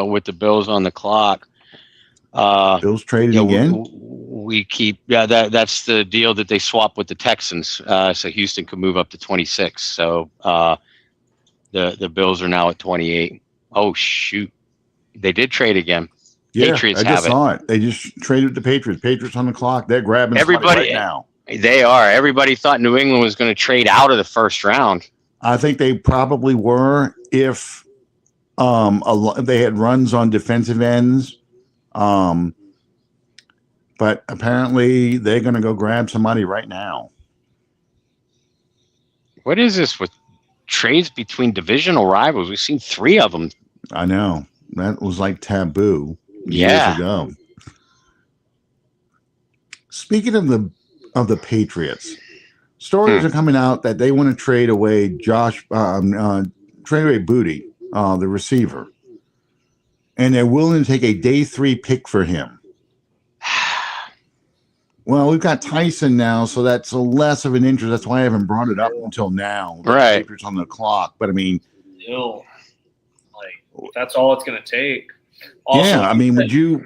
with the Bills on the clock. Bills traded again. We keep that's the deal that they swap with the Texans, so Houston could move up to 26. So the Bills are now at 28. Oh shoot, they did trade again. Yeah, Patriots I just have it. saw it. They just traded the Patriots. Patriots on the clock. They're grabbing Everybody right now. They are. Everybody thought New England was going to trade out of the first round. I think they probably were if they had runs on defensive ends. But apparently they're going to go grab somebody right now. What is this with trades between divisional rivals? We've seen 3 of them. I know. That was like taboo Yeah. years ago. Speaking of the Patriots, stories are coming out that they want to trade away Booty, the receiver, and they're willing to take a day 3 pick for him. Well, we've got Tyson now, so that's less of an interest. That's why I haven't brought it up until now. Right. Patriots on the clock, but I mean, Still, like that's all it's going to take. Also, yeah, I mean, would you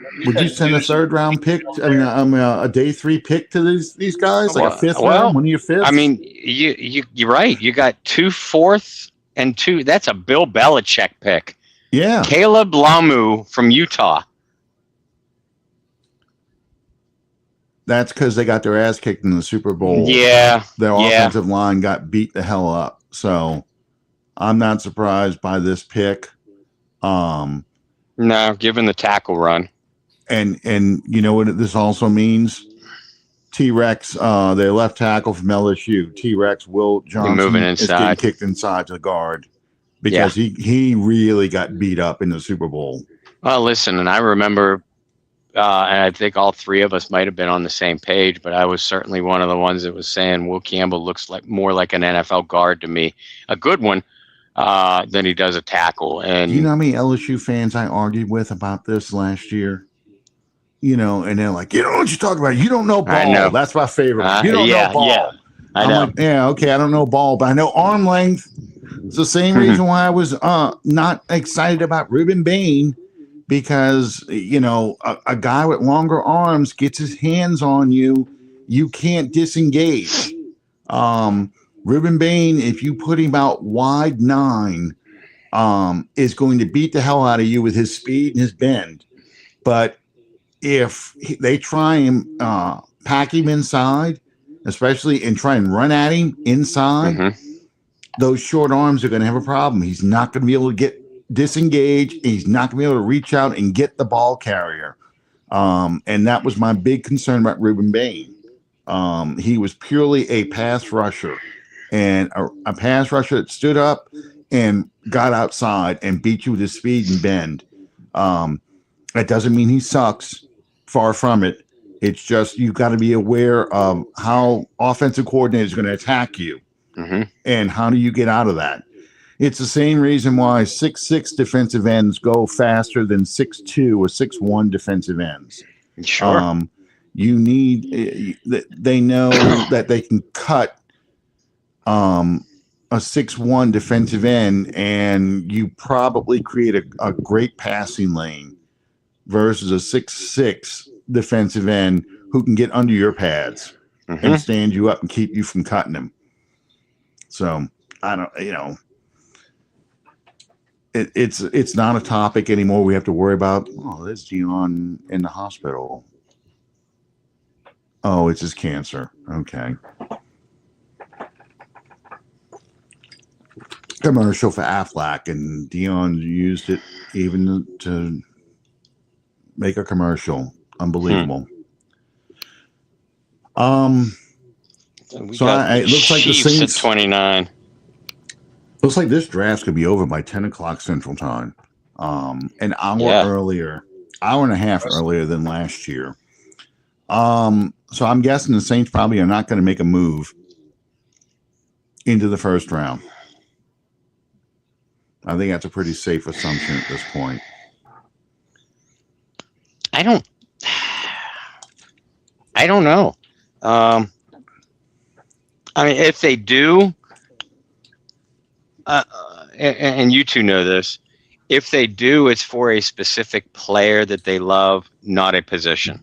send a 3rd round pick? A day 3 pick to these guys, like a 5th round, one of your 5ths? I mean, you're right. You got 2 4th and 2. That's a Bill Belichick pick. Yeah, Caleb Lamu from Utah. that's because they got their ass kicked in the Super Bowl. Yeah, Their offensive line got beat the hell up. So I'm not surprised by this pick. No, given the tackle run. And you know what this also means? T-Rex, their left tackle from LSU, T-Rex Will Johnson, moving is inside. getting kicked inside to the guard because he really got beat up in the Super Bowl. Well, listen, and I remember, and I think all 3 of us might have been on the same page, but I was certainly one of the ones that was saying Will Campbell looks like more like an NFL guard to me, a good one, than he does a tackle. And you know how many LSU fans I argued with about this last year? You know, and they're like, you know what you're talking about? You don't know ball. I know. That's my favorite. You don't know ball. Yeah, I I'm know. like, yeah, okay, I don't know ball, but I know arm length. It's the same reason why I was not excited about Ruben Bain, because, you know, a guy with longer arms gets his hands on you. You can't disengage. Ruben Bain, if you put him out wide 9, is going to beat the hell out of you with his speed and his bend. But if they try and pack him inside, especially and try and run at him inside, those short arms are going to have a problem. He's not going to be able to get disengaged. He's not going to be able to reach out and get the ball carrier. And that was my big concern about Ruben Bain. He was purely a pass rusher, and a pass rusher that stood up and got outside and beat you with his speed and bend. That doesn't mean he sucks. Far from it. It's just you've got to be aware of how offensive coordinator is going to attack you, and how do you get out of that. It's the same reason why 6'6" defensive ends go faster than 6'2" or 6'1" defensive ends. Sure. You need. They know that they can cut a 6'1" defensive end, and you probably create a great passing lane versus a 6'6" defensive end who can get under your pads and stand you up and keep you from cutting him. So I don't, it's not a topic anymore. We have to worry about, oh, there's Dion in the hospital. Oh, it's his cancer. Okay. Commercial for Aflac, and Dion used it even to make a commercial. Unbelievable. It looks like the Saints at 29. Looks like this draft's gonna be over by 10 o'clock Central Time. An hour earlier, hour and a half earlier than last year. So I'm guessing the Saints probably are not going to make a move into the first round. I think that's a pretty safe assumption at this point. I don't know. I mean, if they do, and you two know this, if they do, it's for a specific player that they love, not a position.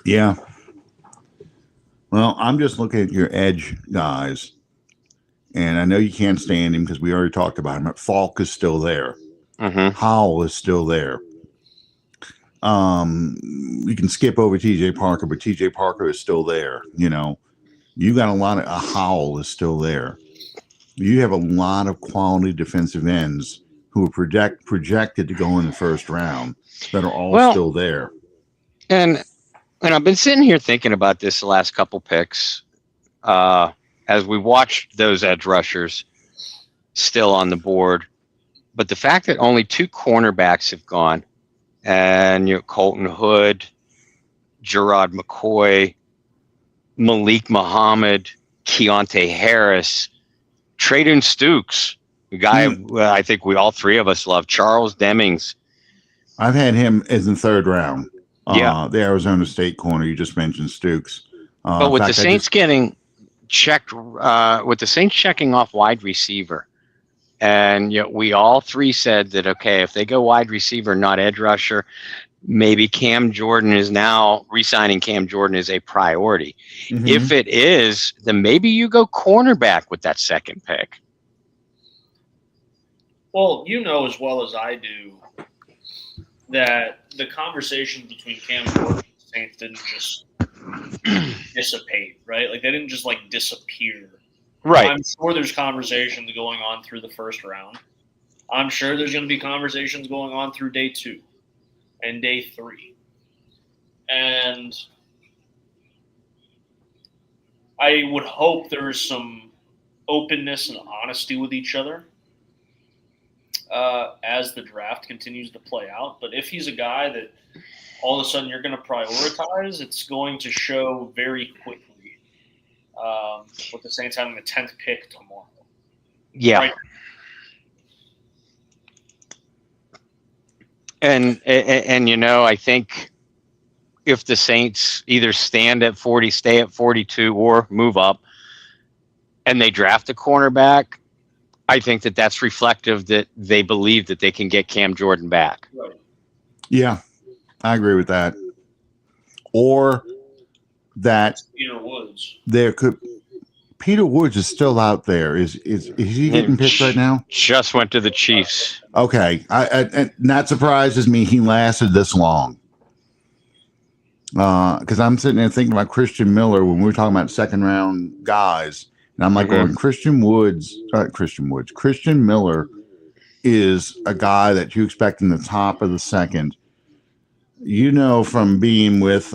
Yeah. Well, I'm just looking at your edge guys, and I know you can't stand him because we already talked about him. Falk is still there. Howell is still there. We can skip over T.J. Parker, but T.J. Parker is still there. You got a lot of Howell is still there. You have a lot of quality defensive ends who are projected to go in the first round that are all still there. And I've been sitting here thinking about this the last couple picks as we watched those edge rushers still on the board. But the fact that only 2 cornerbacks have gone, and Colton Hood, Gerard McCoy, Malik Muhammad, Keontae Harris, Traydon Stukes, the guy I think we all three of us love, Charles Demings. I've had him as in third round. The Arizona State corner, you just mentioned Stukes. But with the Saints getting checked, with the Saints checking off wide receiver, and we all three said that, okay, if they go wide receiver, not edge rusher, maybe Cam Jordan is now re-signing Cam Jordan is a priority. If it is, then maybe you go cornerback with that second pick. Well, you know as well as I do that the conversation between Cam Jordan and the Saints didn't just dissipate, right? Like, they didn't just, disappear. Right. I'm sure there's conversations going on through the first round. I'm sure there's going to be conversations going on through day 2 and day 3. And I would hope there is some openness and honesty with each other as the draft continues to play out. But if he's a guy that all of a sudden you're going to prioritize, it's going to show very quickly with the Saints having the 10th pick tomorrow. Yeah. Right? And I think if the Saints either stand at 40, stay at 42, or move up, and they draft a cornerback, I think that that's reflective that they believe that they can get Cam Jordan back. Right. Yeah, I agree with that. Or that Peter Woods. Peter Woods is still out there. Is he getting picked right now? Just went to the Chiefs. Okay, and that surprises me. He lasted this long. Because I'm sitting there thinking about Christian Miller when we were talking about second round guys, and I'm like, going, Christian Miller is a guy that you expect in the top of the second. From being with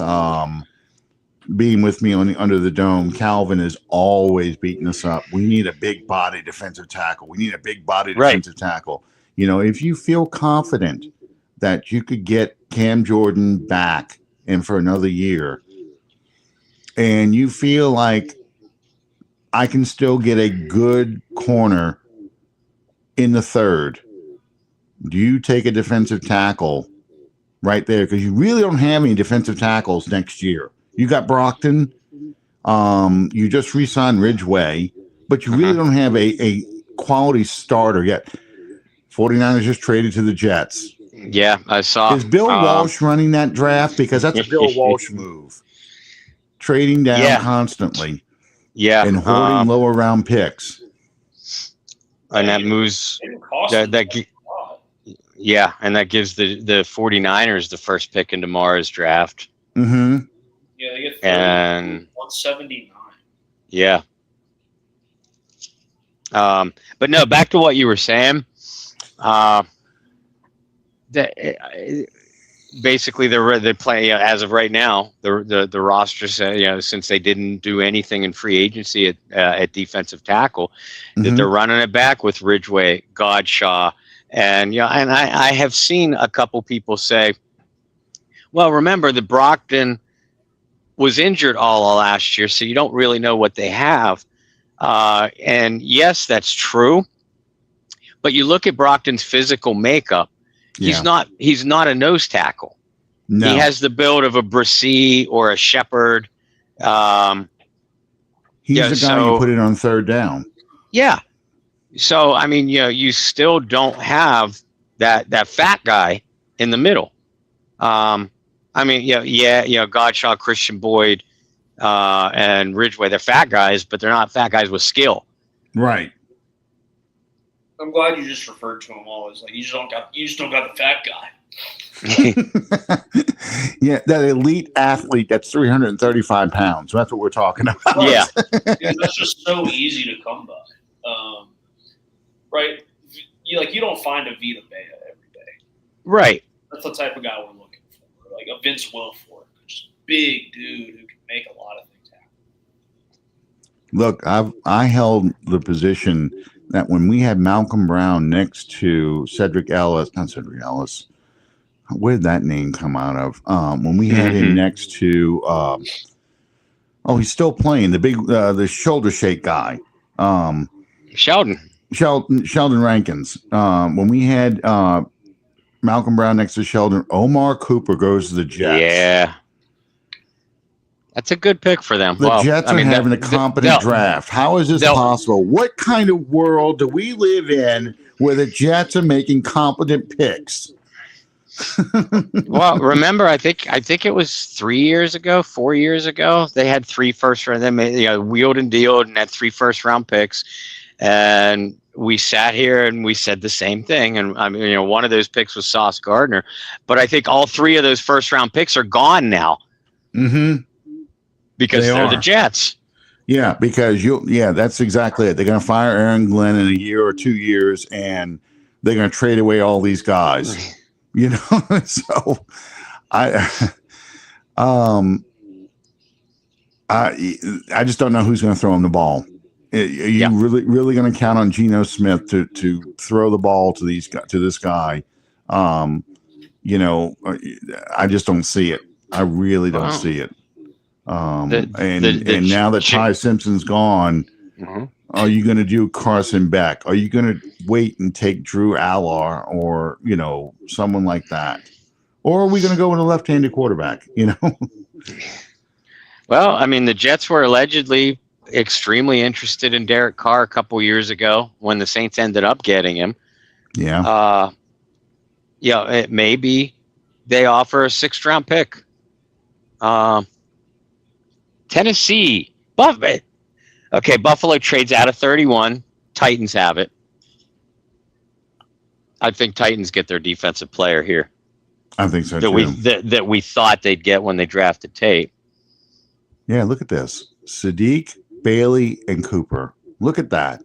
me on the Under the Dome, Calvin is always beating us up. We need a big body defensive tackle. Tackle. If you feel confident that you could get Cam Jordan back and for another year, and you feel like I can still get a good corner in the third, do you take a defensive tackle right there? Because you really don't have any defensive tackles next year. You got Brockton. You just re-signed Ridgeway, but you really don't have a quality starter yet. 49ers just traded to the Jets. Yeah, I saw. Is Bill Walsh running that draft? Because that's a Bill Walsh move. Trading down Yeah. constantly. Yeah. And hoarding lower round picks. And that moves. Yeah, and that gives the 49ers the first pick in tomorrow's draft. Mm-hmm. Yeah, they get 179. Yeah. But no, back to what you were saying. Basically, they play as of right now. The rosters, since they didn't do anything in free agency at defensive tackle, that they're running it back with Ridgeway, Godshaw, and and I have seen a couple people say, well, remember the Brockton was injured all last year, so you don't really know what they have. And yes, that's true. But you look at Brockton's physical makeup. He's not a nose tackle. No. He has the build of a Brissy or a Shepard. He's the guy you put it on third down. Yeah. So I mean, you still don't have that fat guy in the middle. I mean, Godshaw, Christian Boyd, and Ridgeway, they're fat guys, but they're not fat guys with skill. Right. I'm glad you just referred to him all as like you just don't got the fat guy. Yeah, that elite athlete that's 335 pounds. That's what we're talking about. Yeah. That's just so easy to come by. Right? You don't find a Vita Vea every day. Right. That's the type of guy we're looking for. Like a Vince Wilfork, just a big dude who can make a lot of things happen. Look, I held the position that when we had Malcolm Brown next to Cedric Ellis, not Cedric Ellis, where did that name come out of? When we had him next to, he's still playing, the shoulder shake guy. Sheldon Rankins. When we had Malcolm Brown next to Sheldon, Omar Cooper goes to the Jets. Yeah. That's a good pick for them. The Jets are having a competent draft. How is this possible? What kind of world do we live in where the Jets are making competent picks? Well, remember, I think it was 4 years ago, they had 3 first round. They wheeled and dealed and had 3 first round picks, and we sat here and we said the same thing. And I mean, one of those picks was Sauce Gardner, but I think all 3 of those first round picks are gone now. Mm-hmm. Because they're the Jets. Yeah, because that's exactly it. They're going to fire Aaron Glenn in a year or 2 years, and they're going to trade away all these guys. So I just don't know who's going to throw him the ball. Are you really going to count on Geno Smith to throw the ball to this guy? I just don't see it. I really don't see it. And now that Ty Simpson's gone, are you going to do Carson Beck? Are you going to wait and take Drew Allar or someone like that, or are we going to go with a left-handed quarterback? Well, I mean, the Jets were allegedly extremely interested in Derek Carr a couple years ago when the Saints ended up getting him. Yeah. It maybe they offer a 6th round pick. Tennessee, Buffalo trades out of 31. Titans have it. I think Titans get their defensive player here. I think so too. That we thought they'd get when they drafted Tate. Yeah, look at this: Sadiq, Bailey, and Cooper. Look at that.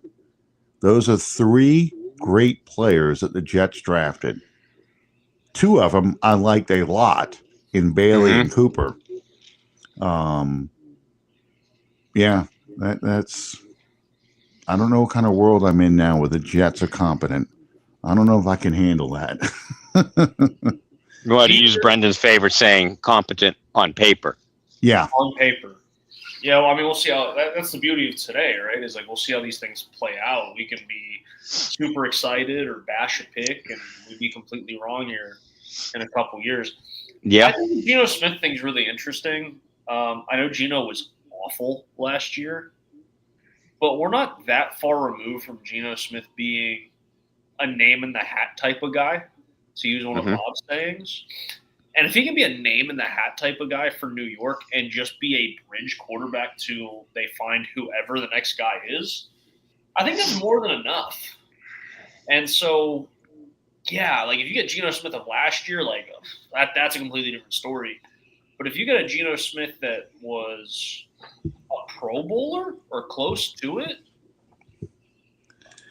Those are 3 great players that the Jets drafted. 2 of them I liked a lot in Bailey and Cooper. Yeah, that's. I don't know what kind of world I'm in now where the Jets are competent. I don't know if I can handle that. Well, to use Brendan's favorite saying, competent on paper. Yeah. On paper. Yeah, well, I mean, we'll see how that's the beauty of today, right? Is like we'll see how these things play out. We can be super excited or bash a pick, and we'd be completely wrong here in a couple years. Yeah. I think the Geno Smith thing's really interesting. I know Geno was awful last year, but we're not that far removed from Geno Smith being a name in the hat type of guy, to use one of Bob's sayings. And if he can be a name in the hat type of guy for New York and just be a bridge quarterback till they find whoever the next guy is, I think that's more than enough. And so, yeah, like if you get Geno Smith of last year, like that's a completely different story. But if you get a Geno Smith that was a Pro Bowler or close to it,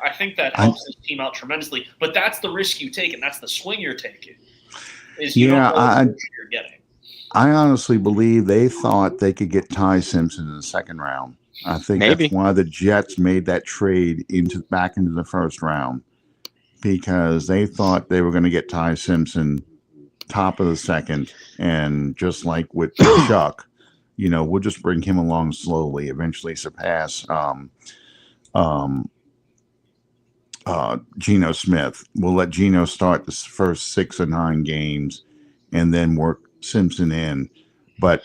I think that helps his team out tremendously. But that's the risk you take, and that's the swing you're taking. Is you don't know what you're getting. I honestly believe they thought they could get Ty Simpson in the second round. I think that's why the Jets made that trade back into the first round, because they thought they were going to get Ty Simpson top of the second, and just like with Chuck, we'll just bring him along slowly, eventually surpass Geno Smith. We'll let Geno start the first 6 or 9 games and then work Simpson in. But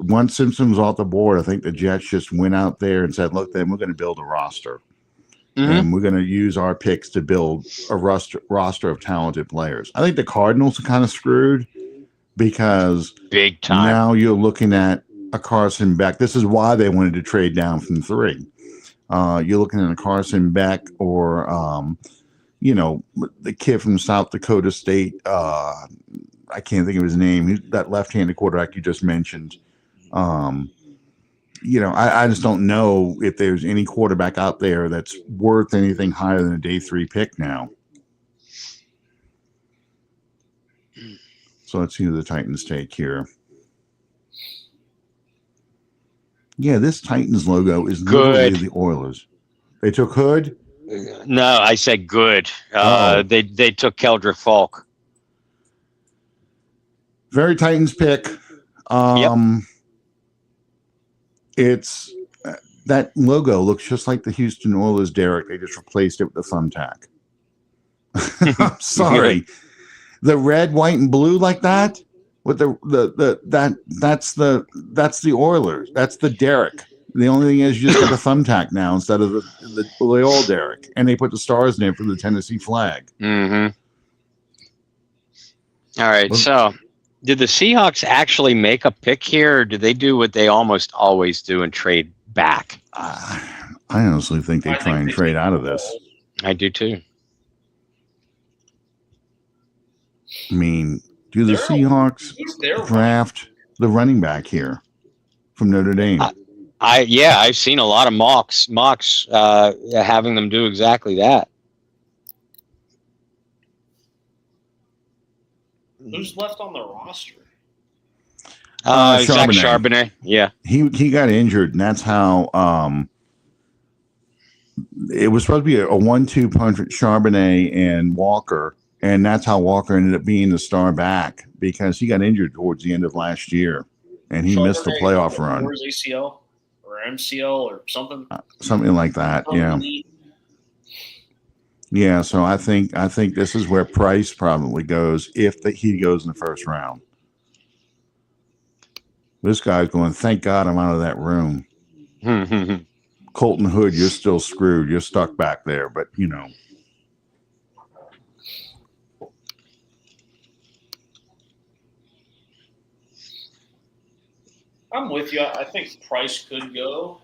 once Simpson was off the board, I think the Jets just went out there and said, look, then we're going to build a roster. And we're going to use our picks to build a roster of talented players. I think the Cardinals are kind of screwed because big time. Now you're looking at a Carson Beck. This is why they wanted to trade down from 3. You're looking at a Carson Beck or, the kid from South Dakota State. I can't think of his name. He's that left-handed quarterback you just mentioned. I just don't know if there's any quarterback out there that's worth anything higher than a day 3 pick now. So let's see who the Titans take here. Yeah, this Titans logo is literally the Oilers. They took Hood? No, I said good. They took Keldrick Falk. Very Titans pick. It's that logo looks just like the Houston Oilers Derek. They just replaced it with the thumbtack. I'm sorry. The red, white, and blue like that with that's the Oilers. That's the Derek. The only thing is you just got the thumbtack now instead of the old Derek, and they put the stars in it for the Tennessee flag. All right, so did the Seahawks actually make a pick here, or did they do what they almost always do and trade back? I honestly think they try and trade out of this. I do too. I mean, do the Seahawks draft the running back here from Notre Dame? I've seen a lot of mocks having them do exactly that. Who's left on the roster? Zach Charbonnet. Yeah, he got injured, and that's how. It was supposed to be a 1-2 punch with Charbonnet and Walker, and that's how Walker ended up being the star back because he got injured towards the end of last year, and he missed the playoff run. Where's ACL or MCL or something? Something like that. Yeah. Yeah, so I think this is where Price probably goes if he goes in the first round. This guy's going, thank God I'm out of that room. Colton Hood, you're still screwed. You're stuck back there, but I'm with you. I think Price could go,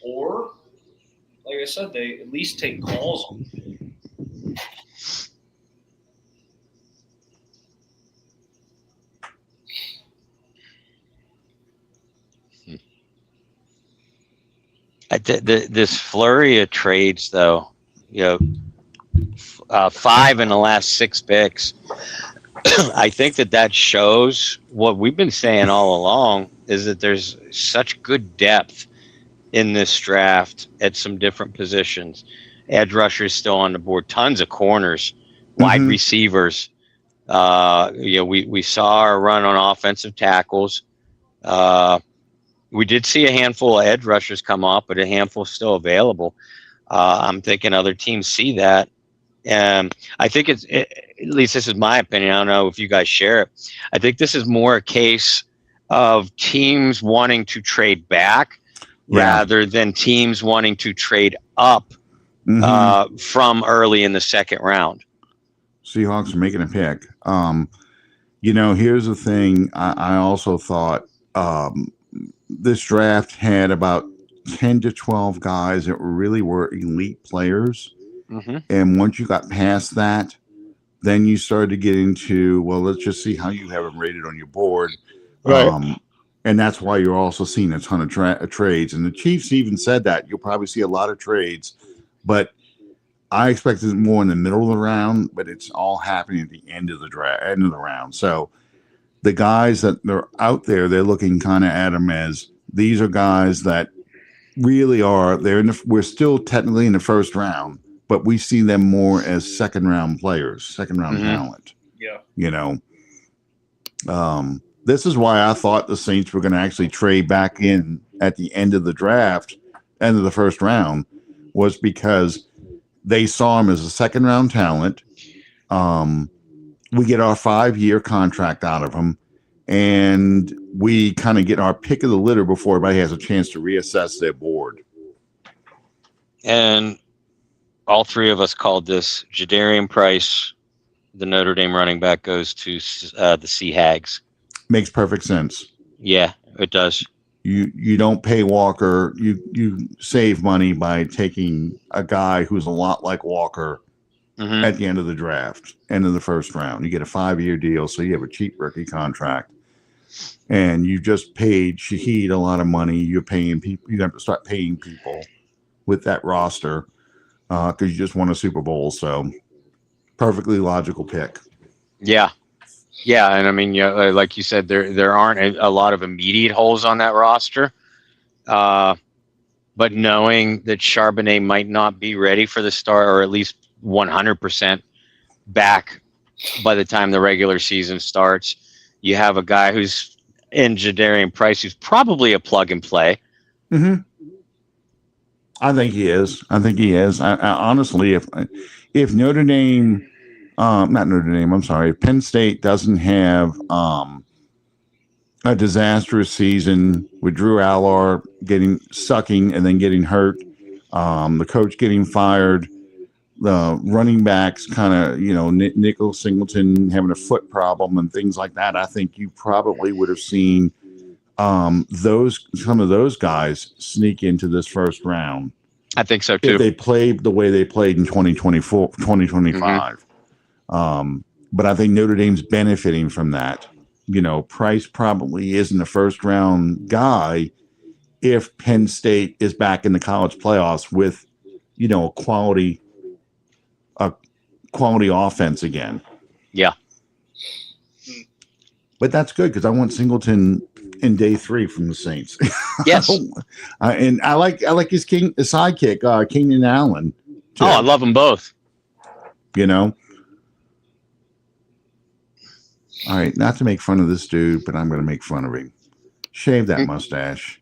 or like I said, they at least take calls on him. This flurry of trades, though, 5 in the last 6 picks. I think that shows what we've been saying all along is that there's such good depth in this draft at some different positions. Edge rushers still on the board, tons of corners, wide receivers. We saw a run on offensive tackles. We did see a handful of edge rushers come off, but a handful still available. I'm thinking other teams see that. I think at least this is my opinion. I don't know if you guys share it. I think this is more a case of teams wanting to trade back rather than teams wanting to trade up from early in the second round. Seahawks are making a pick. Here's the thing. I also thought this draft had about 10 to 12 guys that really were elite players. And once you got past that, then you started to get into, well, let's just see how you have them rated on your board. Right. And that's why you're also seeing a ton of trades. And the Chiefs even said that. You'll probably see a lot of trades. But I expected more in the middle of the round, but it's all happening at the end of the round. So the guys that are out there, they're looking kind of at them as these are guys that really are. We're still technically in the first round, but we see them more as second round players, second round talent. Yeah. This is why I thought the Saints were going to actually trade back in at the end of the draft, end of the first round, was because they saw him as a second round talent. We get our 5-year contract out of him, and we kind of get our pick of the litter before everybody has a chance to reassess their board. And all three of us called this Jadarian Price, the Notre Dame running back, goes to the Sea Hags. Makes perfect sense. Yeah, it does. You don't pay Walker. You save money by taking a guy who's a lot like Walker at the end of the draft, end of the first round. You get a 5-year deal, so you have a cheap rookie contract. And you just paid Shaheed a lot of money. You're paying people. You have to start paying people with that roster because you just won a Super Bowl. So perfectly logical pick. Yeah. Yeah, and I mean, like you said, there aren't a lot of immediate holes on that roster, but knowing that Charbonnet might not be ready for the start, or at least 100% back by the time the regular season starts, you have a guy who's in Jadarian Price, who's probably a plug and play. I think he is. I honestly, if Notre Dame. Not Notre Dame, I'm sorry. If Penn State doesn't have a disastrous season with Drew Allard sucking and then getting hurt, the coach getting fired, the running backs kind of, Nicholas Singleton having a foot problem and things like that, I think you probably would have seen some of those guys sneak into this first round. I think so too. If they played the way they played in 2025. But I think Notre Dame's benefiting from that. Price probably isn't a first round guy if Penn State is back in the college playoffs with, a quality offense again. Yeah. But that's good because I want Singleton in day 3 from the Saints. Yes. And I like his sidekick, Keenan Allen. Too. Oh, I love them both. All right, not to make fun of this dude, but I'm going to make fun of him. Shave that mustache.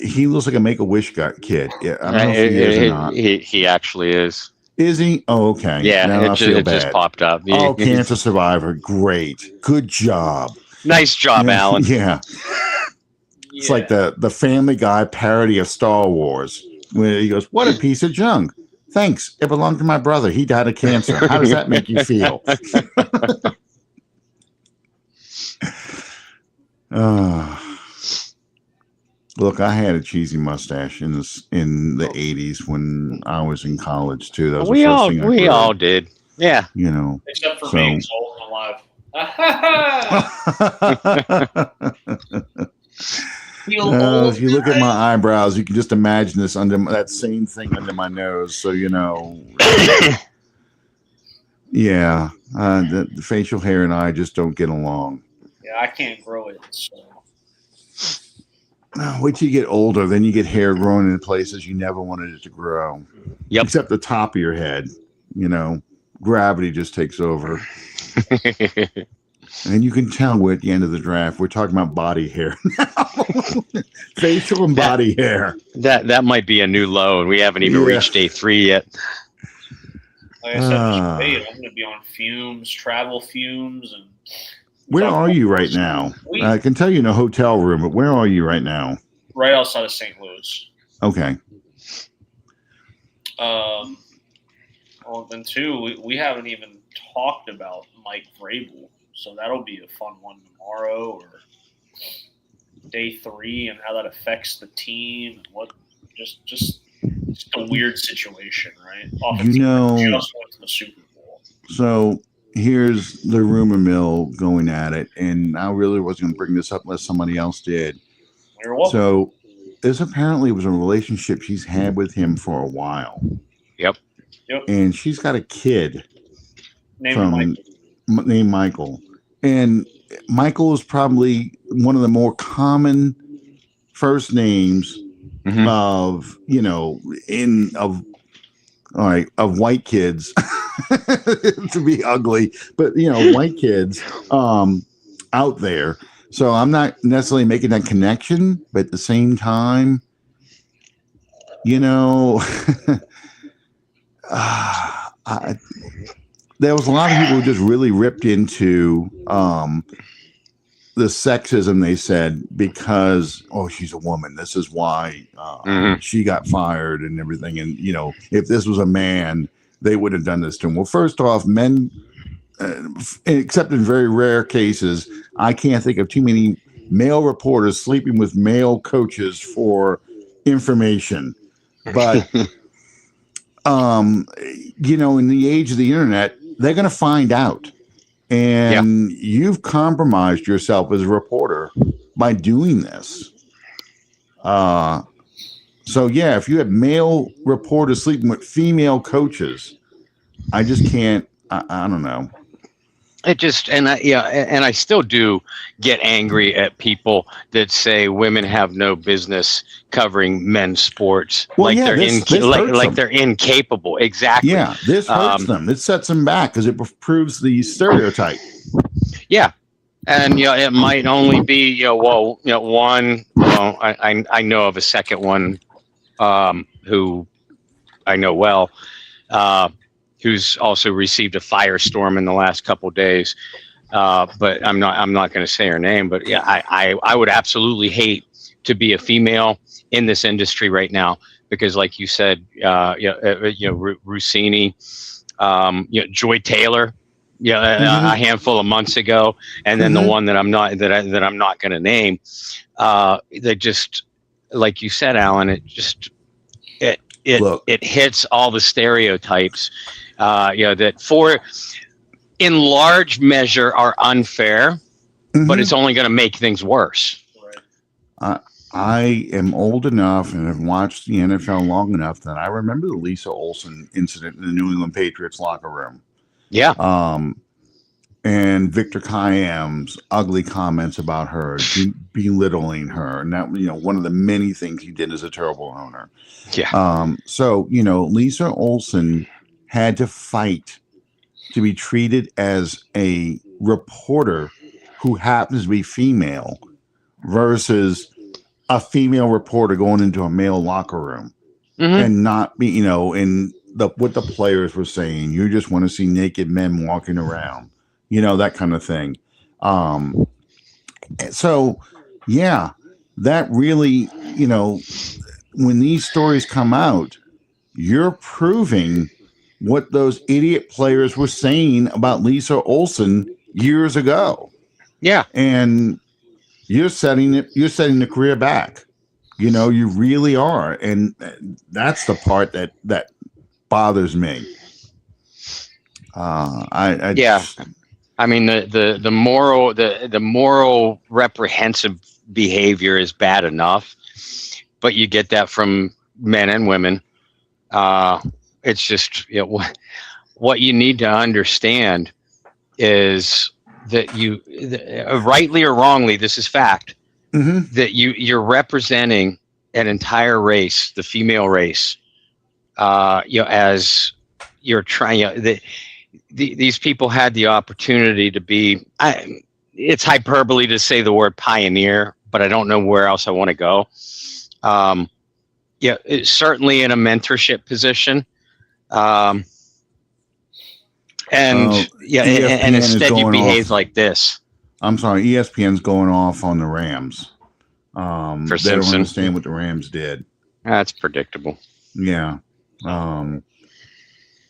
He looks like a Make-A-Wish kid. I don't know if he is or not. He actually is. Is he? Oh, okay. Yeah, now it just popped up. Oh, cancer survivor. Great. Good job. Nice job, Alan. Yeah. It's like the Family Guy parody of Star Wars, where he goes, "What a piece of junk. Thanks. It belonged to my brother. He died of cancer. How does that make you feel?" Look, I had a cheesy mustache in the 80s when I was in college too. That was we all did. Yeah. Except for being old and alive. If you look at my eyebrows, you can just imagine this under that same thing under my nose. So yeah, the facial hair and I just don't get along. Yeah, I can't grow it. So. Wait till you get older, then you get hair growing in places you never wanted it to grow. Yep. Except the top of your head. Gravity just takes over. And you can tell we're at the end of the draft. We're talking about body hair now. Facial and body hair. That might be a new low, and we haven't even reached day 3 yet. Like I said, I'm going to be on fumes, travel fumes, and Where are you right now? I can tell you in a hotel room, but where are you right now? Right outside of St. Louis. Okay. Well, then too, we haven't even talked about Mike Vrabel, so that'll be a fun one tomorrow or day 3, and how that affects the team and what just a weird situation, right? Offensive just went to the Super Bowl. So here's the rumor mill going at it, and I really wasn't going to bring this up unless somebody else did. You're welcome. So this apparently was a relationship she's had with him for a while. Yep. And she's got a kid named Michael. And Michael is probably one of the more common first names of white kids to be ugly, but white kids out there. So I'm not necessarily making that connection, but at the same time, there was a lot of people who just really ripped into the sexism, they said, because, she's a woman. This is why she got fired and everything. And, if this was a man, they would have done this to him. Well, first off, men, except in very rare cases, I can't think of too many male reporters sleeping with male coaches for information. But, in the age of the internet, they're going to find out. And you've compromised yourself as a reporter by doing this. If you have male reporters sleeping with female coaches, I just can't. I don't know. It just and I still do get angry at people that say women have no business covering men's sports, they're incapable. Exactly. Yeah, this hurts them. It sets them back because it proves the stereotype. Yeah, and it might only be one. I know of a second one who I know well. Who's also received a firestorm in the last couple of days, but I'm not going to say her name. But yeah, I would absolutely hate to be a female in this industry right now because, like you said, Rossini, Joy Taylor, a handful of months ago, and then the one that I'm not going to name. They just, like you said, Alan, it hits all the stereotypes. That in large measure are unfair, but it's only going to make things worse. I am old enough and have watched the NFL long enough that I remember the Lisa Olson incident in the New England Patriots locker room. Yeah. And Victor Kayam's ugly comments about her, belittling her, and that one of the many things he did as a terrible owner. Yeah. Lisa Olson had to fight to be treated as a reporter who happens to be female versus a female reporter going into a male locker room and not be, what the players were saying. You just want to see naked men walking around, that kind of thing. That really, when these stories come out, you're proving what those idiot players were saying about Lisa Olson years ago. Yeah. And you're setting the career back. You really are. And that's the part that bothers me. I mean, the moral reprehensive behavior is bad enough, but you get that from men and women. It's just what you need to understand is that rightly or wrongly, this is fact, that you're representing an entire race, the female race, as you're trying. These people had the opportunity to be. It's hyperbole to say the word pioneer, but I don't know where else I want to go. It's certainly in a mentorship position. And instead you behave like this. I'm sorry, ESPN's going off on the Rams. They don't Simpson. understand what the Rams did. That's predictable. Yeah. And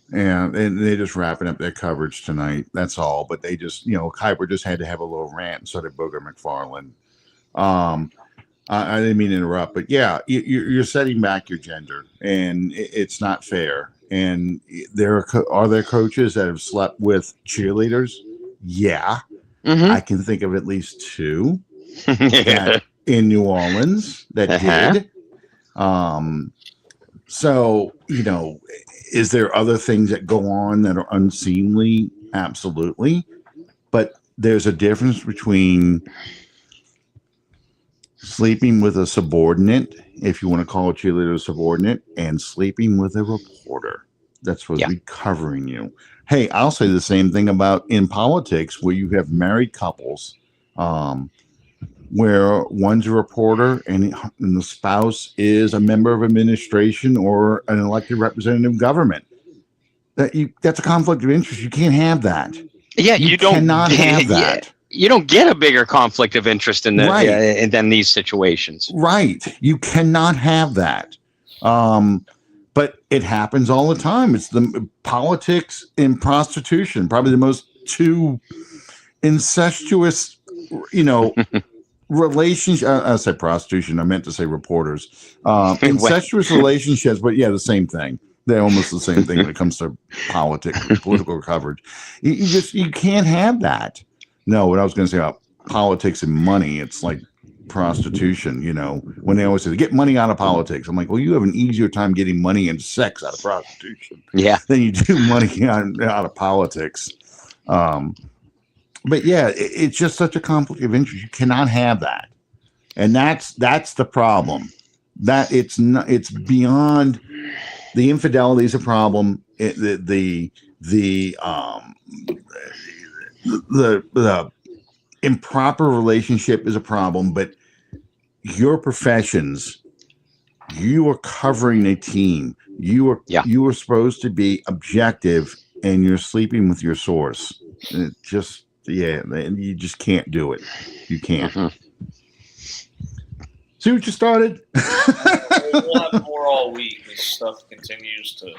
they're just wrapping up their coverage tonight. That's all. But they just, Kuiper just had to have a little rant, and so did Booger McFarland. I didn't mean to interrupt, but yeah, you're setting back your gender, and it's not fair. And are there coaches that have slept with cheerleaders? Yeah. Mm-hmm. I can think of at least 2 Yeah. in New Orleans that did. So, is there other things that go on that are unseemly? Absolutely. But there's a difference between sleeping with a subordinate, if you want to call a cheerleader a subordinate, and sleeping with a reporter that's supposed to be covering you. Hey, I'll say the same thing about in politics, where you have married couples where one's a reporter and the spouse is a member of administration or an elected representative of government. That's a conflict of interest. You can't have that. Yeah, you cannot have that. You don't get a bigger conflict of interest than these situations. Right. You cannot have that. But it happens all the time. It's the politics and prostitution, probably the most 2 incestuous, relationships. I said prostitution. I meant to say reporters. Incestuous relationships, but yeah, the same thing. They're almost the same thing when it comes to politics, political coverage. You can't have that. No, what I was going to say about politics and money, it's like prostitution, when they always say get money out of politics. I'm like, well, you have an easier time getting money and sex out of prostitution than you do money out of politics. But yeah, it's just such a conflict of interest. You cannot have that. And that's the problem. That it's beyond the infidelity is a problem. The improper relationship is a problem, but your professions, you are covering a team. You are supposed to be objective, and you're sleeping with your source. It just you just can't do it. You can't. Mm-hmm. See what you started? We'll have more all week as stuff continues to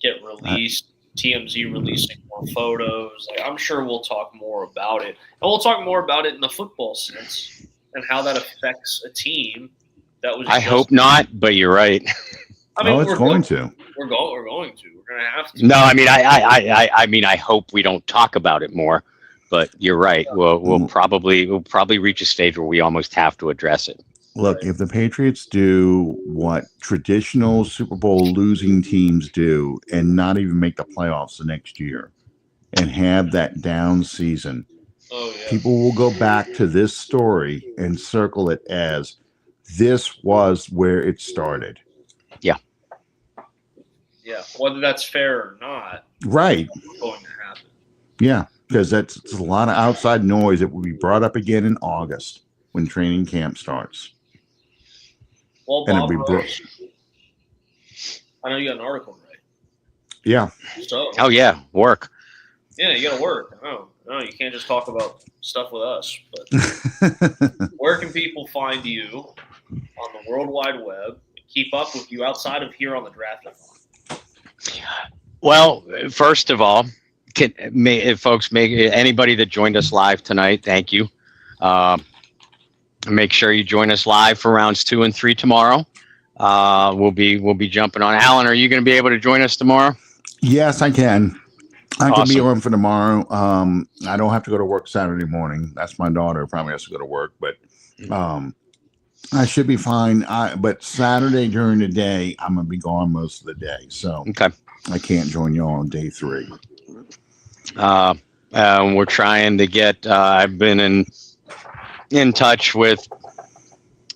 get released. TMZ releasing more photos. I'm sure we'll talk more about it. And we'll talk more about it in the football sense and how that affects a team that was. I hope not, but you're right. I mean, it's going to. We're going to. We're going to have to. No, I mean, I hope we don't talk about it more. But you're right. We'll probably reach a stage where we almost have to address it. Look, if the Patriots do what traditional Super Bowl losing teams do and not even make the playoffs the next year and have that down season, people will go back to this story and circle it as this was where it started. Yeah. Yeah. Whether that's fair or not. Right. It's going to happen. Yeah. Because it's a lot of outside noise that will be brought up again in August when training camp starts. Well, Bob Rose, I know you got an article to write. Yeah. So. Oh, yeah. Work. Yeah, you got to work. No, you can't just talk about stuff with us. But where can people find you on the World Wide Web and keep up with you outside of here on the Draft-A-THON? Well, first of all, anybody that joined us live tonight, thank you. Make sure you join us live for rounds 2 and 3 tomorrow. We'll be jumping on. Alan, are you going to be able to join us tomorrow? Yes, I can. I can be on for tomorrow. I don't have to go to work Saturday morning. That's my daughter. Probably has to go to work, but I should be fine. But Saturday during the day, I'm going to be gone most of the day. So I can't join you on day 3. We're trying to get, I've been in touch with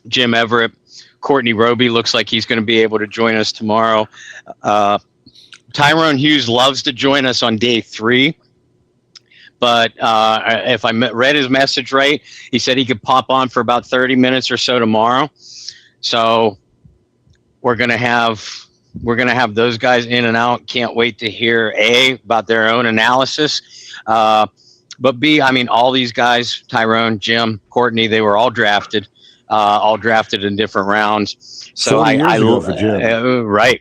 Jim Everett. Courtney Roby looks like he's going to be able to join us tomorrow. Tyrone Hughes loves to join us on day 3. But if I read his message right, he said he could pop on for about 30 minutes or so tomorrow. So we're going to have those guys in and out. Can't wait to hear about their own analysis. but B, I mean, all these guys, Tyrone, Jim, Courtney, they were all drafted in different rounds. So 40 years ago for Jim. right.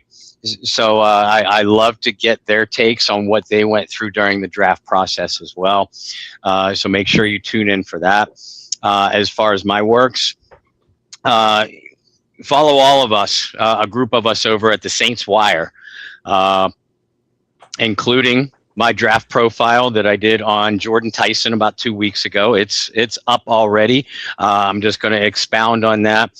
So I love to get their takes on what they went through during the draft process as well. So make sure you tune in for that. As far as my works, follow all of us, a group of us over at the Saints Wire, including my draft profile that I did on Jordan Tyson about 2 weeks ago. It's up already. I'm just going to expound on that.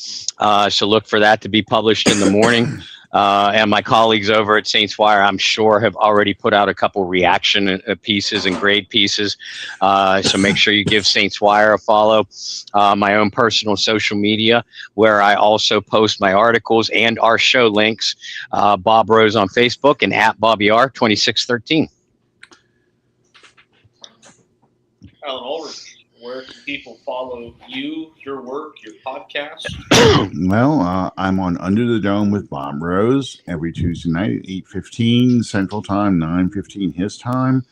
So look for that to be published in the morning. And my colleagues over at Saints Wire, I'm sure, have already put out a couple reaction pieces and grade pieces. So make sure you give Saints Wire a follow. My own personal social media, where I also post my articles and our show links. Bob Rose on Facebook and at BobbyR2613. Alan Ulrich, where can people follow you, your work, your podcast? Well, I'm on Under the Dome with Bob Rose every Tuesday night at 8:15 Central Time, 9:15 his time.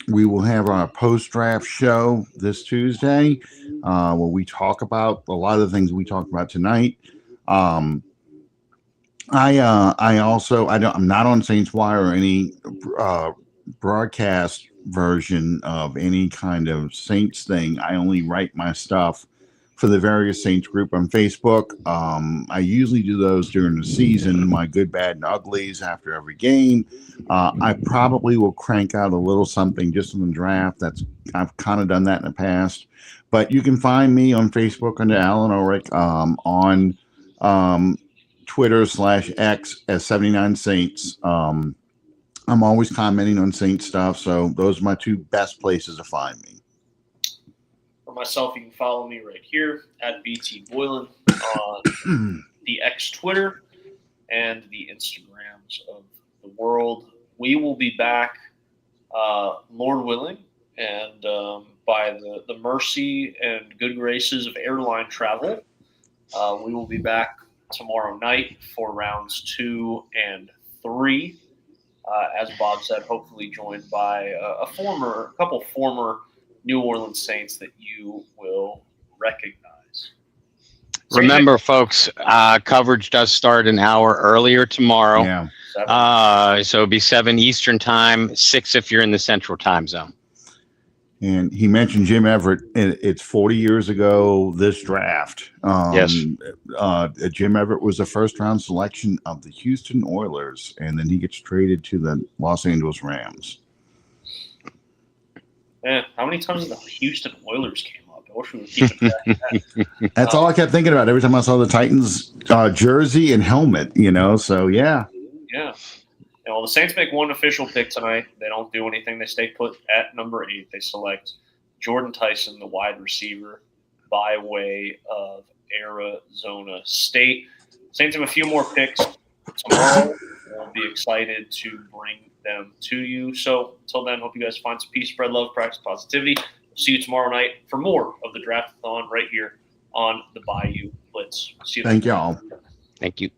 We will have our post-draft show this Tuesday, where we talk about a lot of the things we talked about tonight. I'm not on Saints Wire or any broadcast version of any kind of Saints thing. I only write my stuff for the various Saints group on Facebook. I usually do those during the season, my good, bad, and uglies after every game. I probably will crank out a little something just in the draft. I've kind of done that in the past. But you can find me on Facebook under Alan Ulrich, on Twitter /X as 79 Saints. I'm always commenting on Saint stuff, so those are my two best places to find me. For myself, you can follow me right here at BT Boylan on the X Twitter and the Instagrams of the world. We will be back, Lord willing, and by the mercy and good graces of airline travel, we will be back tomorrow night for rounds 2 and 3. As Bob said, hopefully joined by a couple former New Orleans Saints that you will recognize. Remember, folks, coverage does start an hour earlier tomorrow. Yeah. So it'll be 7 Eastern time, 6 if you're in the Central Time Zone. And he mentioned Jim Everett. It's 40 years ago this draft. Yes. Jim Everett was a first-round selection of the Houston Oilers, and then he gets traded to the Los Angeles Rams. Man, how many times the Houston Oilers came up? I wish we would keep track of that. That's all I kept thinking about every time I saw the Titans jersey and helmet, so yeah. Yeah. Well, the Saints make one official pick tonight. They don't do anything. They stay put at number 8. They select Jordan Tyson, the wide receiver, by way of Arizona State. Saints have a few more picks tomorrow. We'll be excited to bring them to you. So until then, hope you guys find some peace, spread love, practice positivity. We'll see you tomorrow night for more of the Draft-A-THON right here on the Bayou Blitz. See you. Thank y'all. Thank you.